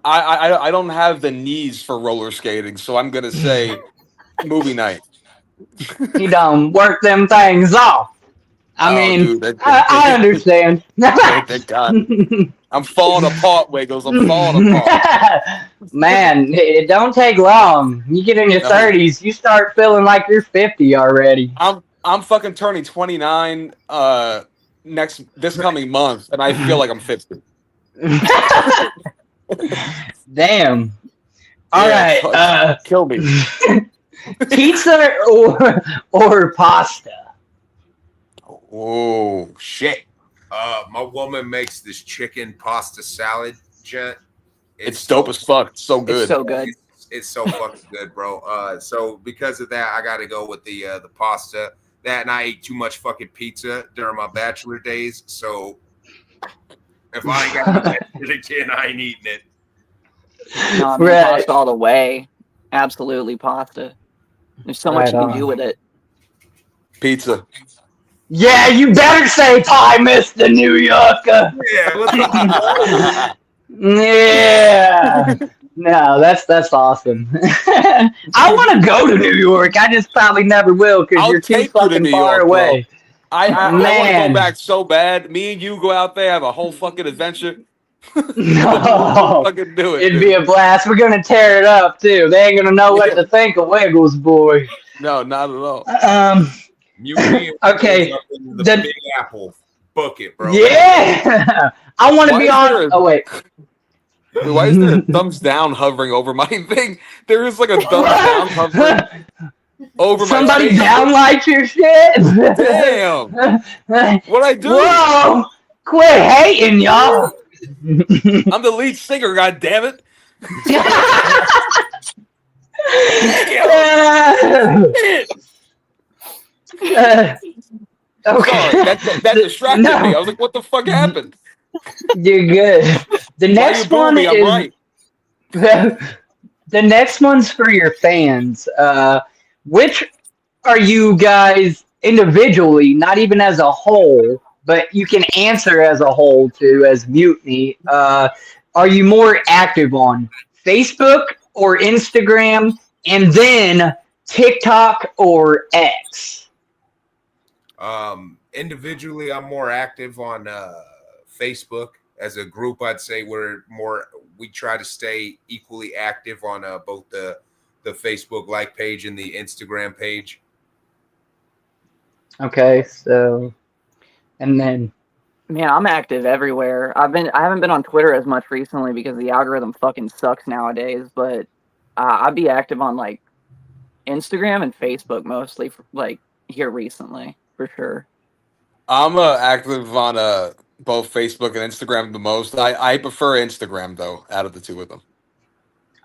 I don't have the knees for roller skating, so I'm gonna say movie night. You don't work them things off. I mean, dude, I understand. Thank God. I'm falling apart, Wiggles. I'm falling apart. Man, it don't take long. You get in your 30s, you start feeling like you're 50 already. I'm fucking turning 29 this coming month, and I feel like I'm 50. Damn. All right. Kill me. Pizza or pasta? Oh shit. My woman makes this chicken pasta salad, gent. It's dope as fuck. It's so good. It's so good. It's so fucking good, bro. So because of that, I got to go with the pasta. That and I ate too much fucking pizza during my bachelor days. So if I ain't got that shit again, I ain't eating it. No, I mean, pasta all the way. Absolutely pasta. There's so much you can do with it. Pizza. Yeah, you better say pie, Mr. New Yorker. Yeah. Yeah. No, that's awesome. I want to go to New York. I just probably never will because you're too fucking far away. I want to go back so bad. Me and you go out there, have a whole fucking adventure. No, fucking do it. It'd be a blast. We're gonna tear it up too. They ain't gonna know what to think of Wiggles, boy. No, not at all. Okay. The Big Apple. Book it, bro. Yeah. I want to be on. Oh wait. Why is there a thumbs down hovering over my thing? There is like a thumbs down hovering over Somebody my face. downlight your shit. Damn. What I do? Whoa. Quit hating, y'all. I'm the lead singer, god damn it. Okay. Sorry, that distracted me. I was like, what the fuck happened? You're good. The next one is I'm right. The next one's for your fans. Which are you guys individually, not even as a whole, but you can answer as a whole too, as Mutiny. Are you more active on Facebook or Instagram, and then TikTok or X? Individually, I'm more active on Facebook. As a group, I'd say we try to stay equally active on both the Facebook like page and the Instagram page. Okay, so, and then Man, I'm active everywhere. I haven't been on Twitter as much recently because the algorithm fucking sucks nowadays. But I'd be active on like Instagram and Facebook mostly, like here recently for sure. I'm active on both Facebook and Instagram the most. I prefer Instagram though, out of the two of them.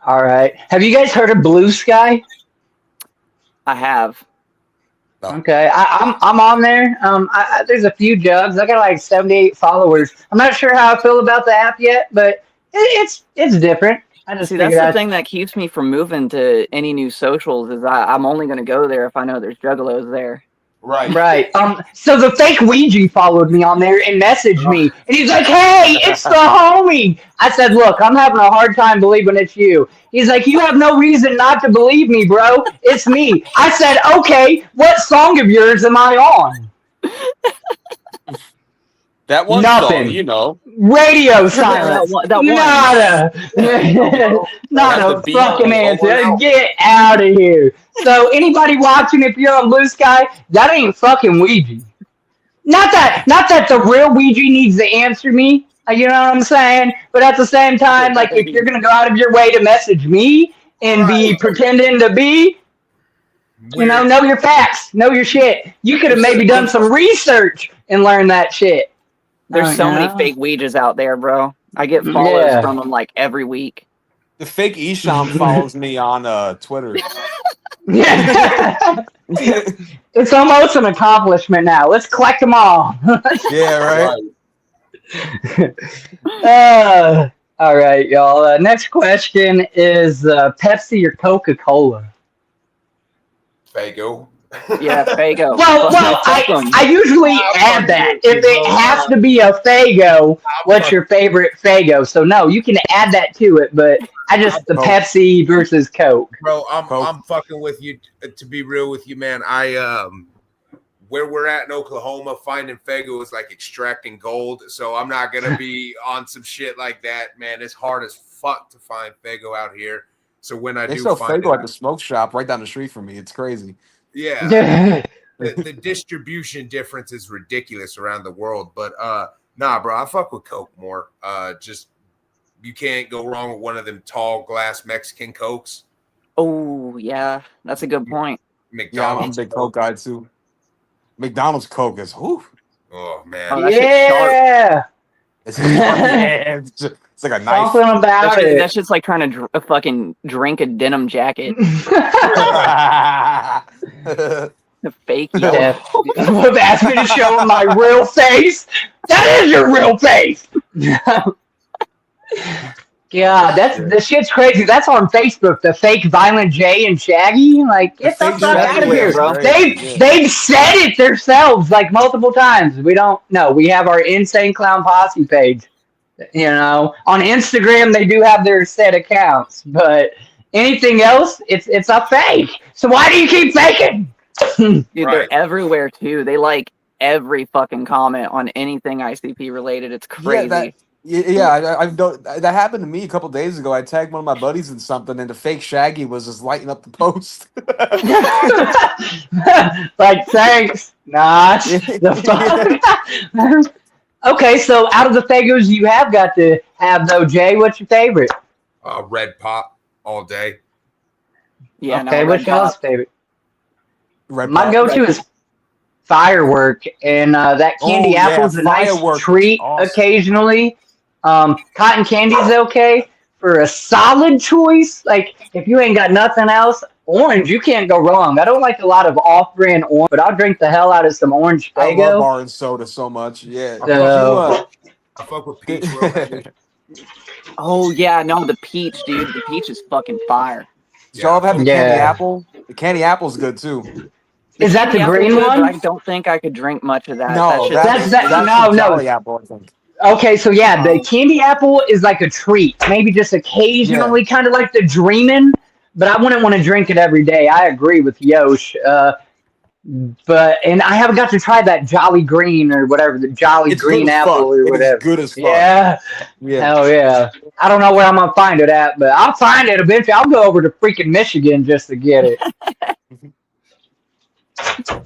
all right. Have you guys heard of Blue Sky? I have. No. Okay, I'm on there. There's a few jugs. I got like 78 followers. I'm not sure how I feel about the app yet, but it's different. I just See, that's figured the thing that keeps me from moving to any new socials is I'm only going to go there if I know there's Juggalos there. Right. So the fake Ouija followed me on there and messaged me, and he's like, "Hey, it's the homie." I said, "Look, I'm having a hard time believing it's you." He's like, "You have no reason not to believe me, bro. It's me." I said, "Okay, what song of yours am I on?" That one Nothing. song, you know. Radio silence. that one. Not a beat fucking over answer. out. Get out of here. So anybody watching, if you're on Blue Sky, that ain't fucking Ouija. Not that the real Ouija needs to answer me. You know what I'm saying? But at the same time, like if you're gonna go out of your way to message me and be pretending to be, you know your facts, know your shit. You could have maybe done some research and learned that shit. There's so many fake Ouijas out there, bro. I get follows from them like every week. The fake Isham follows me on Twitter. It's almost an accomplishment now. Let's collect them all. Yeah, right. All right, y'all. Next question is Pepsi or Coca-Cola? Fago. Yeah, Fago. Well, I usually add that. If it has to be a Fago, what's your favorite Fago? So no, you can add that to it, but the Pepsi versus Coke. Bro, I'm fucking with you. To be real with you, man, where we're at in Oklahoma, finding Fago is like extracting gold. So I'm not gonna be on some shit like that, man. It's hard as fuck to find Fago out here. So when I do sell find Fago at the smoke shop right down the street from me. It's crazy. Yeah. the distribution difference is ridiculous around the world. But nah, bro, I fuck with Coke more. Just you can't go wrong with one of them tall glass Mexican Cokes. Oh yeah, that's a good point. McDonald's. Yeah, I'm a big Coke guy too. McDonald's Coke is whew. Oh man. Oh, that It's like a knife. Something about it. That's just like trying to fucking drink a denim jacket. Fake. Yeah. You've asked me to show my real face. That is your real face. God, the shit's crazy. That's on Facebook. The fake Violent J and Shaggy. Like, get the fuck out of here, bro. They've said it themselves like multiple times. We don't know. We have our Insane Clown Posse page. You know, on Instagram they do have their set accounts, but anything else, it's a fake. So why do you keep faking? Dude, they're everywhere too. They like every fucking comment on anything ICP related. It's crazy. That happened to me a couple days ago. I tagged one of my buddies in something, and the fake Shaggy was just lighting up the post. Like, thanks. Not the fuck. Okay, so out of the Fagos you have got to have, though, Jay, what's your favorite? Red Pop all day. Yeah. Okay, what's y'all's favorite? Red My Pop. go-to is Firework, and that candy apple is a nice treat occasionally. Cotton candy's okay for a solid choice. Like, if you ain't got nothing else, orange, you can't go wrong. I don't like a lot of off-brand orange, but I'll drink the hell out of some orange Faygo. I love orange soda so much. Yeah. I fuck with peach real heavy. Oh yeah, no, the peach, dude. The peach is fucking fire. Did y'all have the candy apple? The candy apple's good too. Is that the Candy green apple, one? but I don't think I could drink much of that. No, That's that's no, the no. Jolly Apple, I think. Okay, so yeah, the candy apple is like a treat. Maybe just occasionally, kind of like the dreaming, but I wouldn't want to drink it every day. I agree with Yosh. And I haven't got to try that Jolly Green or whatever, the Jolly It's Green good as apple fuck. or It whatever. is good as fuck. Yeah. Hell yeah. I don't know where I'm gonna find it at, but I'll find it eventually. I'll go over to freaking Michigan just to get it.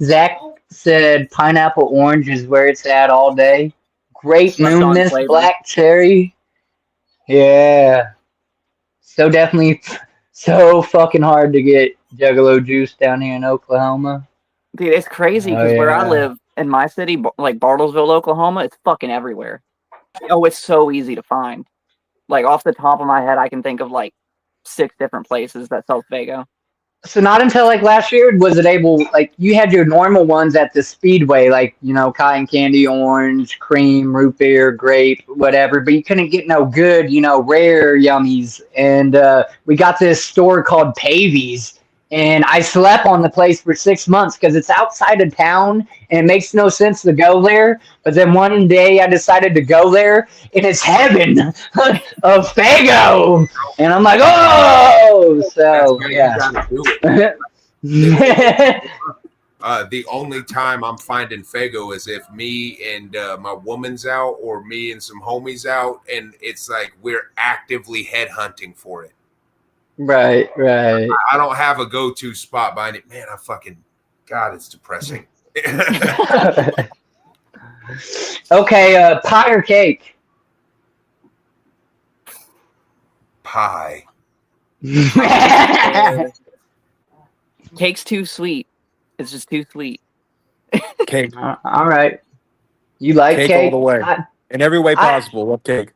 Zach said pineapple orange is where it's at all day. Grape Left on moon mist, flavor. black cherry. Yeah. So definitely so fucking hard to get Juggalo juice down here in Oklahoma. Dude, it's crazy Oh, because where I yeah. live in my city, like Bartlesville, Oklahoma, it's fucking everywhere. Oh, it's so easy to find. Like off the top of my head, I can think of like 6 different places that sell Fago. So not until like last year was it able, like you had your normal ones at the Speedway, like, you know, cotton candy, orange, cream, root beer, grape, whatever, but you couldn't get no good, you know, rare yummies. And we got this store called Pavy's, and I slept on the place for 6 months because it's outside of town and it makes no sense to go there. But then one day I decided to go there and it's heaven of Fago. And I'm like, oh, so yeah. The only time I'm finding Fago is if me and my woman's out or me and some homies out, and it's like we're actively headhunting for it. Right. I don't have a go-to spot behind it. Man, God, it's depressing. Okay, pie or cake? Pie. Cake's too sweet. It's just too sweet. Cake. All right. You like Cake cake? all the way. In every way possible. Love cake.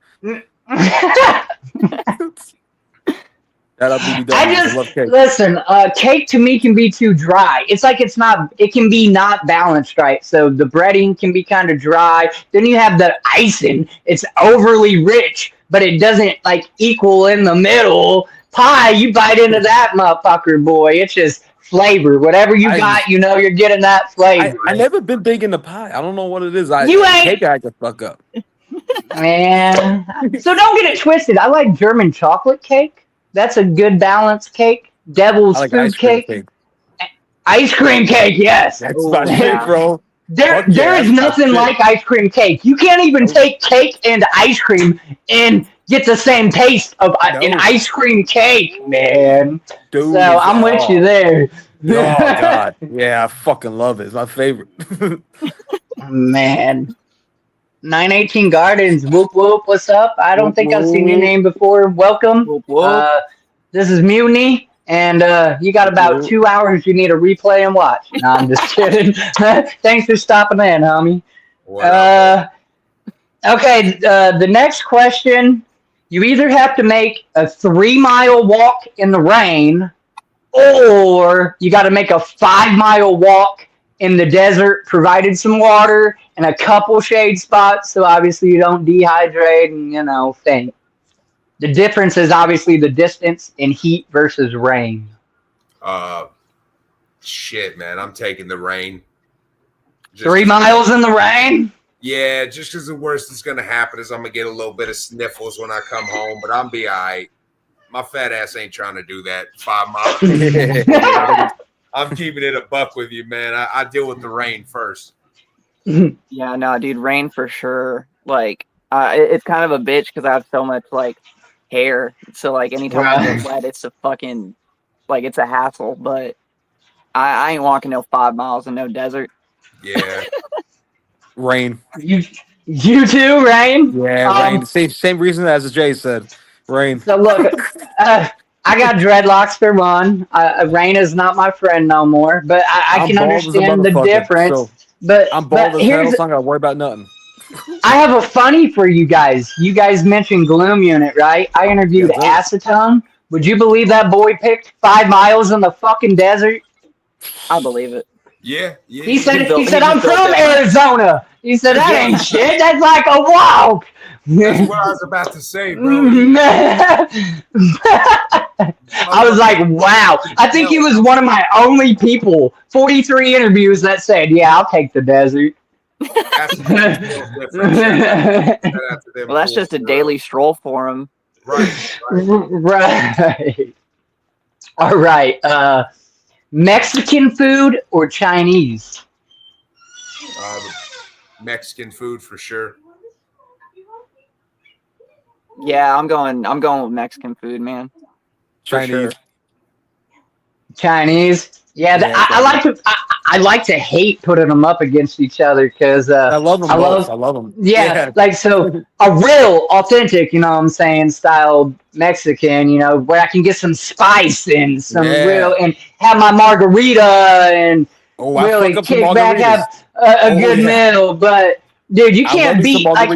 Shout out BBW. I love cake. listen. Cake to me can be too dry. It's like it's not. It can be not balanced right. So the breading can be kind of dry. Then you have the icing. It's overly rich, but it doesn't like equal in the middle. Pie, you bite into that motherfucker, boy. It's just flavor. Whatever you got, you know you're getting that flavor. I never been big into pie. I don't know what it is. You ain't- Cake I can fuck up. Man, so don't get it twisted. I like German chocolate cake. That's a good balanced cake. Devil's I like food ice cream cake. Ice cream cake, yes. That's my shit, bro. There Fuck yeah, is that's my nothing shit. like ice cream cake. You can't even take cake and ice cream and get the same taste of an ice cream cake, man. Dude, so I'm with you there. Oh God, yeah, I fucking love it. It's my favorite. Man. 918 Gardens, whoop whoop, what's up? I don't think I've seen your name before. Welcome. Whoop, whoop. This is Mutiny, and you got about 2 hours you need to replay and watch. No, I'm just kidding. Thanks for stopping in, homie. Okay, the next question, you either have to make a 3-mile walk in the rain, or you got to make a 5-mile walk in the desert, provided some water and a couple shade spots, so obviously you don't dehydrate and, you know, faint. The difference is obviously the distance in heat versus rain. Shit, man, I'm taking the rain. 3 miles in the rain? Yeah, just because the worst that's going to happen is I'm going to get a little bit of sniffles when I come home, but I'm be all right. My fat ass ain't trying to do that 5 miles. I'm keeping it a buck with you, man. I deal with the rain first. Yeah, no, dude, rain for sure. Like, it's kind of a bitch because I have so much like hair. So like, anytime I get wet, it's a fucking like it's a hassle. But I ain't walking no 5 miles in no desert. Yeah, Rain. You too, Rain? Yeah, rain. Same reason as Jay said. Rain. So look, I got dreadlocks for one. Rain is not my friend no more, but I can understand the difference. So but I'm bald as hell, so I don't gotta worry about nothing. I have a funny for you guys. You guys mentioned Gloom Unit, right? I interviewed Acetone. Would you believe that boy picked 5 miles in the fucking desert? I believe it. Yeah. He said I'm from Arizona. He said that ain't shit. That's like a walk. That's what I was about to say, bro. I was like, wow. I think he was one of my only people, 43 interviews that said, yeah, I'll take the desert. That's different. Shout out to them Well, that's just a daily stroll for him. Right. Right. All right. Mexican food or Chinese? Mexican food for sure. Yeah, I'm going with Mexican food, man. For Chinese. sure. Chinese. Yeah, I like to hate putting them up against each other because I love them both. I love them. Yeah, like so a real authentic, you know what I'm saying, style Mexican, you know, where I can get some spice and some real and have my margarita and really kick back, have a good meal. But dude, you can't beat like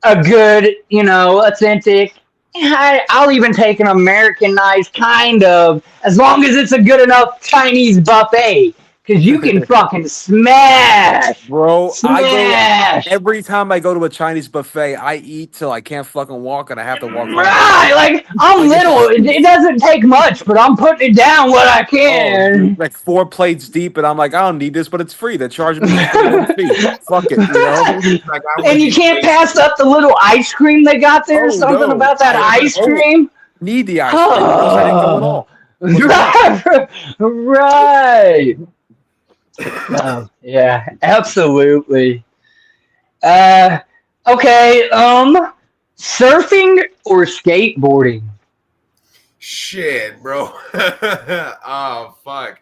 a good, you know, authentic. I'll even take an Americanized kind of, as long as it's a good enough Chinese buffet, because you can fucking smash, bro. Smash. Every time I go to a Chinese buffet, I eat till I can't fucking walk, and I have to walk. Right, like I'm little. It doesn't take much, but I'm putting it down what I can. Like 4 plates deep, and I'm like, I don't need this, but it's free. They're charging me $1 Fuck it, you know. Like, and you can't pass up the little ice cream they got there. Something about that ice cream. Need the ice cream. I didn't go at all. Right. Yeah, absolutely. Okay. Surfing or skateboarding? Shit, bro. Oh fuck.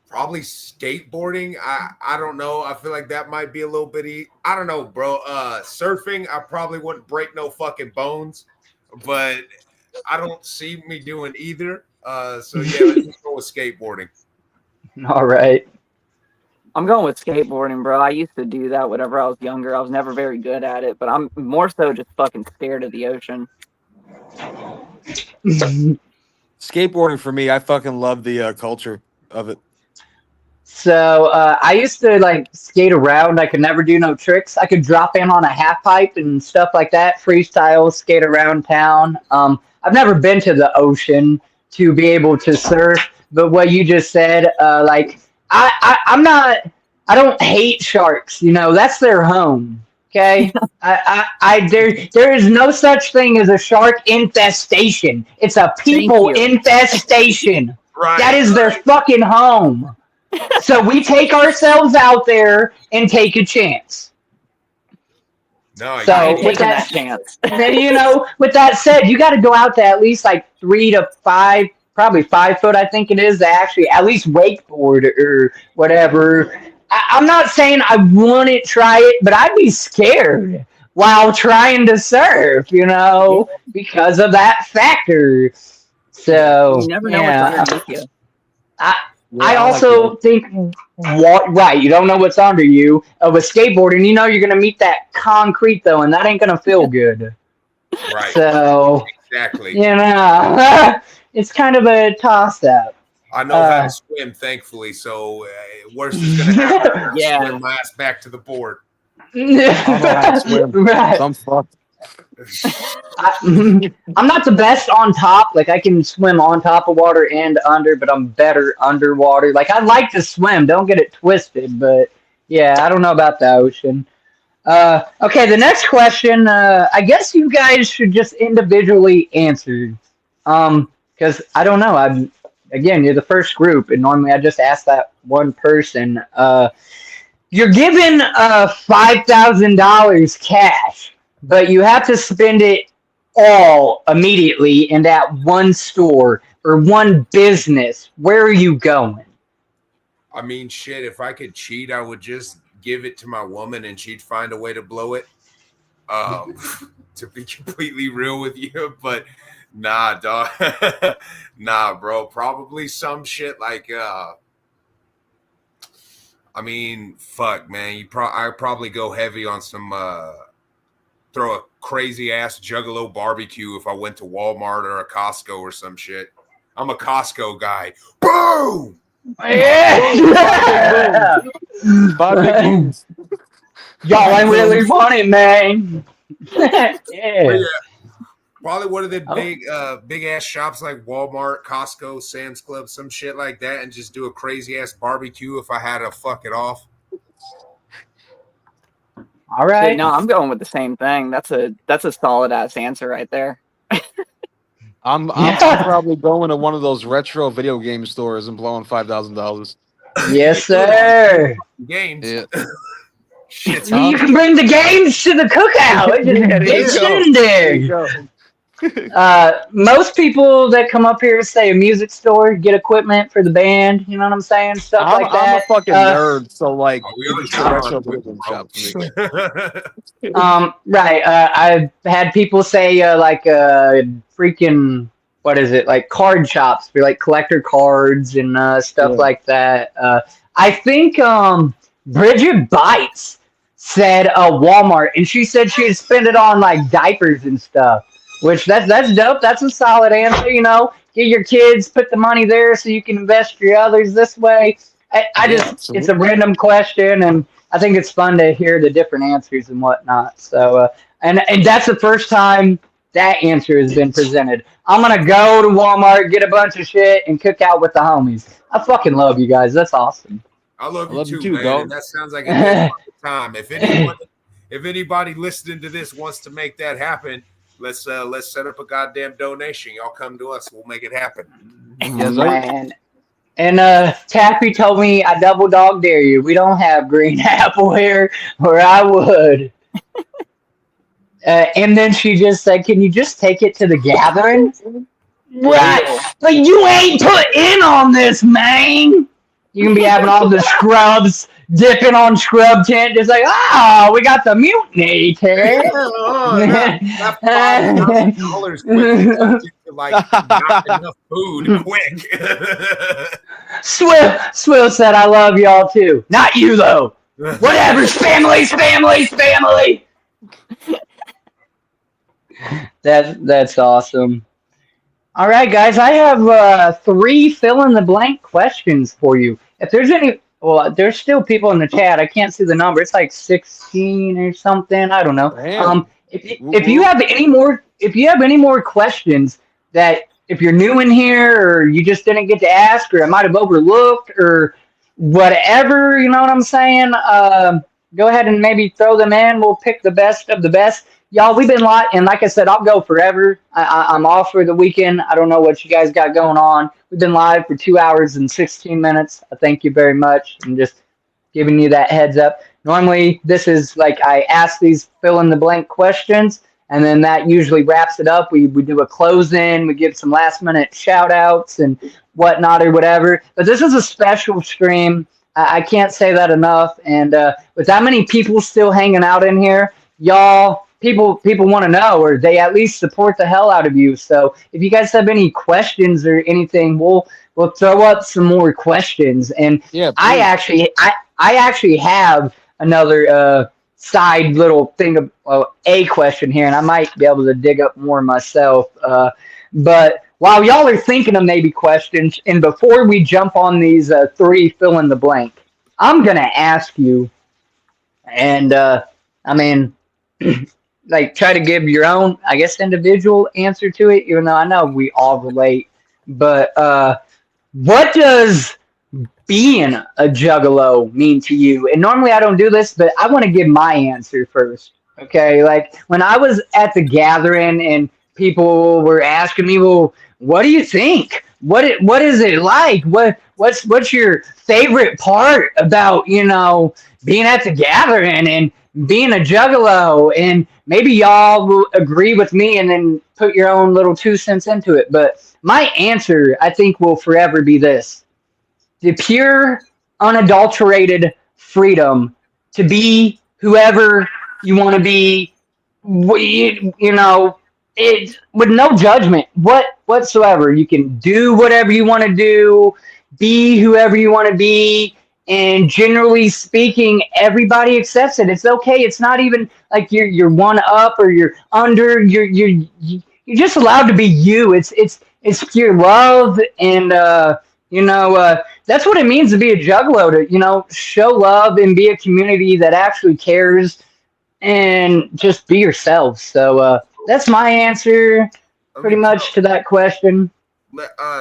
Probably skateboarding. I don't know. I feel like that might be a little bit. I don't know, bro. Surfing, I probably wouldn't break no fucking bones, but I don't see me doing either. So yeah, let's just go with skateboarding. All right. I'm going with skateboarding, bro. I used to do that whenever I was younger. I was never very good at it, but I'm more so just fucking scared of the ocean. Skateboarding for me, I fucking love the culture of it. So I used to like skate around. I could never do no tricks. I could drop in on a half pipe and stuff like that, freestyle, skate around town. I've never been to the ocean to be able to surf, but what you just said, like I don't hate sharks. You know, that's their home. Okay, there is no such thing as a shark infestation. It's a people infestation. Right. That is their fucking home. So we take ourselves out there and take a chance. No, so with that chance, you know, with that said, you got to go out to at least like 3 to 5, probably 5 foot, I think it is, to actually at least wakeboard or whatever. I'm not saying I wouldn't try it, but I'd be scared while trying to surf, you know, because of that factor. So you never know what's underneath you. I also think, right, you don't know what's under you. With skateboarding, you know you're going to meet that concrete, though, and that ain't going to feel good. Right. So, exactly. You know, it's kind of a toss-up. I know how to swim, thankfully, so worst is going to happen. Swim my ass back to the board. I don't know how to swim. Right. I'm fucked. I'm not the best on top. Like I can swim on top of water and under, but I'm better underwater. Like I like to swim. Don't get it twisted, but yeah, I don't know about the ocean. Okay, the next question. I guess you guys should just individually answer, because I don't know. Again, you're the first group, and normally I just ask that one person. You're given $5,000 cash. But you have to spend it all immediately in that one store or one business. Where are you going? I mean, shit, if I could cheat, I would just give it to my woman and she'd find a way to blow it. To be completely real with you. But nah, dog. Nah, bro. Probably some shit like, I mean, fuck, man. I'd probably go heavy on some... throw a crazy ass Juggalo barbecue if I went to Walmart or a Costco or some shit. I'm a Costco guy. Boom! Yeah! Y'all ain't really funny, man. Yeah. Probably one of the big ass shops like Walmart, Costco, Sam's Club, some shit like that, and just do a crazy ass barbecue if I had to fuck it off. All right. No, I'm going with the same thing. That's a solid ass answer right there. I'm probably going to one of those retro video game stores and blowing $5,000. Yes, sir. Games. Yeah. Shit. You can bring the games to the cookout. It's in there. Most people that come up here say a music store, get equipment for the band. You know what I'm saying? Stuff like that. I'm a fucking nerd, so like it's a retro video game shop for me. Right. I've had people say like freaking what is it? Like card shops for like collector cards and stuff like that. I think Bridget Bites said Walmart, and she said she'd spend it on like diapers and stuff. Which that's dope. That's a solid answer. You know, get your kids, put the money there so you can invest your others this way. It's a random question, and I think it's fun to hear the different answers and whatnot. So, and that's the first time that answer has been presented. I'm gonna go to Walmart, get a bunch of shit, and cook out with the homies. I fucking love you guys. That's awesome. I love you too, man. dog. And that sounds like a good time. If anybody listening to this wants to make that happen, let's set up a goddamn donation. Y'all come to us. We'll make it happen. Yes, Man. And Taffy told me I double dog dare you. We don't have green apple here, or I would. And then she just said, "Can you just take it to the gathering?" Right, but you ain't put in on this, man. You can be having all the scrubs dipping on scrub tent, just like, we got the mutiny tent. That $5,000 quick to like not enough food quick. Swill said, "I love y'all too." Not you though. Whatever. Family's family. That's awesome. All right, guys. I have 3 fill-in-the-blank questions for you. If there's any, well, there's still people in the chat. I can't see the number. It's like 16 or something. I don't know. If you have any more questions that if you're new in here or you just didn't get to ask or I might have overlooked or whatever, you know what I'm saying? Go ahead and maybe throw them in. We'll pick the best of the best. Y'all, we've been live, and like I said, I'll go forever. I'm off for the weekend. I don't know what you guys got going on. We've been live for 2 hours and 16 minutes. I thank you very much. I'm just giving you that heads up. Normally, this is like I ask these fill-in-the-blank questions, and then that usually wraps it up. We do a close-in. We give some last-minute shout-outs and whatnot or whatever. But this is a special stream. I can't say that enough. And with that many people still hanging out in here, y'all, people want to know, or they at least support the hell out of you. So if you guys have any questions or anything, we'll throw up some more questions. And yeah, I actually have another side little thing of a question here, and I might be able to dig up more myself. But while y'all are thinking of maybe questions, and before we jump on these 3 fill in the blank, I'm gonna ask you, and I mean, like try to give your own, I guess, individual answer to it, even though I know we all relate. But what does being a juggalo mean to you? And normally I don't do this, but I want to give my answer first. Okay, like when I was at the gathering and people were asking me, well, what do you think? What is it like? What's your favorite part about, you know, being at the gathering and being a juggalo? And maybe y'all will agree with me and then put your own little 2 cents into it. But my answer, I think, will forever be this: the pure, unadulterated freedom to be whoever you want to be, you know, it with no judgment whatsoever. You can do whatever you want to do, be whoever you want to be, and generally speaking, everybody accepts it. It's okay. It's not even like you're one up or you're under. You're just allowed to be you. It's pure love, and you know, that's what it means to be a juggalo. To, you know, show love and be a community that actually cares, and just be yourself. So that's my answer pretty much to that question.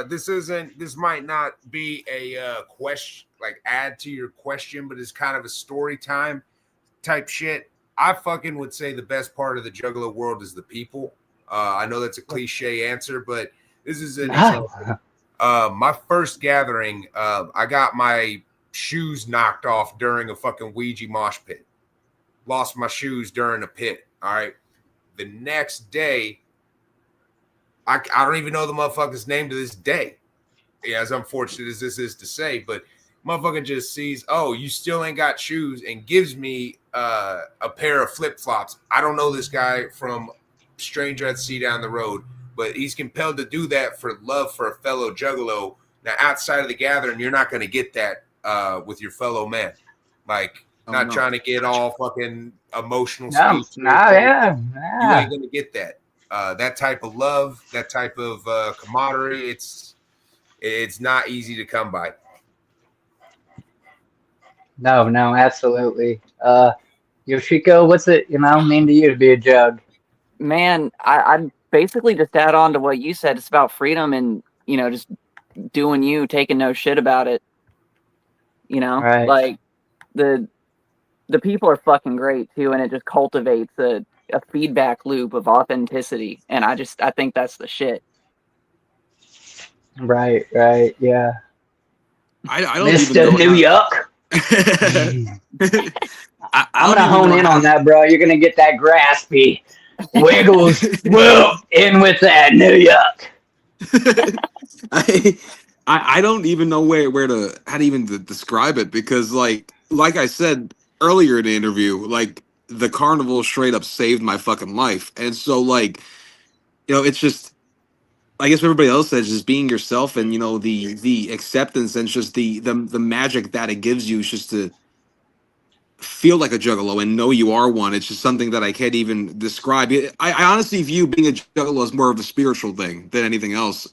This might not be a question like add to your question, but it's kind of a story time type shit. I fucking would say the best part of the Juggalo world is the people. I know that's a cliche answer, but this is an example. My first gathering, I got my shoes knocked off during a fucking Ouija mosh pit. Lost my shoes during a pit. All right. The next day, I don't even know the motherfucker's name to this day. Yeah, as unfortunate as this is to say, but motherfucker just sees, oh, you still ain't got shoes, and gives me a pair of flip-flops. I don't know this guy from stranger at sea down the road, but he's compelled to do that for love for a fellow Juggalo. Now, outside of the gathering, you're not going to get that with your fellow man. Like, trying to get all fucking emotional. Yeah. You ain't going to get that. That type of love, that type of camaraderie, it's not easy to come by. No, absolutely. Yoshiko, what's it, mean to you to be a jug? Man, I basically just add on to what you said. It's about freedom and, just doing you, taking no shit about it. Right. Like the people are fucking great too, and it just cultivates a feedback loop of authenticity. And I think that's the shit. Right, yeah. I don't Mr. New York. I'm gonna hone in on that, bro. You're gonna get that graspy wiggles. Whoa, in with that New York. I don't even know how to even describe it, because like I said earlier in the interview, like the carnival straight up saved my fucking life. And so like, it's just, I guess what everybody else says, just being yourself, and the acceptance, and just the magic that it gives you, is just to feel like a Juggalo and know you are one. It's just something that I can't even describe. I honestly view being a Juggalo as more of a spiritual thing than anything else.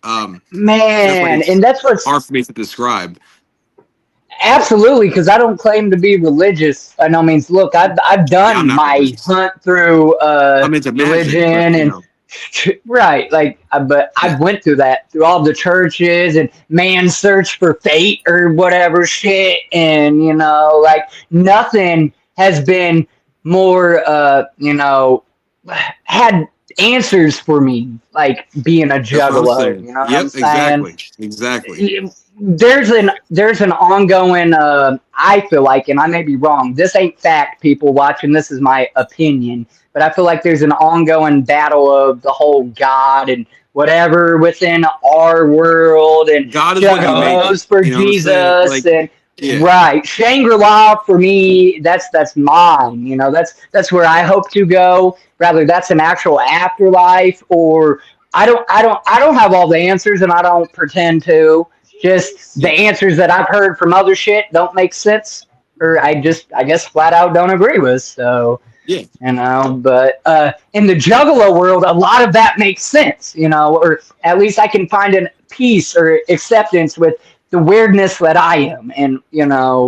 Man, and that's what's hard for me to describe. Absolutely, because I don't claim to be religious by no means. Look, I've done my religious. Hunt through I'm into religion, magic, right, like, but I went through that, through all the churches and man's search for fate or whatever shit, and like nothing has been more had answers for me like being a Juggalo. You know what I'm saying? Exactly. There's an ongoing I feel like, and I may be wrong, this ain't fact, people watching, this is my opinion, but I feel like there's an ongoing battle of the whole God and whatever within our world, and God is Juggalos for Jesus, like, right, Shangri-La for me, that's mine, that's where I hope to go, rather that's an actual afterlife, or I don't have all the answers, and I don't pretend to. Just the answers that I've heard from other shit don't make sense, or I guess flat out don't agree with. So yeah, but in the Juggalo world, a lot of that makes sense, or at least I can find a peace or acceptance with the weirdness that I am, and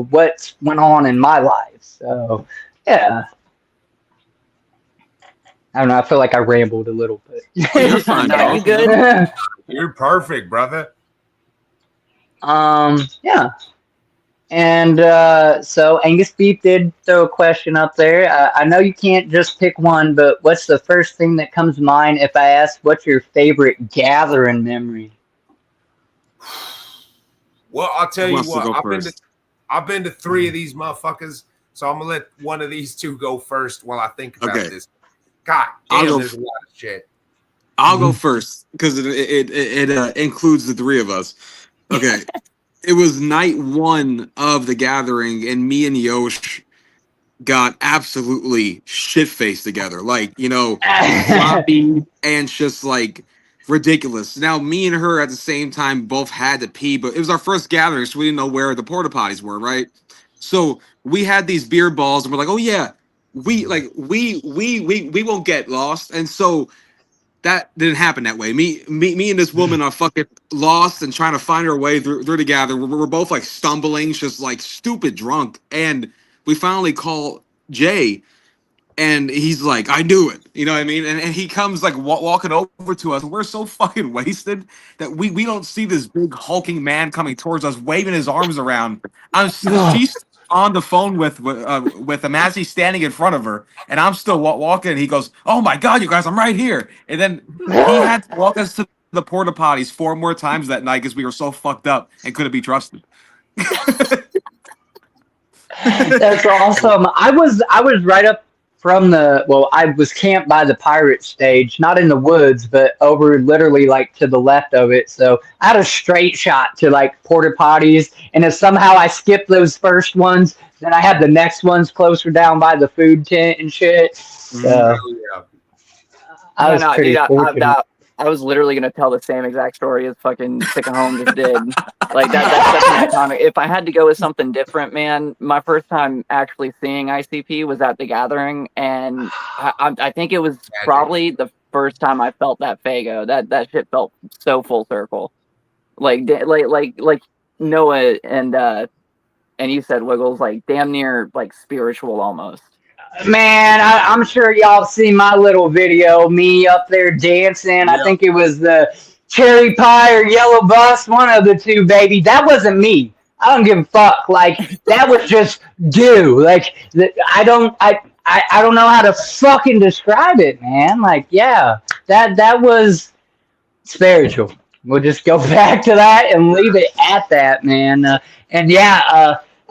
what's went on in my life. So yeah. I don't know. I feel like I rambled a little bit. You're fine, no, you good? You're perfect, brother. Yeah. And so Angus Beef did throw a question up there. I know you can't just pick one, but what's the first thing that comes to mind if I ask what's your favorite gathering memory? Well, I'll tell you what. I've been to 3 of these motherfuckers, so I'm gonna let one of these 2 go first while I think about this. God damn, there's a lot of shit. I'll go first because it includes the 3 of us. Okay. It was night 1 of the gathering, and me and Yosh got absolutely shit-faced together. Like, sloppy and just like ridiculous. Now, me and her at the same time both had to pee, but it was our first gathering, so we didn't know where the porta potties were, right? So we had these beer balls, and we're like, oh yeah, we won't get lost. And so that didn't happen that way. Me and this woman are fucking lost and trying to find our way through the gathering. We're both like stumbling, just like stupid drunk. And we finally call Jay, And he's like, I knew it. You know what I mean? And he comes like walking over to us. We're so fucking wasted that we don't see this big hulking man coming towards us, waving his arms around. She's on the phone with him as he's standing in front of her, and I'm still walking. And he goes, "Oh my god, you guys, I'm right here!" And then he had to walk us to the porta potties 4 more times that night because we were so fucked up and couldn't be trusted. That's awesome. I was right up from I was camped by the pirate stage, not in the woods, but over literally like to the left of it. So I had a straight shot to like porta potties, and if somehow I skipped those first ones, then I had the next ones closer down by the food tent and shit. So I was pretty fortunate. I was literally gonna tell the same exact story as fucking Sick of Home just did. Like that's such an iconic. If I had to go with something different, man, my first time actually seeing ICP was at the Gathering, and I think it was probably the first time I felt that Fago. That shit felt so full circle. Like Noah and you said Wiggles, like damn near like spiritual almost. Man, I'm sure y'all seen my little video, me up there dancing. Yeah. I think it was the cherry pie or yellow bus, one of the two, baby. That wasn't me. I don't give a fuck. Like, that was just due. Like, I don't know how to fucking describe it, man. Like, yeah, that was spiritual. We'll just go back to that and leave it at that, man.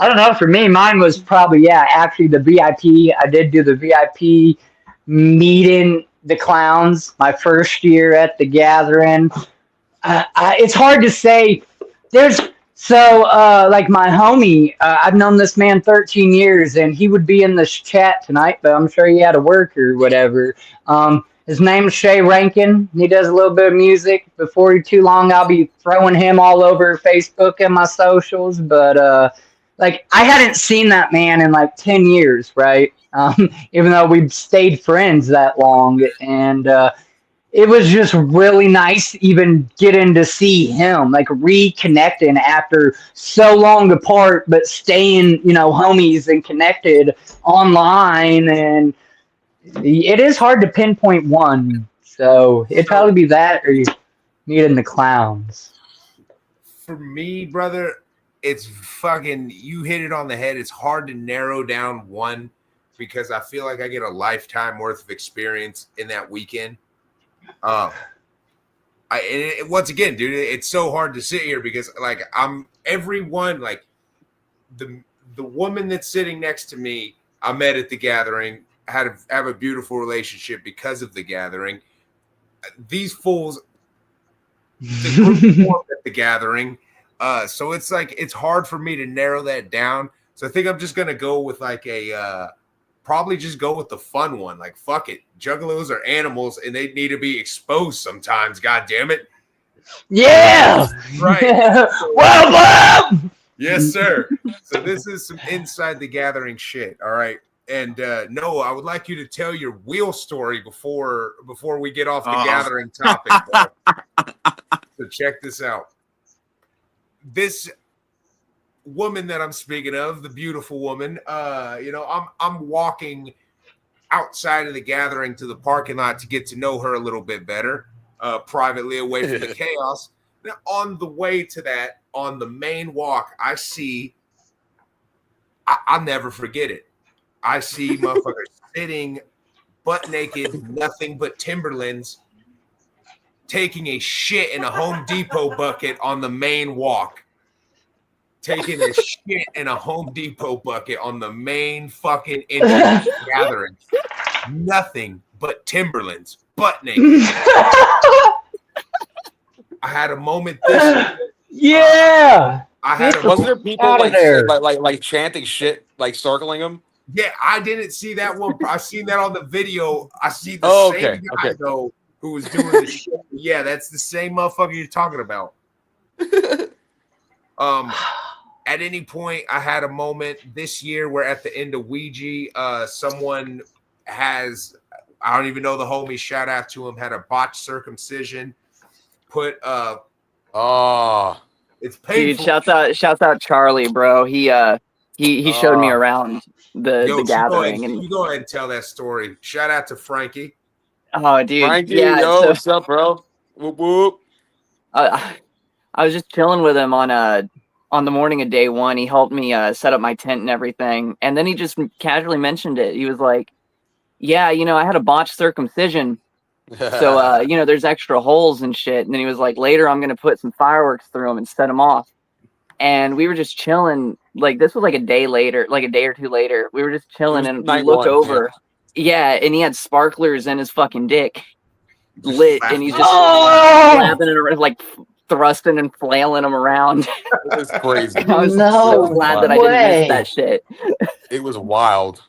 I don't know. For me, mine was probably, actually the VIP. I did do the VIP meeting the clowns my first year at the Gathering. It's hard to say. Like my homie, I've known this man 13 years, and he would be in this chat tonight, but I'm sure he had to work or whatever. His name's Shay Rankin. He does a little bit of music. Before too long, I'll be throwing him all over Facebook and my socials, but like, I hadn't seen that man in like 10 years, right? Even though we've stayed friends that long. And it was just really nice even getting to see him, like reconnecting after so long apart, but staying, homies and connected online. And it is hard to pinpoint one. So it'd probably be that or meeting the clowns. For me, brother, it's fucking, you hit it on the head. It's hard to narrow down one because I feel like I get a lifetime worth of experience in that weekend. Once again, dude, it's so hard to sit here because like everyone, like the woman that's sitting next to me, I met at the Gathering, have a beautiful relationship because of the Gathering. These fools, the group formed at the Gathering. So it's like it's hard for me to narrow that down. So I think I'm just gonna go with like probably just go with the fun one. Like fuck it, Juggalos are animals and they need to be exposed sometimes. God damn it. Yeah. Right. Well, yes, sir. So this is some inside the Gathering shit. All right. And Noah, I would like you to tell your wheel story before we get off the Gathering topic. So check this out. This woman that I'm speaking of, the beautiful woman, I'm walking outside of the Gathering to the parking lot to get to know her a little bit better, privately away from the chaos. Now, on the way to that, on the main walk, I see, I'll never forget it. I see motherfuckers sitting butt naked, nothing but Timberlands, taking a shit in a Home Depot bucket on the main walk. Taking a shit in a Home Depot bucket on the main fucking entrance Gathering. Nothing but Timberlands, butt naked. I had a moment this year. Yeah. Wasn't there people like chanting shit, like circling them? Yeah, I didn't see that one. I seen that on the video. I see the same guy though who was doing the shit. Yeah, that's the same motherfucker you're talking about. At any point, I had a moment this year where at the end of Ouija, someone has, I don't even know the homie, shout out to him, had a botched circumcision. It's painful. Dude, shouts out Charlie, bro. He He showed me around the gathering, and you go ahead and tell that story. Shout out to Frankie. oh, dude, Frankie, yeah. yo, So what's up, bro? Whoop whoop. I was just chilling with him on the morning of day one. He helped me set up my tent and everything, and then he just casually mentioned it. He was like, "Yeah, I had a botched circumcision, so there's extra holes and shit." And then he was like, "Later, I'm gonna put some fireworks through them and set them off." And we were just chilling. Like this was like a day later, like a day or two later. We were just chilling, and we look over. Yeah, and he had sparklers in his fucking dick, lit, and he's just slapping it around, like thrusting and flailing them around. It was crazy. I was so glad that I didn't miss that shit. It was wild.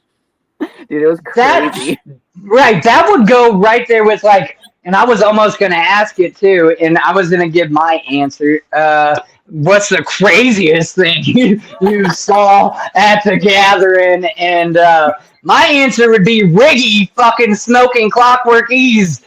Dude, it was crazy. Right, that would go right there with like, and I was almost going to ask it too, and I was going to give my answer. What's the craziest thing you saw at the gathering? And my answer would be Riggy fucking smoking Clockwork E's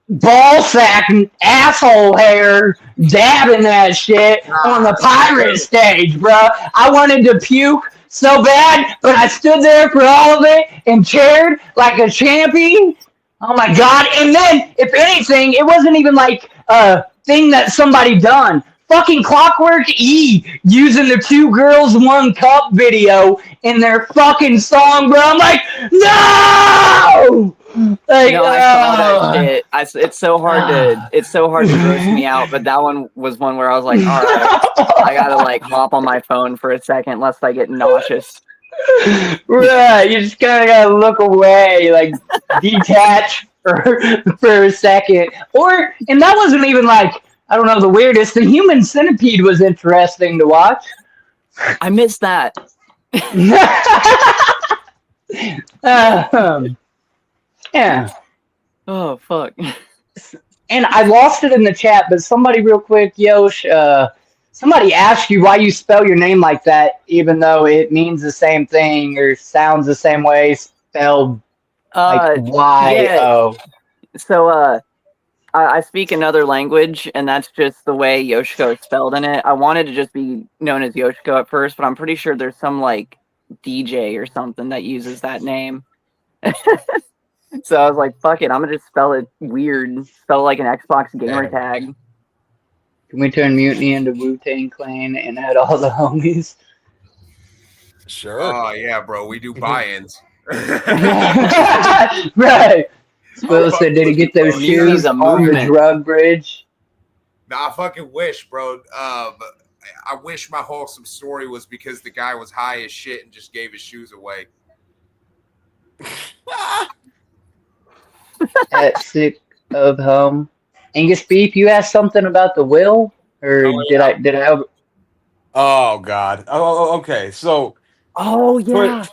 ball sack asshole hair, dabbing that shit on the pirate stage, bro. I wanted to puke so bad, but I stood there for all of it and cheered like a champion. Oh my god. And then, if anything, it wasn't even like a thing that somebody done. Fucking Clockwork E using the 2 Girls 1 Cup video in their fucking song, bro. I'm like, no! Like, no, I saw that shit. It's so hard to gross me out, but that one was one where I was like, all right, I gotta like hop on my phone for a second lest I get nauseous. Right, you just kind of gotta look away, like detach for a second. And that wasn't even like, I don't know, the weirdest. The Human Centipede was interesting to watch. I missed that. Yeah. Oh, fuck. And I lost it in the chat, but somebody real quick, Yosh, somebody asked you why you spell your name like that, even though it means the same thing or sounds the same way, spelled like Y-O. Yeah. So, I speak another language, and that's just the way Yoshiko is spelled in it. I wanted to just be known as Yoshiko at first, but I'm pretty sure there's some, like, DJ or something that uses that name. So I was like, fuck it, I'm gonna just spell it weird. Spell it like an Xbox gamer tag. Can we turn Mutiny into Wu-Tang Clan and add all the homies? Sure. Oh, yeah, bro. We do buy-ins. Right. Will said, did he get those shoes on the drug bridge? Nah, I fucking wish, bro. I wish my wholesome story was because the guy was high as shit and just gave his shoes away. At sick of home. Angus Beef, you asked something about the will? Or did I Oh god. Oh, okay. So oh yeah.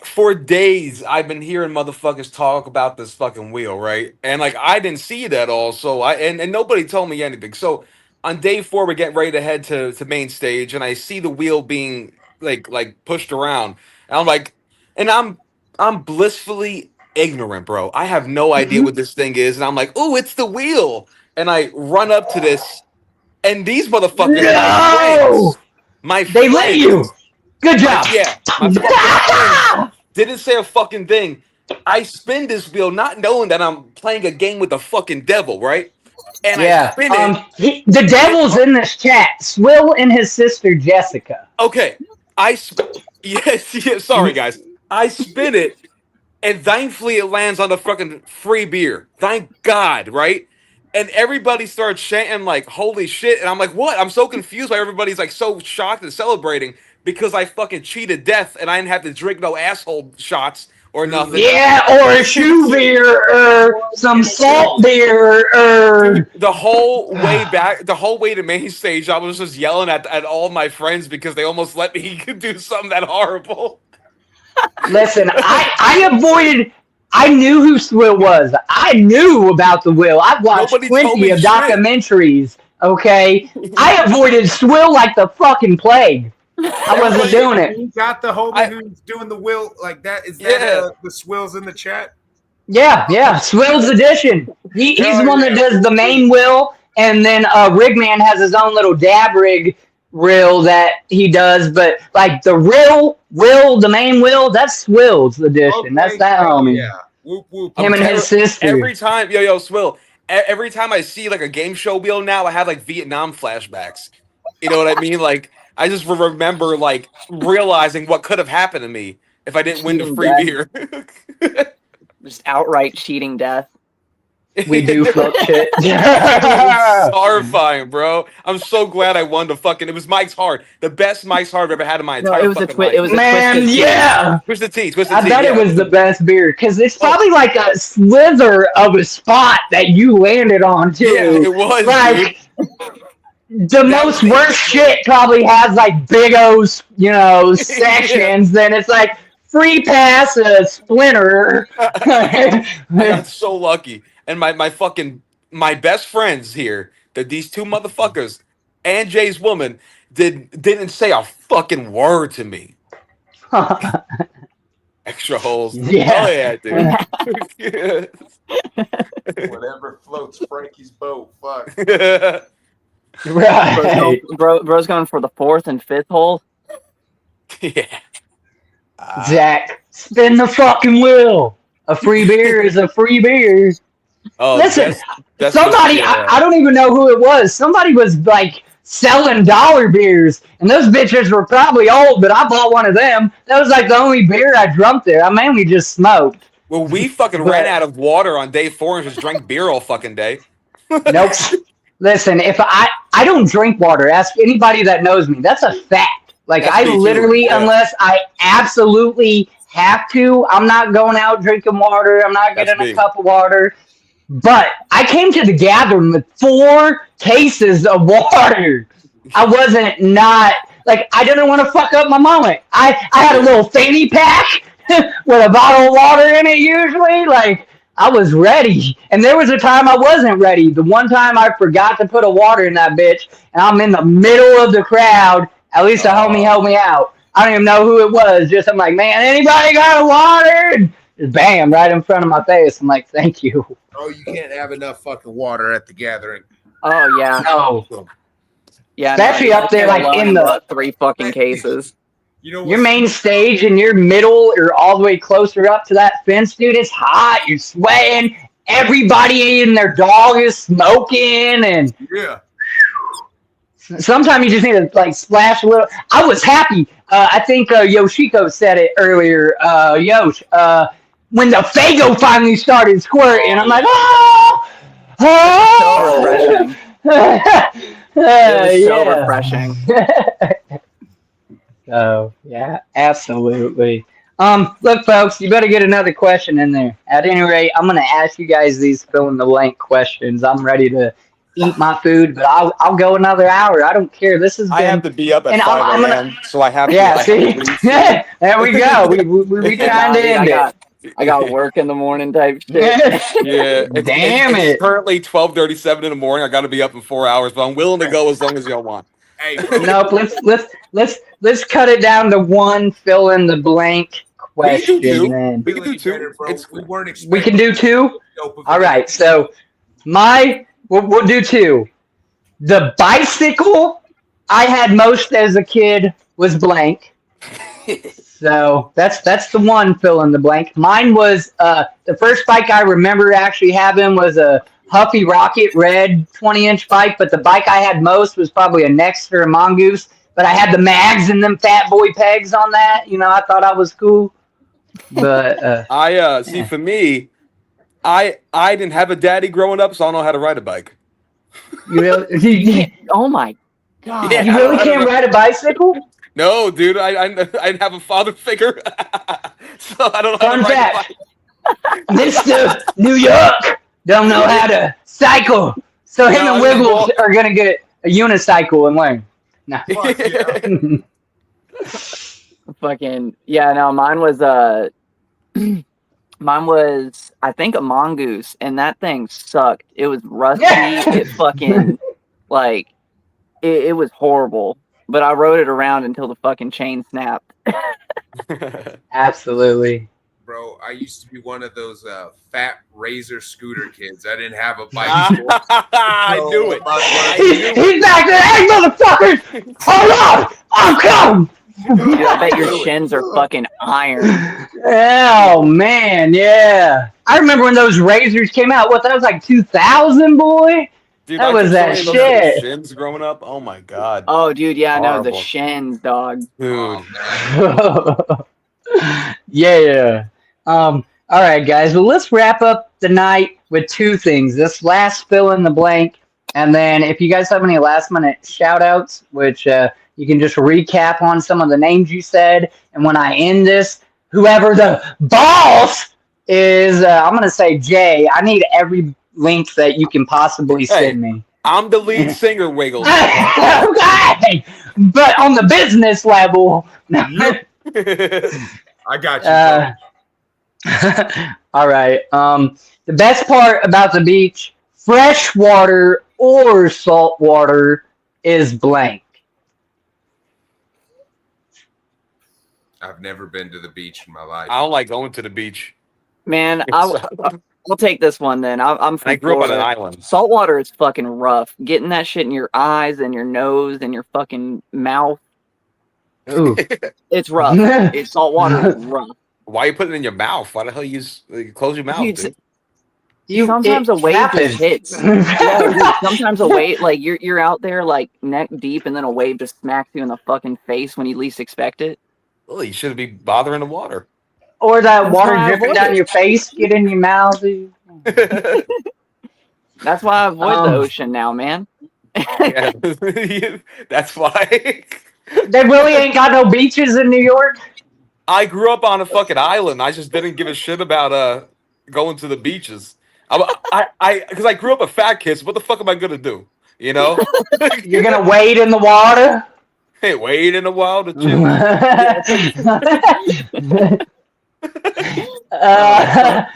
For days I've been hearing motherfuckers talk about this fucking wheel, right? And like I didn't see it at all. So and nobody told me anything. So on day 4 we're getting ready to head to main stage and I see the wheel being like pushed around. And I'm like, and I'm blissfully ignorant, bro. I have no idea what this thing is, and I'm like, "Ooh, it's the wheel!" And I run up to this, and these motherfuckers, my friends, they let you. Good job. Yeah, my fucking friends didn't say a fucking thing. I spin this wheel, not knowing that I'm playing a game with the fucking devil, right? And I spin it. The devil's in this chat. Swill and his sister Jessica. Okay, yes. Sorry, guys. I spin it. And thankfully it lands on the fucking free beer. Thank God, right? And everybody starts chanting like, holy shit. And I'm like, what? I'm so confused why everybody's like so shocked and celebrating because I fucking cheated death and I didn't have to drink no asshole shots or nothing. Yeah, or a shoe beer or some salt beer or... The whole way to main stage, I was just yelling at all my friends because they almost let me do something that horrible. Listen, I knew who Swill was. I knew about the will. I've watched plenty of documentaries, okay? I avoided Swill like the fucking plague. I wasn't doing it. You got the homie who's doing the will like that? Is that the Swills in the chat? Yeah. Swill's edition. He's the one that does the main will, and then Rigman has his own little dab rig rill that he does, but like the real Will, the main Will, that's Swill's edition. Okay, That's that hell homie. yeah. Whoop, whoop. Him and his sister. Every time, yo, Swill. Every time I see like a game show wheel now, I have like Vietnam flashbacks. You know what I mean? Like I just remember like realizing what could have happened to me if I didn't win the Cheating free death. beer. Just outright cheating death. We do fuck shit. It was horrifying, bro. I'm so glad I won the fucking. It was Mike's Hard, the best Mike's Hard I've ever had in my No, entire it was a fucking life. it was a Man, twisted tea. yeah. Twist the tea, twist the I tea. bet yeah. it was the best beer because it's probably like a slither of a spot that you landed on too. Yeah, it was, like dude. the most worst shit probably has like big O's, sections. Then it's like free pass a splinter. I got so lucky, and my best friends here, these two motherfuckers, and Jay's woman didn't say a fucking word to me. Extra holes. Yeah. Oh yeah, dude. Whatever floats Frankie's boat. Fuck. Right. Bro's going for the 4th and 5th hole. Yeah. Zach, spin the fucking wheel. A free beer is a free beer. Oh, Listen, that's somebody, yeah. I don't even know who it was. Somebody was like selling dollar beers, and those bitches were probably old, but I bought one of them. That was like the only beer I drunk there. I mainly just smoked. Well, we fucking ran out of water on day 4 and just drank beer all fucking day. Nope. Listen, if I don't drink water, ask anybody that knows me. That's a fact. Like That's I me too, literally, yeah. unless I absolutely have to, I'm not going out drinking water. I'm not That's getting me. a cup of water. But I came to the gathering with 4 cases of water. I wasn't not like I didn't want to fuck up my moment. I had a little fanny pack with a bottle of water in it usually. Like I was ready. And there was a time I wasn't ready. The one time I forgot to put a water in that bitch, and I'm in the middle of the crowd. At least a homie helped me out. I don't even know who it was. Just I'm like, man, anybody got a water? Just bam, right in front of my face. I'm like, thank you. Oh, you can't have enough fucking water at the gathering. Oh yeah. No. Yeah. Especially up there, like, in the- 3 fucking cases. You know Your what's- main stage and your middle or all the way closer up to that fence, dude, it's hot. You're sweating. Everybody and their dog is smoking. And Yeah. sometimes you just need to, like, splash a little. I was happy. I think Yoshiko said it earlier. Yosh, when the Fago finally started squirting, I'm like, oh! So refreshing. It was so yeah. refreshing. So yeah, absolutely. Look, folks, you better get another question in there. At any rate, I'm gonna ask you guys these fill in the blank questions. I'm ready to eat my food, but I'll go another hour. I don't care. This has been. I have to be up at and 5 I'm a.m., so I have to. Yeah, like, see, at least- there we go. We trying to end it. I got work in the morning type shit. Yeah, Damn it's it. currently 12:37 in the morning. I got to be up in 4 hours, but I'm willing to go as long as y'all want. Hey, bro. Nope. Let's cut it down to one fill in the blank We can do question. two. Then We can do Really two. better, bro. It's We weren't expecting we can do 2. dope of All it. right. So we'll do 2. The bicycle I had most as a kid was blank. So that's the one fill in the blank. Mine was the first bike I remember actually having was a Huffy Rocket red 20-inch bike, but the bike I had most was probably a Nexter or Mongoose. But I had the mags and them fat boy pegs on that. I thought I was cool. But I see. For me, I didn't have a daddy growing up, so I don't know how to ride a bike. you really, Oh my god. Yeah. you really can't ride a bicycle? No, dude, I didn't have a father figure, so I don't know how Fun to ride fact. a bike. Mr. New York don't know how to cycle. So him No, and I mean, Wiggles are going to get a unicycle and learn. No. Fuck yeah. Fucking yeah, no, mine was I think a mongoose, and that thing sucked. It was rusty. It fucking like it was horrible. But I rode it around until the fucking chain snapped. Absolutely. bro. I used to be one of those fat razor scooter kids. I didn't have a bike. I knew it. He's back there. Hey, motherfuckers! Hold up! I'm coming! Dude, I bet your shins are fucking iron. Oh, man, yeah. I remember when those razors came out. What, that was like 2000, boy? Dude, That was that shit. Shins growing up. Oh my god. Oh, dude, yeah, I know the Horrible. shins, dog. Dude. Yeah. All right, guys. Well, let's wrap up the night with two things. This last fill in the blank, and then if you guys have any last minute shout outs, which you can just recap on some of the names you said. And when I end this, whoever the boss is, I'm going to say Jay. I need every link that you can possibly send me. I'm the lead singer, Wiggles. Okay. But on the business level. I got you. All right. The best part about the beach, fresh water or salt water, is blank. I've never been to the beach in my life. I don't like going to the beach. Man, I'll take this one then. I'm from I grew up on Florida. an island. Saltwater is fucking rough. Getting that shit in your eyes and your nose and your fucking mouth. Ooh. It's rough. Saltwater is rough. Why you putting it in your mouth? Why the hell you close your mouth? Dude, Dude? sometimes a wave happens. just hits. Yeah, dude, sometimes a wave, like you're out there like neck deep, and then a wave just smacks you in the fucking face when you least expect it. Well, you shouldn't be bothering the water. Or that That's water why I dripping avoid down it. your face, get in your mouth. That's why I avoid the ocean now, man. Yeah. That's why. They really ain't got no beaches in New York? I grew up on a fucking island. I just didn't give a shit about going to the beaches. Because I grew up a fat kid. So what the fuck am I gonna do? You know? You're going to wade in the water? Hey, wade in a while to chill. I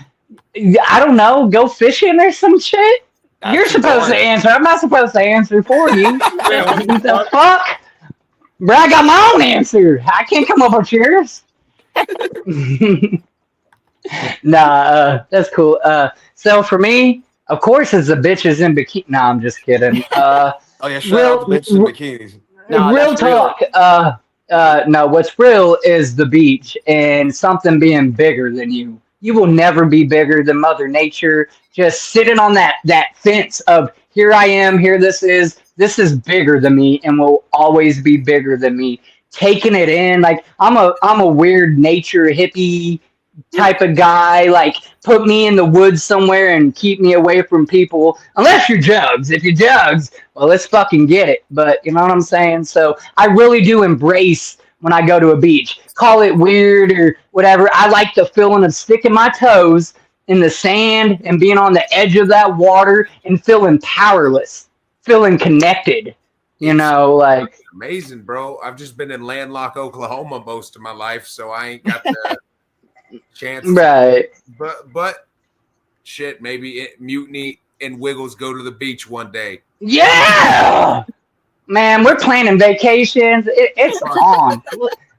don't know. Go fishing or some shit? That's You're supposed to boring. answer. I'm not supposed to answer for you. What the fuck? Bro, I got my own answer. I can't come up with yours. Nah, that's cool. So for me, of course, it's the bitches in bikini. Nah, I'm just kidding. Oh yeah, shout out to bitches in bikinis. No, real that's real. talk. No, what's real is the beach and something being bigger than you. You will never be bigger than Mother Nature. Just sitting on that fence of here I am, here this is bigger than me and will always be bigger than me. Taking it in, like I'm a weird nature hippie type of guy. Like put me in the woods somewhere and keep me away from people. Unless you're Jugs. If you're Jugs, well, let's fucking get it. But you know what I'm saying? So I really do embrace when I go to a beach. Call it weird or whatever. I like the feeling of sticking my toes in the sand and being on the edge of that water and feeling powerless, feeling connected. You know, like Amazing, bro. I've just been in landlocked Oklahoma most of my life, so I ain't got the chance. right. But shit, maybe Mutiny and Wiggles go to the beach one day. Yeah, man, we're planning vacations. It's on.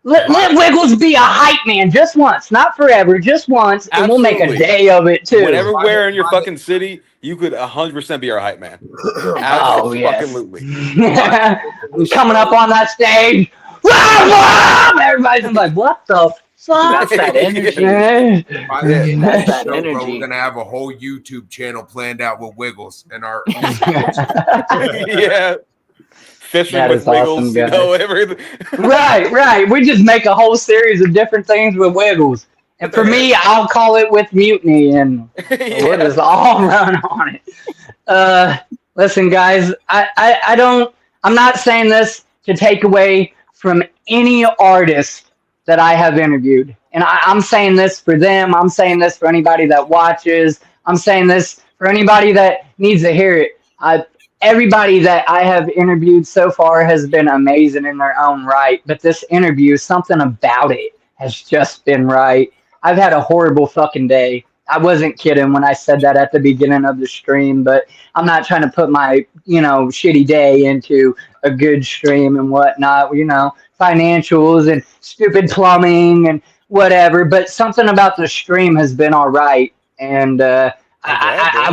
Let Wiggles be a hype man just once, not forever, just once, and we'll make a Absolutely. day of it too. Whenever we're in your fucking city, you could 100% be our hype man. Oh, yes. Absolutely. I'm coming up on that stage. Everybody's like, "What the fuck?" That's that energy. By the end of That's the that show, bro, energy. we're gonna have a whole YouTube channel planned out with Wiggles and our. Yeah. Fishing That with is Wiggles, awesome, you guys. know, everything. Right. We just make a whole series of different things with Wiggles. And for me, I'll call it with Mutiny, and we'll just all run on it. Listen, guys, I'm not saying this to take away from any artist that I have interviewed. And I'm saying this for them. I'm saying this for anybody that watches. I'm saying this for anybody that needs to hear it. Everybody that I have interviewed so far has been amazing in their own right. But this interview, something about it has just been right. I've had a horrible fucking day. I wasn't kidding when I said that at the beginning of the stream, but I'm not trying to put my, shitty day into a good stream and whatnot, financials and stupid plumbing and whatever. But something about the stream has been all right, and I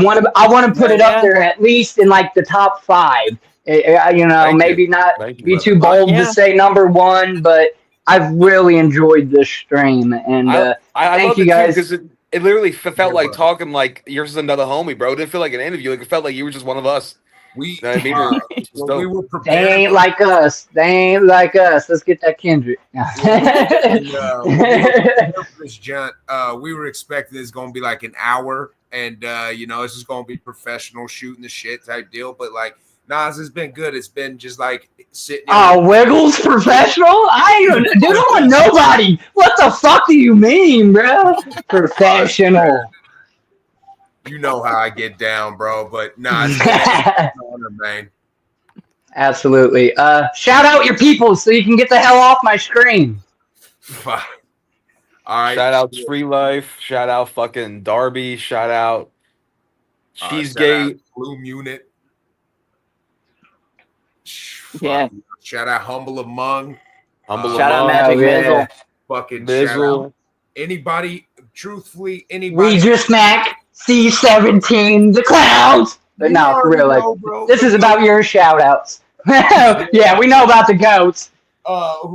want to put it up there at least in like the top 5. You know, Thank maybe you. not Thank you, be brother. too bold to say number 1, but I've really enjoyed this stream, and I thank love you it too guys. because it literally felt Yeah, like bro. talking like you're just another homie, bro. It didn't feel like an interview. Like it felt like you were just one of us. We, You know what I mean? It was when we dope. were They prepared, ain't like us. They ain't like us. Let's get that Kendrick. when we were prepared for this jaunt, we were expecting it's gonna be like an hour, and you know, it's just gonna be professional shooting the shit type deal. But like, nah, it's been good. It's been just like sitting. Oh, Wiggles professional? I ain't, dude, I want nobody. What the fuck do you mean, bro? Professional. You know how I get down, bro. But nah, it's been an honor, man. Absolutely. Shout out your people so you can get the hell off my screen. Fuck. All right. Shout out Free Life. Shout out fucking Darby. Shout out Cheesegate. Bloom Unit. Yeah. Shout out Humble Among. Humble Shout out Among. Magic Mizzle. Fucking Mizzle. shout out anybody. Truthfully, anybody. We just smack C17 the clowns. But no, for real, like, this is about your shout outs. Yeah, we know about the goats.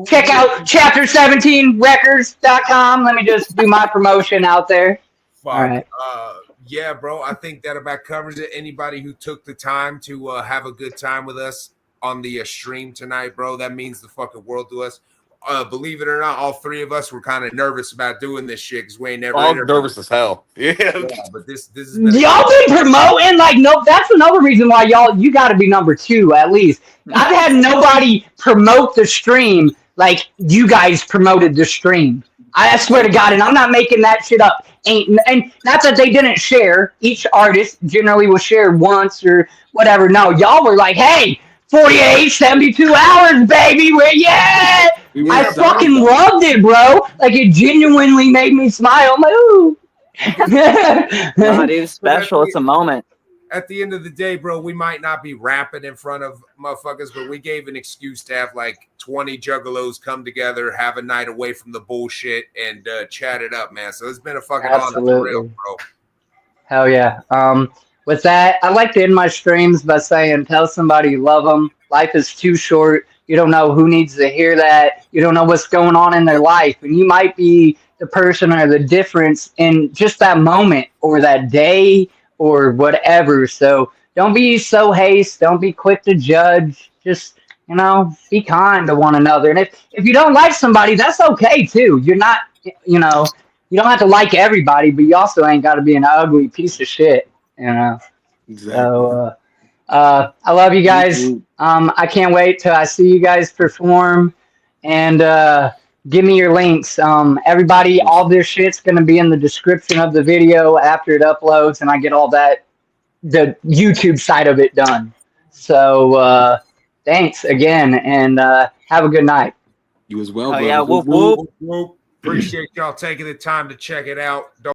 Check out chapter17records.com. Let me just do my promotion out there. Fuck. All right. Yeah, bro. I think that about covers it. Anybody who took the time to have a good time with us on the stream tonight, bro, that means the fucking world to us. Believe it or not, all 3 of us were kind of nervous about doing this shit because we ain't never. All nervous as hell. Yeah. But this is y'all been promoting like no. That's another reason why you got to be number 2 at least. I've had nobody promote the stream like you guys promoted the stream. I swear to God, and I'm not making that shit up. And not that they didn't share. Each artist generally will share once or whatever. No, y'all were like, hey, 48, 72 hours, baby. Yeah. I fucking loved it, bro. Like, it genuinely made me smile. I'm like, ooh. No, dude, it's special. It's a moment. At the end of the day, bro, we might not be rapping in front of motherfuckers, but we gave an excuse to have like 20 juggalos come together, have a night away from the bullshit, and chat it up, man. So it's been a fucking honor for real, bro. Hell yeah. With that, I like to end my streams by saying, tell somebody you love them. Life is too short. You don't know who needs to hear that. You don't know what's going on in their life. And you might be the person or the difference in just that moment or that day or whatever. So don't be so hasty. Don't be quick to judge. Just, you know, be kind to one another. And if you don't like somebody, that's okay too. You're not, you know, you don't have to like everybody, but you also ain't got to be an ugly piece of shit, you know. Exactly. So, I love you guys. I can't wait till I see you guys perform, and give me your links. Everybody, all this shit's gonna be in the description of the video after it uploads, and I get all that, the YouTube side of it done. So, thanks again, and have a good night. You as well, Oh bro. yeah, whoop whoop. Appreciate y'all taking the time to check it out.